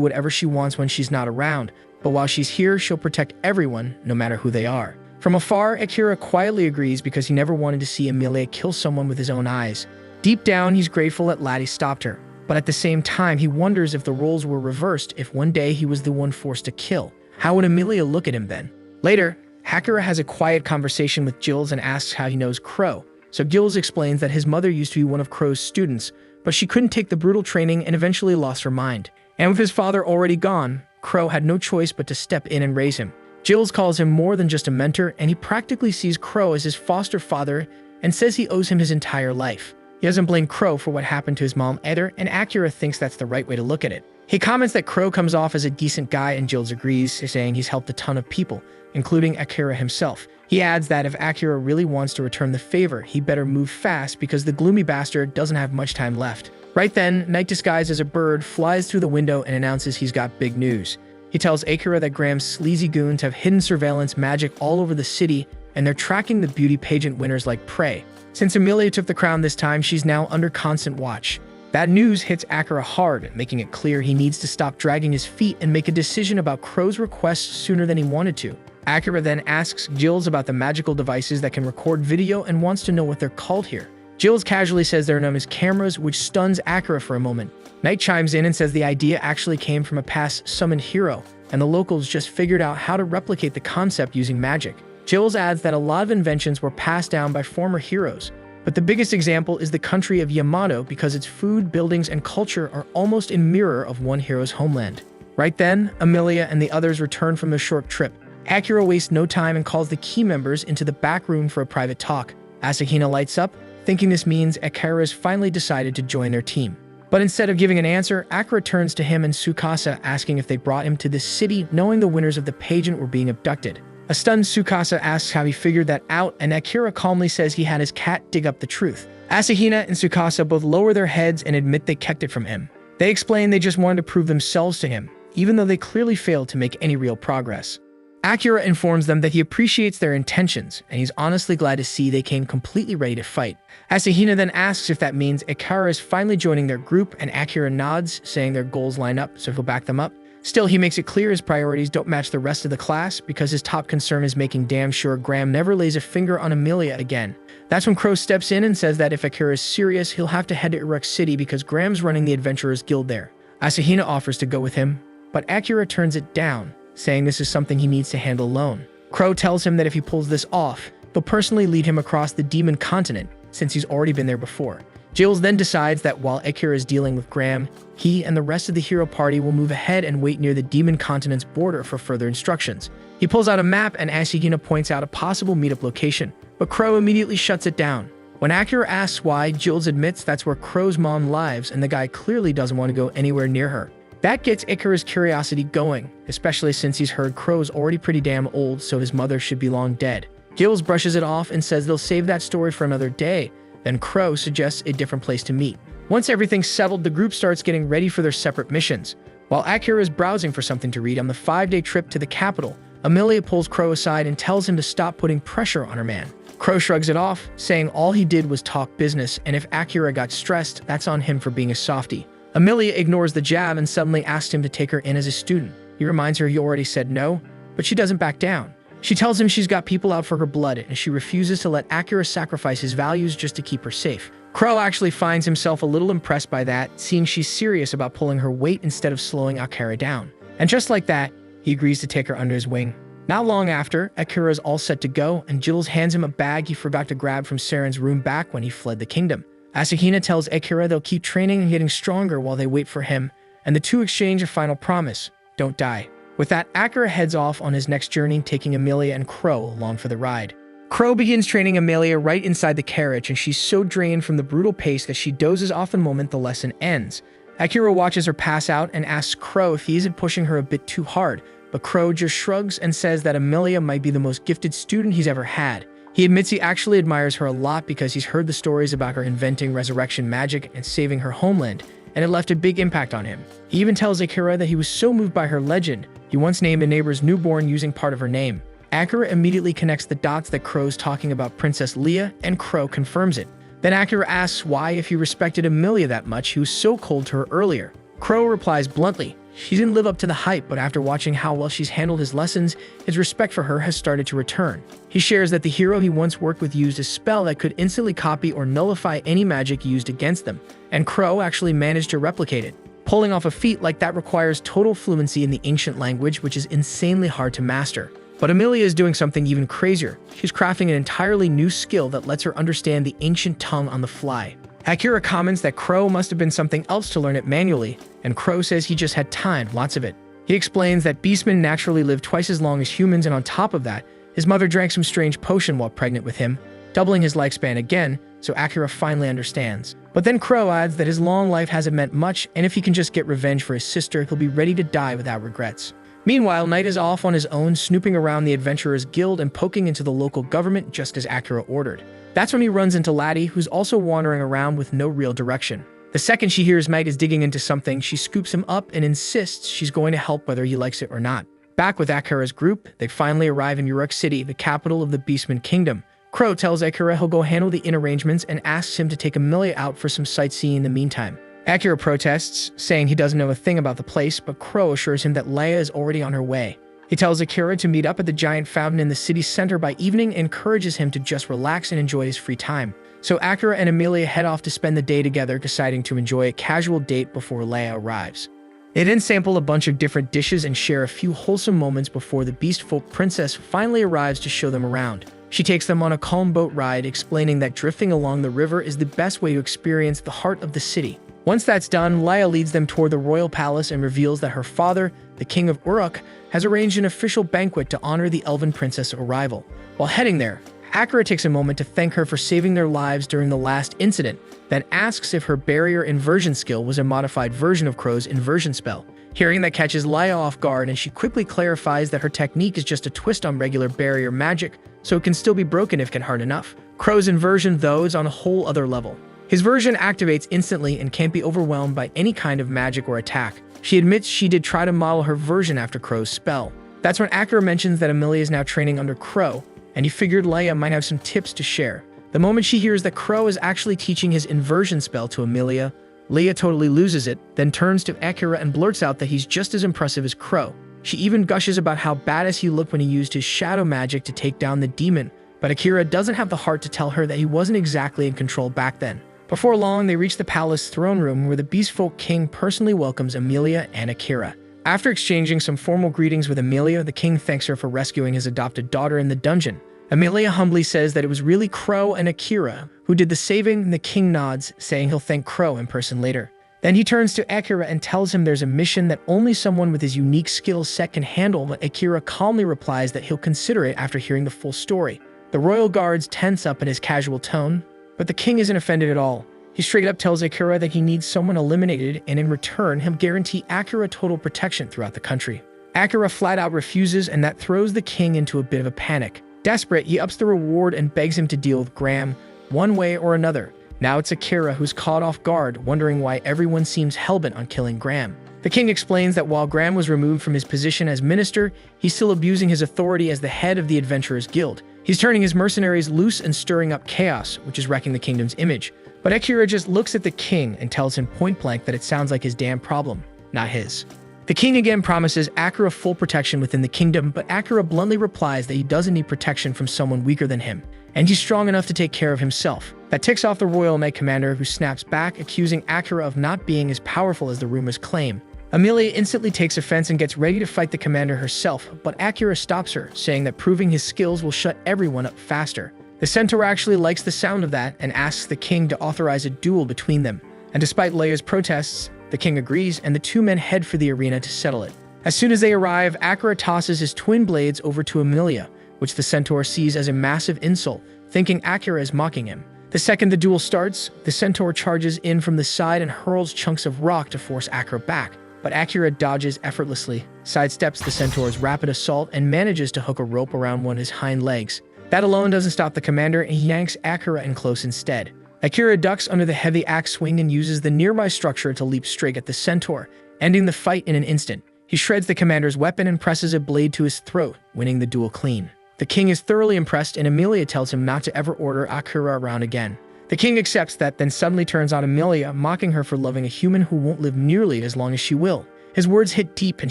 whatever she wants when she's not around, but while she's here, she'll protect everyone, no matter who they are. From afar, Akira quietly agrees because he never wanted to see Amelia kill someone with his own eyes. Deep down, he's grateful that Laddie stopped her, but at the same time, he wonders if the roles were reversed, if one day he was the one forced to kill. How would Amelia look at him then? Later, Akira has a quiet conversation with Jules and asks how he knows Crow. So Jules explains that his mother used to be one of Crow's students, but she couldn't take the brutal training and eventually lost her mind. And with his father already gone, Crow had no choice but to step in and raise him. Jules calls him more than just a mentor, and he practically sees Crow as his foster father and says he owes him his entire life. He doesn't blame Crow for what happened to his mom either, and Akira thinks that's the right way to look at it. He comments that Crow comes off as a decent guy, and Jules agrees, saying he's helped a ton of people, including Akira himself. He adds that if Akira really wants to return the favor, he better move fast because the gloomy bastard doesn't have much time left. Right then, Knight disguised as a bird flies through the window and announces he's got big news. He tells Akira that Graham's sleazy goons have hidden surveillance magic all over the city, and they're tracking the beauty pageant winners like prey. Since Amelia took the crown this time, she's now under constant watch. That news hits Akira hard, making it clear he needs to stop dragging his feet and make a decision about Crow's request sooner than he wanted to. Akira then asks Jules about the magical devices that can record video and wants to know what they're called here. Jules casually says they're known as cameras, which stuns Akira for a moment. Knight chimes in and says the idea actually came from a past summoned hero, and the locals just figured out how to replicate the concept using magic. Jules adds that a lot of inventions were passed down by former heroes, but the biggest example is the country of Yamato because its food, buildings, and culture are almost in mirror of one hero's homeland. Right then, Amelia and the others return from their short trip. Akira wastes no time and calls the key members into the back room for a private talk. Asahina lights up, thinking this means Akira has finally decided to join their team. But instead of giving an answer, Akira turns to him and Tsukasa asking if they brought him to this city knowing the winners of the pageant were being abducted. A stunned Tsukasa asks how he figured that out, and Akira calmly says he had his cat dig up the truth. Asahina and Tsukasa both lower their heads and admit they kept it from him. They explain they just wanted to prove themselves to him, even though they clearly failed to make any real progress. Akira informs them that he appreciates their intentions, and he's honestly glad to see they came completely ready to fight. Asahina then asks if that means Akira is finally joining their group, and Akira nods, saying their goals line up, so he'll back them up. Still, he makes it clear his priorities don't match the rest of the class because his top concern is making damn sure Graham never lays a finger on Amelia again. That's when Crow steps in and says that if Akira is serious, he'll have to head to Uruk City because Graham's running the Adventurers Guild there. Asahina offers to go with him, but Akira turns it down, saying this is something he needs to handle alone. Crow tells him that if he pulls this off, they'll personally lead him across the Demon Continent, since he's already been there before. Jules then decides that while Akira is dealing with Graham, he and the rest of the hero party will move ahead and wait near the Demon Continent's border for further instructions. He pulls out a map and Asahina points out a possible meetup location, but Crow immediately shuts it down. When Akira asks why, Jules admits that's where Crow's mom lives and the guy clearly doesn't want to go anywhere near her. That gets Akira's curiosity going, especially since he's heard Crow's already pretty damn old, so his mother should be long dead. Jules brushes it off and says they'll save that story for another day. Then Crow suggests a different place to meet. Once everything's settled, the group starts getting ready for their separate missions. While Akira is browsing for something to read on the 5-day trip to the capital, Amelia pulls Crow aside and tells him to stop putting pressure on her man. Crow shrugs it off, saying all he did was talk business, and if Akira got stressed, that's on him for being a softie. Amelia ignores the jab and suddenly asks him to take her in as a student. He reminds her he already said no, but she doesn't back down. She tells him she's got people out for her blood, and she refuses to let Akira sacrifice his values just to keep her safe. Crow actually finds himself a little impressed by that, seeing she's serious about pulling her weight instead of slowing Akira down. And just like that, he agrees to take her under his wing. Not long after, Akira is all set to go, and Jules hands him a bag he forgot to grab from Saren's room back when he fled the kingdom. Asahina tells Akira they'll keep training and getting stronger while they wait for him, and the two exchange a final promise: don't die. With that, Akira heads off on his next journey, taking Amelia and Crow along for the ride. Crow begins training Amelia right inside the carriage, and she's so drained from the brutal pace that she dozes off the moment the lesson ends. Akira watches her pass out and asks Crow if he isn't pushing her a bit too hard, but Crow just shrugs and says that Amelia might be the most gifted student he's ever had. He admits he actually admires her a lot because he's heard the stories about her inventing resurrection magic and saving her homeland, and it left a big impact on him. He even tells Akira that he was so moved by her legend, he once named a neighbor's newborn using part of her name. Akira immediately connects the dots that Crow's talking about Princess Leia, and Crow confirms it. Then Akira asks why, if he respected Amelia that much, he was so cold to her earlier. Crow replies bluntly, she didn't live up to the hype, but after watching how well she's handled his lessons, his respect for her has started to return. He shares that the hero he once worked with used a spell that could instantly copy or nullify any magic used against them, and Crow actually managed to replicate it. Pulling off a feat like that requires total fluency in the ancient language, which is insanely hard to master. But Amelia is doing something even crazier. She's crafting an entirely new skill that lets her understand the ancient tongue on the fly. Akira comments that Crow must have been something else to learn it manually, and Crow says he just had time, lots of it. He explains that beastmen naturally live twice as long as humans, and on top of that, his mother drank some strange potion while pregnant with him, doubling his lifespan again, so Akira finally understands. But then Crow adds that his long life hasn't meant much, and if he can just get revenge for his sister, he'll be ready to die without regrets. Meanwhile, Knight is off on his own, snooping around the Adventurers Guild and poking into the local government just as Akira ordered. That's when he runs into Laddie, who's also wandering around with no real direction. The second she hears Knight is digging into something, she scoops him up and insists she's going to help whether he likes it or not. Back with Akira's group, they finally arrive in Uruk City, the capital of the Beastman Kingdom. Crow tells Akira he'll go handle the inn arrangements and asks him to take Amelia out for some sightseeing in the meantime. Akira protests, saying he doesn't know a thing about the place, but Crow assures him that Leia is already on her way. He tells Akira to meet up at the giant fountain in the city center by evening and encourages him to just relax and enjoy his free time. So Akira and Amelia head off to spend the day together, deciding to enjoy a casual date before Leia arrives. They then sample a bunch of different dishes and share a few wholesome moments before the Beast Folk princess finally arrives to show them around. She takes them on a calm boat ride, explaining that drifting along the river is the best way to experience the heart of the city. Once that's done, Leia leads them toward the royal palace and reveals that her father, the king of Uruk, has arranged an official banquet to honor the elven princess' arrival. While heading there, Akira takes a moment to thank her for saving their lives during the last incident, then asks if her barrier inversion skill was a modified version of Crow's inversion spell. Hearing that catches Leia off guard, and she quickly clarifies that her technique is just a twist on regular barrier magic, so it can still be broken if get hard enough. Crow's inversion, though, is on a whole other level. His version activates instantly and can't be overwhelmed by any kind of magic or attack. She admits she did try to model her version after Crow's spell. That's when Akira mentions that Amelia is now training under Crow, and he figured Leia might have some tips to share. The moment she hears that Crow is actually teaching his inversion spell to Amelia, Leia totally loses it, then turns to Akira and blurts out that he's just as impressive as Crow. She even gushes about how badass he looked when he used his shadow magic to take down the demon, but Akira doesn't have the heart to tell her that he wasn't exactly in control back then. Before long, they reach the palace throne room where the Beastfolk King personally welcomes Amelia and Akira. After exchanging some formal greetings with Amelia, the king thanks her for rescuing his adopted daughter in the dungeon. Amelia humbly says that it was really Crow and Akira who did the saving, and the king nods, saying he'll thank Crow in person later. Then he turns to Akira and tells him there's a mission that only someone with his unique skill set can handle, but Akira calmly replies that he'll consider it after hearing the full story. The royal guards tense up in his casual tone, but the king isn't offended at all. He straight up tells Akira that he needs someone eliminated, and in return, he'll guarantee Akira total protection throughout the country. Akira flat out refuses, and that throws the king into a bit of a panic. Desperate, he ups the reward and begs him to deal with Graham, one way or another. Now it's Akira who's caught off guard, wondering why everyone seems hellbent on killing Graham. The king explains that while Graham was removed from his position as minister, he's still abusing his authority as the head of the Adventurers Guild. He's turning his mercenaries loose and stirring up chaos, which is wrecking the kingdom's image. But Akira just looks at the king and tells him point blank that it sounds like his damn problem, not his. The king again promises Akira full protection within the kingdom, but Akira bluntly replies that he doesn't need protection from someone weaker than him, and he's strong enough to take care of himself. That ticks off the Royal Knight Commander, who snaps back, accusing Akira of not being as powerful as the rumors claim. Amelia instantly takes offense and gets ready to fight the commander herself, but Akira stops her, saying that proving his skills will shut everyone up faster. The centaur actually likes the sound of that and asks the king to authorize a duel between them. And despite Leia's protests, the king agrees, and the two men head for the arena to settle it. As soon as they arrive, Akira tosses his twin blades over to Amelia, which the centaur sees as a massive insult, thinking Akira is mocking him. The second the duel starts, the centaur charges in from the side and hurls chunks of rock to force Akira back. But Akira dodges effortlessly, sidesteps the centaur's rapid assault, and manages to hook a rope around one of his hind legs. That alone doesn't stop the commander, and he yanks Akira in close instead. Akira ducks under the heavy axe swing and uses the nearby structure to leap straight at the centaur, ending the fight in an instant. He shreds the commander's weapon and presses a blade to his throat, winning the duel clean. The king is thoroughly impressed, and Amelia tells him not to ever order Akira around again. The king accepts that, then suddenly turns on Amelia, mocking her for loving a human who won't live nearly as long as she will. His words hit deep, and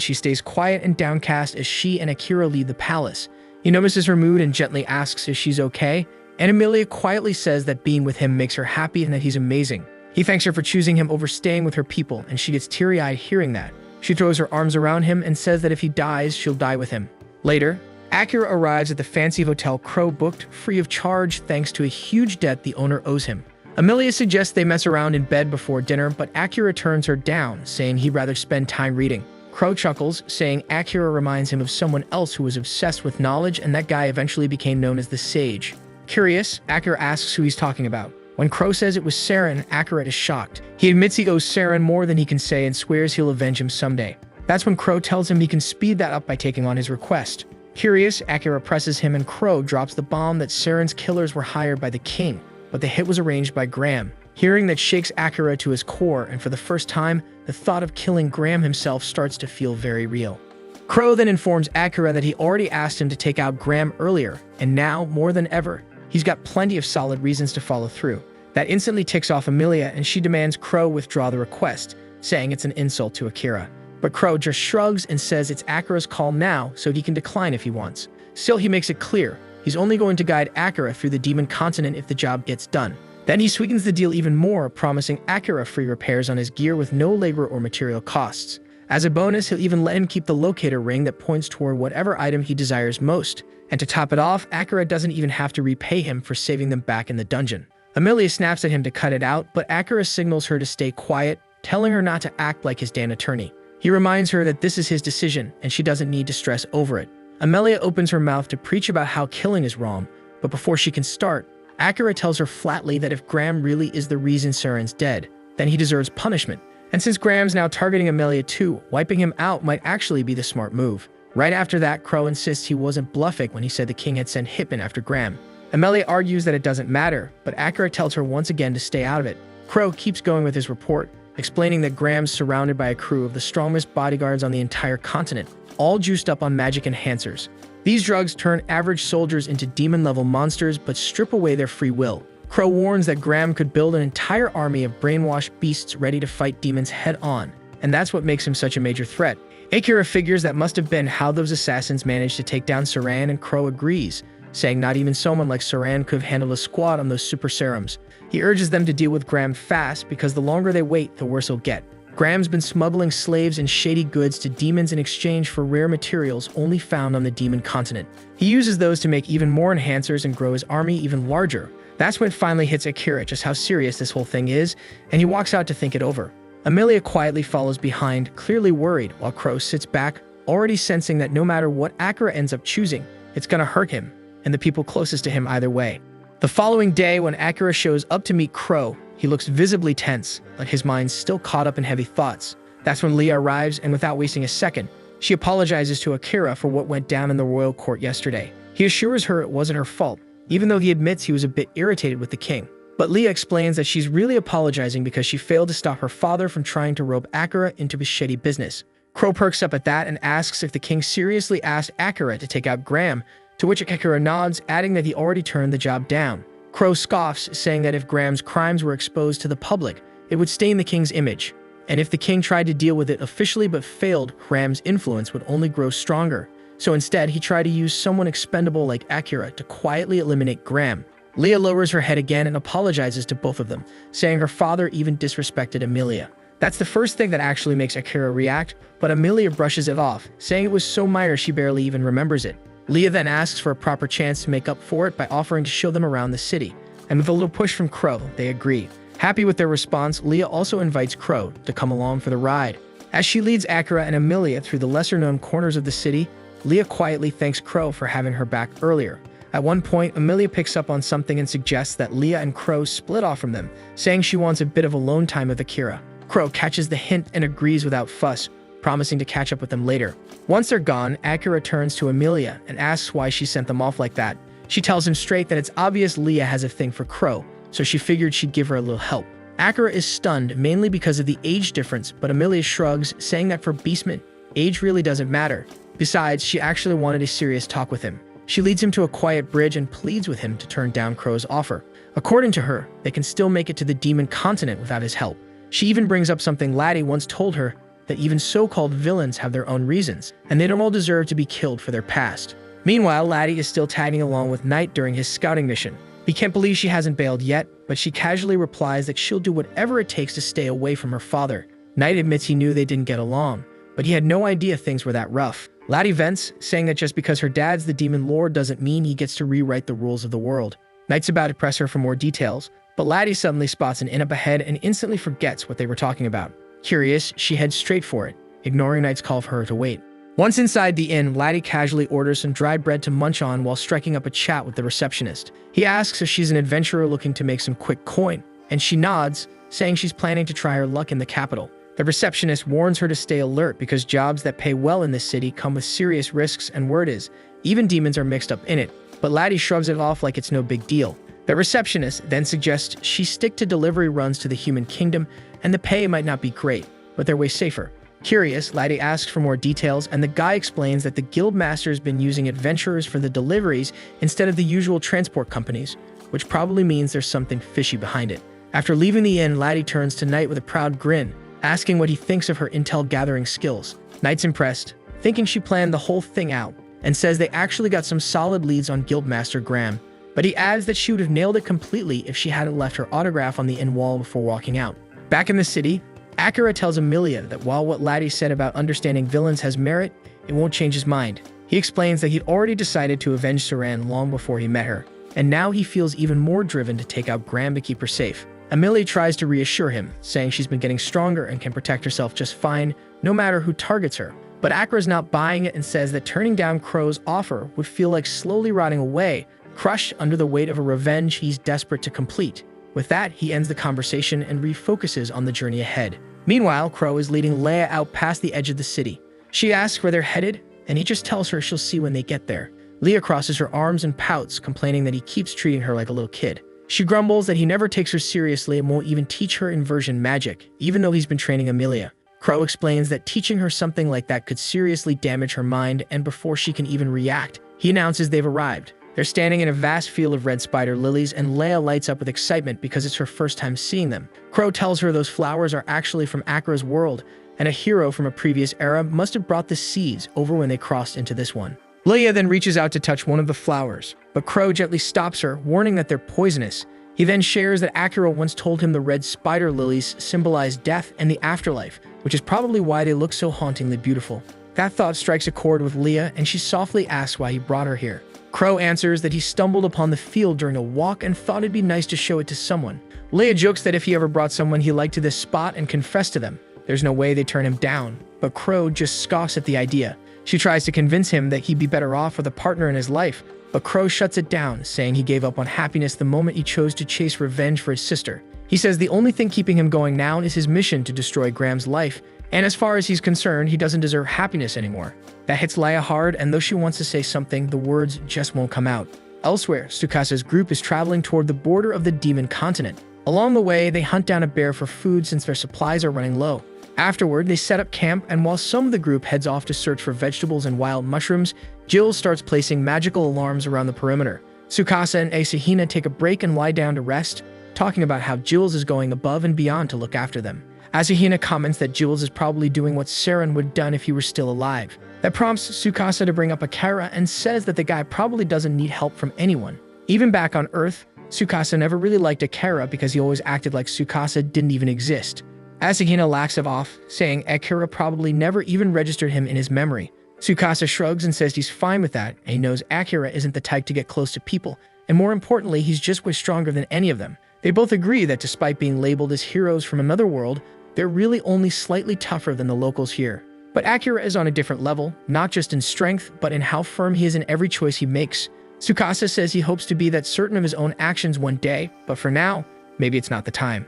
she stays quiet and downcast as she and Akira leave the palace. He notices her mood and gently asks if she's okay, and Amelia quietly says that being with him makes her happy and that he's amazing. He thanks her for choosing him over staying with her people, and she gets teary-eyed hearing that. She throws her arms around him and says that if he dies, she'll die with him. Later, Akira arrives at the fancy hotel Crow booked free of charge thanks to a huge debt the owner owes him. Amelia suggests they mess around in bed before dinner, but Akira turns her down, saying he'd rather spend time reading. Crow chuckles, saying Akira reminds him of someone else who was obsessed with knowledge, and that guy eventually became known as the Sage. Curious, Akira asks who he's talking about. When Crow says it was Saren, Akira is shocked. He admits he owes Saren more than he can say and swears he'll avenge him someday. That's when Crow tells him he can speed that up by taking on his request. Curious, Akira presses him, and Crow drops the bomb that Saren's killers were hired by the king, but the hit was arranged by Graham. Hearing that shakes Akira to his core, and for the first time, the thought of killing Graham himself starts to feel very real. Crow then informs Akira that he already asked him to take out Graham earlier, and now, more than ever, he's got plenty of solid reasons to follow through. That instantly ticks off Amelia, and she demands Crow withdraw the request, saying it's an insult to Akira. But Crow just shrugs and says it's Akira's call now, so he can decline if he wants. Still, he makes it clear he's only going to guide Akira through the demon continent if the job gets done. Then he sweetens the deal even more, promising Akira free repairs on his gear with no labor or material costs. As a bonus, he'll even let him keep the locator ring that points toward whatever item he desires most. And to top it off, Akira doesn't even have to repay him for saving them back in the dungeon. Amelia snaps at him to cut it out, but Akira signals her to stay quiet, telling her not to act like his damn attorney. He reminds her that this is his decision, and she doesn't need to stress over it. Amelia opens her mouth to preach about how killing is wrong, but before she can start, Akira tells her flatly that if Graham really is the reason Saren's dead, then he deserves punishment. And since Graham's now targeting Amelia too, wiping him out might actually be the smart move. Right after that, Crow insists he wasn't bluffing when he said the king had sent hitmen after Graham. Amelia argues that it doesn't matter, but Akira tells her once again to stay out of it. Crow keeps going with his report, explaining that Graham's surrounded by a crew of the strongest bodyguards on the entire continent, all juiced up on magic enhancers. These drugs turn average soldiers into demon-level monsters but strip away their free will. Crow warns that Graham could build an entire army of brainwashed beasts ready to fight demons head-on, and that's what makes him such a major threat. Akira figures that must have been how those assassins managed to take down Saren, and Crow agrees, saying not even someone like Saren could have handled a squad on those super serums. He urges them to deal with Graham fast because the longer they wait, the worse he'll get. Graham's been smuggling slaves and shady goods to demons in exchange for rare materials only found on the demon continent. He uses those to make even more enhancers and grow his army even larger. That's when it finally hits Akira just how serious this whole thing is, and he walks out to think it over. Amelia quietly follows behind, clearly worried, while Crow sits back, already sensing that no matter what Akira ends up choosing, it's gonna hurt him, and the people closest to him either way. The following day, when Akira shows up to meet Crow, he looks visibly tense, like his mind's still caught up in heavy thoughts. That's when Leah arrives, and without wasting a second, she apologizes to Akira for what went down in the royal court yesterday. He assures her it wasn't her fault, even though he admits he was a bit irritated with the king. But Leah explains that she's really apologizing because she failed to stop her father from trying to rope Akira into his shady business. Crow perks up at that and asks if the king seriously asked Akira to take out Graham, to which Akira nods, adding that he already turned the job down. Crow scoffs, saying that if Graham's crimes were exposed to the public, it would stain the king's image. And if the king tried to deal with it officially but failed, Graham's influence would only grow stronger. So instead, he tried to use someone expendable like Akira to quietly eliminate Graham. Leah lowers her head again and apologizes to both of them, saying her father even disrespected Amelia. That's the first thing that actually makes Akira react, but Amelia brushes it off, saying it was so minor she barely even remembers it. Leah then asks for a proper chance to make up for it by offering to show them around the city, and with a little push from Crow, they agree. Happy with their response, Leah also invites Crow to come along for the ride. As she leads Akira and Amelia through the lesser-known corners of the city, Leah quietly thanks Crow for having her back earlier. At one point, Amelia picks up on something and suggests that Leah and Crow split off from them, saying she wants a bit of alone time with Akira. Crow catches the hint and agrees without fuss, promising to catch up with them later. Once they're gone, Akira turns to Amelia and asks why she sent them off like that. She tells him straight that it's obvious Leah has a thing for Crow, so she figured she'd give her a little help. Akira is stunned, mainly because of the age difference, but Amelia shrugs, saying that for Beastman, age really doesn't matter. Besides, she actually wanted a serious talk with him. She leads him to a quiet bridge and pleads with him to turn down Crow's offer. According to her, they can still make it to the demon continent without his help. She even brings up something Laddie once told her, that even so-called villains have their own reasons, and they don't all deserve to be killed for their past. Meanwhile, Laddie is still tagging along with Knight during his scouting mission. He can't believe she hasn't bailed yet, but she casually replies that she'll do whatever it takes to stay away from her father. Knight admits he knew they didn't get along, but he had no idea things were that rough. Laddie vents, saying that just because her dad's the demon lord doesn't mean he gets to rewrite the rules of the world. Knight's about to press her for more details, but Laddie suddenly spots an in-up ahead and instantly forgets what they were talking about. Curious, she heads straight for it, ignoring Knight's call for her to wait. Once inside the inn, Laddie casually orders some dry bread to munch on while striking up a chat with the receptionist. He asks if she's an adventurer looking to make some quick coin, and she nods, saying she's planning to try her luck in the capital. The receptionist warns her to stay alert because jobs that pay well in this city come with serious risks, and word is, even demons are mixed up in it, but Laddie shrugs it off like it's no big deal. The receptionist then suggests she stick to delivery runs to the human kingdom, and the pay might not be great, but they're way safer. Curious, Laddie asks for more details, and the guy explains that the guild master's been using adventurers for the deliveries instead of the usual transport companies, which probably means there's something fishy behind it. After leaving the inn, Laddie turns to Knight with a proud grin, asking what he thinks of her intel-gathering skills. Knight's impressed, thinking she planned the whole thing out, and says they actually got some solid leads on Guildmaster Graham, but he adds that she would have nailed it completely if she hadn't left her autograph on the inn wall before walking out. Back in the city, Akira tells Amelia that while what Laddie said about understanding villains has merit, it won't change his mind. He explains that he'd already decided to avenge Saran long before he met her, and now he feels even more driven to take out Graham to keep her safe. Amelia tries to reassure him, saying she's been getting stronger and can protect herself just fine, no matter who targets her. But Akira's not buying it and says that turning down Crow's offer would feel like slowly rotting away, crushed under the weight of a revenge he's desperate to complete. With that, he ends the conversation and refocuses on the journey ahead. Meanwhile, Crow is leading Leia out past the edge of the city. She asks where they're headed, and he just tells her she'll see when they get there. Leia crosses her arms and pouts, complaining that he keeps treating her like a little kid. She grumbles that he never takes her seriously and won't even teach her inversion magic, even though he's been training Amelia. Crow explains that teaching her something like that could seriously damage her mind, and before she can even react, he announces they've arrived. They're standing in a vast field of red spider lilies, and Leia lights up with excitement because it's her first time seeing them. Crow tells her those flowers are actually from Akira's world, and a hero from a previous era must have brought the seeds over when they crossed into this one. Leia then reaches out to touch one of the flowers, but Crow gently stops her, warning that they're poisonous. He then shares that Akira once told him the red spider lilies symbolize death and the afterlife, which is probably why they look so hauntingly beautiful. That thought strikes a chord with Leia, and she softly asks why he brought her here. Crow answers that he stumbled upon the field during a walk and thought it'd be nice to show it to someone. Leia jokes that if he ever brought someone he liked to this spot and confessed to them, there's no way they'd turn him down, but Crow just scoffs at the idea. She tries to convince him that he'd be better off with a partner in his life, but Crow shuts it down, saying he gave up on happiness the moment he chose to chase revenge for his sister. He says the only thing keeping him going now is his mission to destroy Graham's life, and as far as he's concerned, he doesn't deserve happiness anymore. That hits Leia hard, and though she wants to say something, the words just won't come out. Elsewhere, Tsukasa's group is traveling toward the border of the demon continent. Along the way, they hunt down a bear for food since their supplies are running low. Afterward, they set up camp, and while some of the group heads off to search for vegetables and wild mushrooms, Jill starts placing magical alarms around the perimeter. Tsukasa and Asahina take a break and lie down to rest, talking about how Jules is going above and beyond to look after them. Asahina comments that Jules is probably doing what Saren would have done if he were still alive. That prompts Tsukasa to bring up Akira and says that the guy probably doesn't need help from anyone. Even back on Earth, Tsukasa never really liked Akira because he always acted like Tsukasa didn't even exist. Asahina laughs it off, saying Akira probably never even registered him in his memory. Tsukasa shrugs and says he's fine with that, and he knows Akira isn't the type to get close to people, and more importantly, he's just way stronger than any of them. They both agree that despite being labeled as heroes from another world, They're really only slightly tougher than the locals here. But Akira is on a different level, not just in strength, but in how firm he is in every choice he makes. Tsukasa says he hopes to be that certain of his own actions one day, but for now, maybe it's not the time.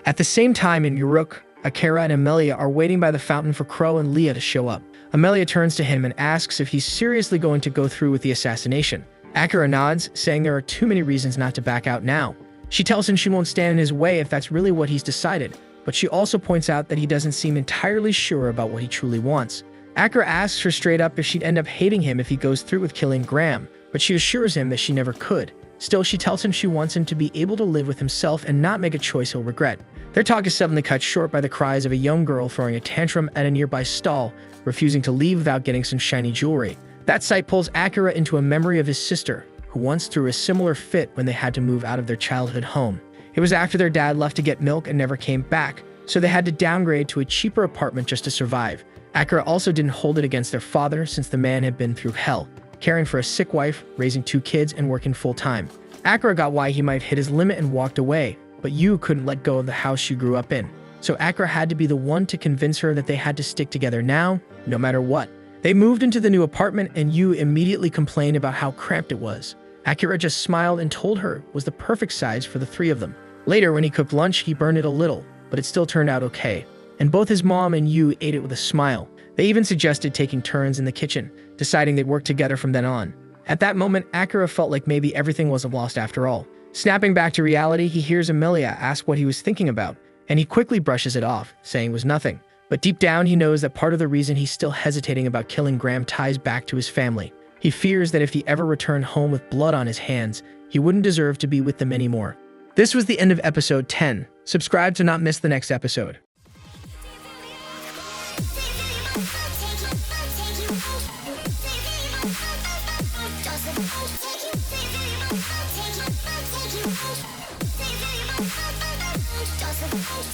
At the same time in Uruk, Akira and Amelia are waiting by the fountain for Crow and Leah to show up. Amelia turns to him and asks if he's seriously going to go through with the assassination. Akira nods, saying there are too many reasons not to back out now. She tells him she won't stand in his way if that's really what he's decided, but she also points out that he doesn't seem entirely sure about what he truly wants. Akira asks her straight up if she'd end up hating him if he goes through with killing Graham, but she assures him that she never could. Still, she tells him she wants him to be able to live with himself and not make a choice he'll regret. Their talk is suddenly cut short by the cries of a young girl throwing a tantrum at a nearby stall, refusing to leave without getting some shiny jewelry. That sight pulls Akira into a memory of his sister, who once threw a similar fit when they had to move out of their childhood home. It was after their dad left to get milk and never came back, so they had to downgrade to a cheaper apartment just to survive. Akira also didn't hold it against their father since the man had been through hell, caring for a sick wife, raising 2 kids, and working full-time. Akira got why he might have hit his limit and walked away, but Yu couldn't let go of the house she grew up in. So Akira had to be the one to convince her that they had to stick together now, no matter what. They moved into the new apartment and Yu immediately complained about how cramped it was. Akira just smiled and told her it was the perfect size for the 3 of them. Later, when he cooked lunch, he burned it a little, but it still turned out okay. And both his mom and Yu ate it with a smile. They even suggested taking turns in the kitchen, deciding they'd work together from then on. At that moment, Akira felt like maybe everything wasn't lost after all. Snapping back to reality, he hears Amelia ask what he was thinking about, and he quickly brushes it off, saying it was nothing. But deep down, he knows that part of the reason he's still hesitating about killing Graham ties back to his family. He fears that if he ever returned home with blood on his hands, he wouldn't deserve to be with them anymore. This was the end of episode 10. Subscribe to not miss the next episode.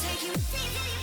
Take you.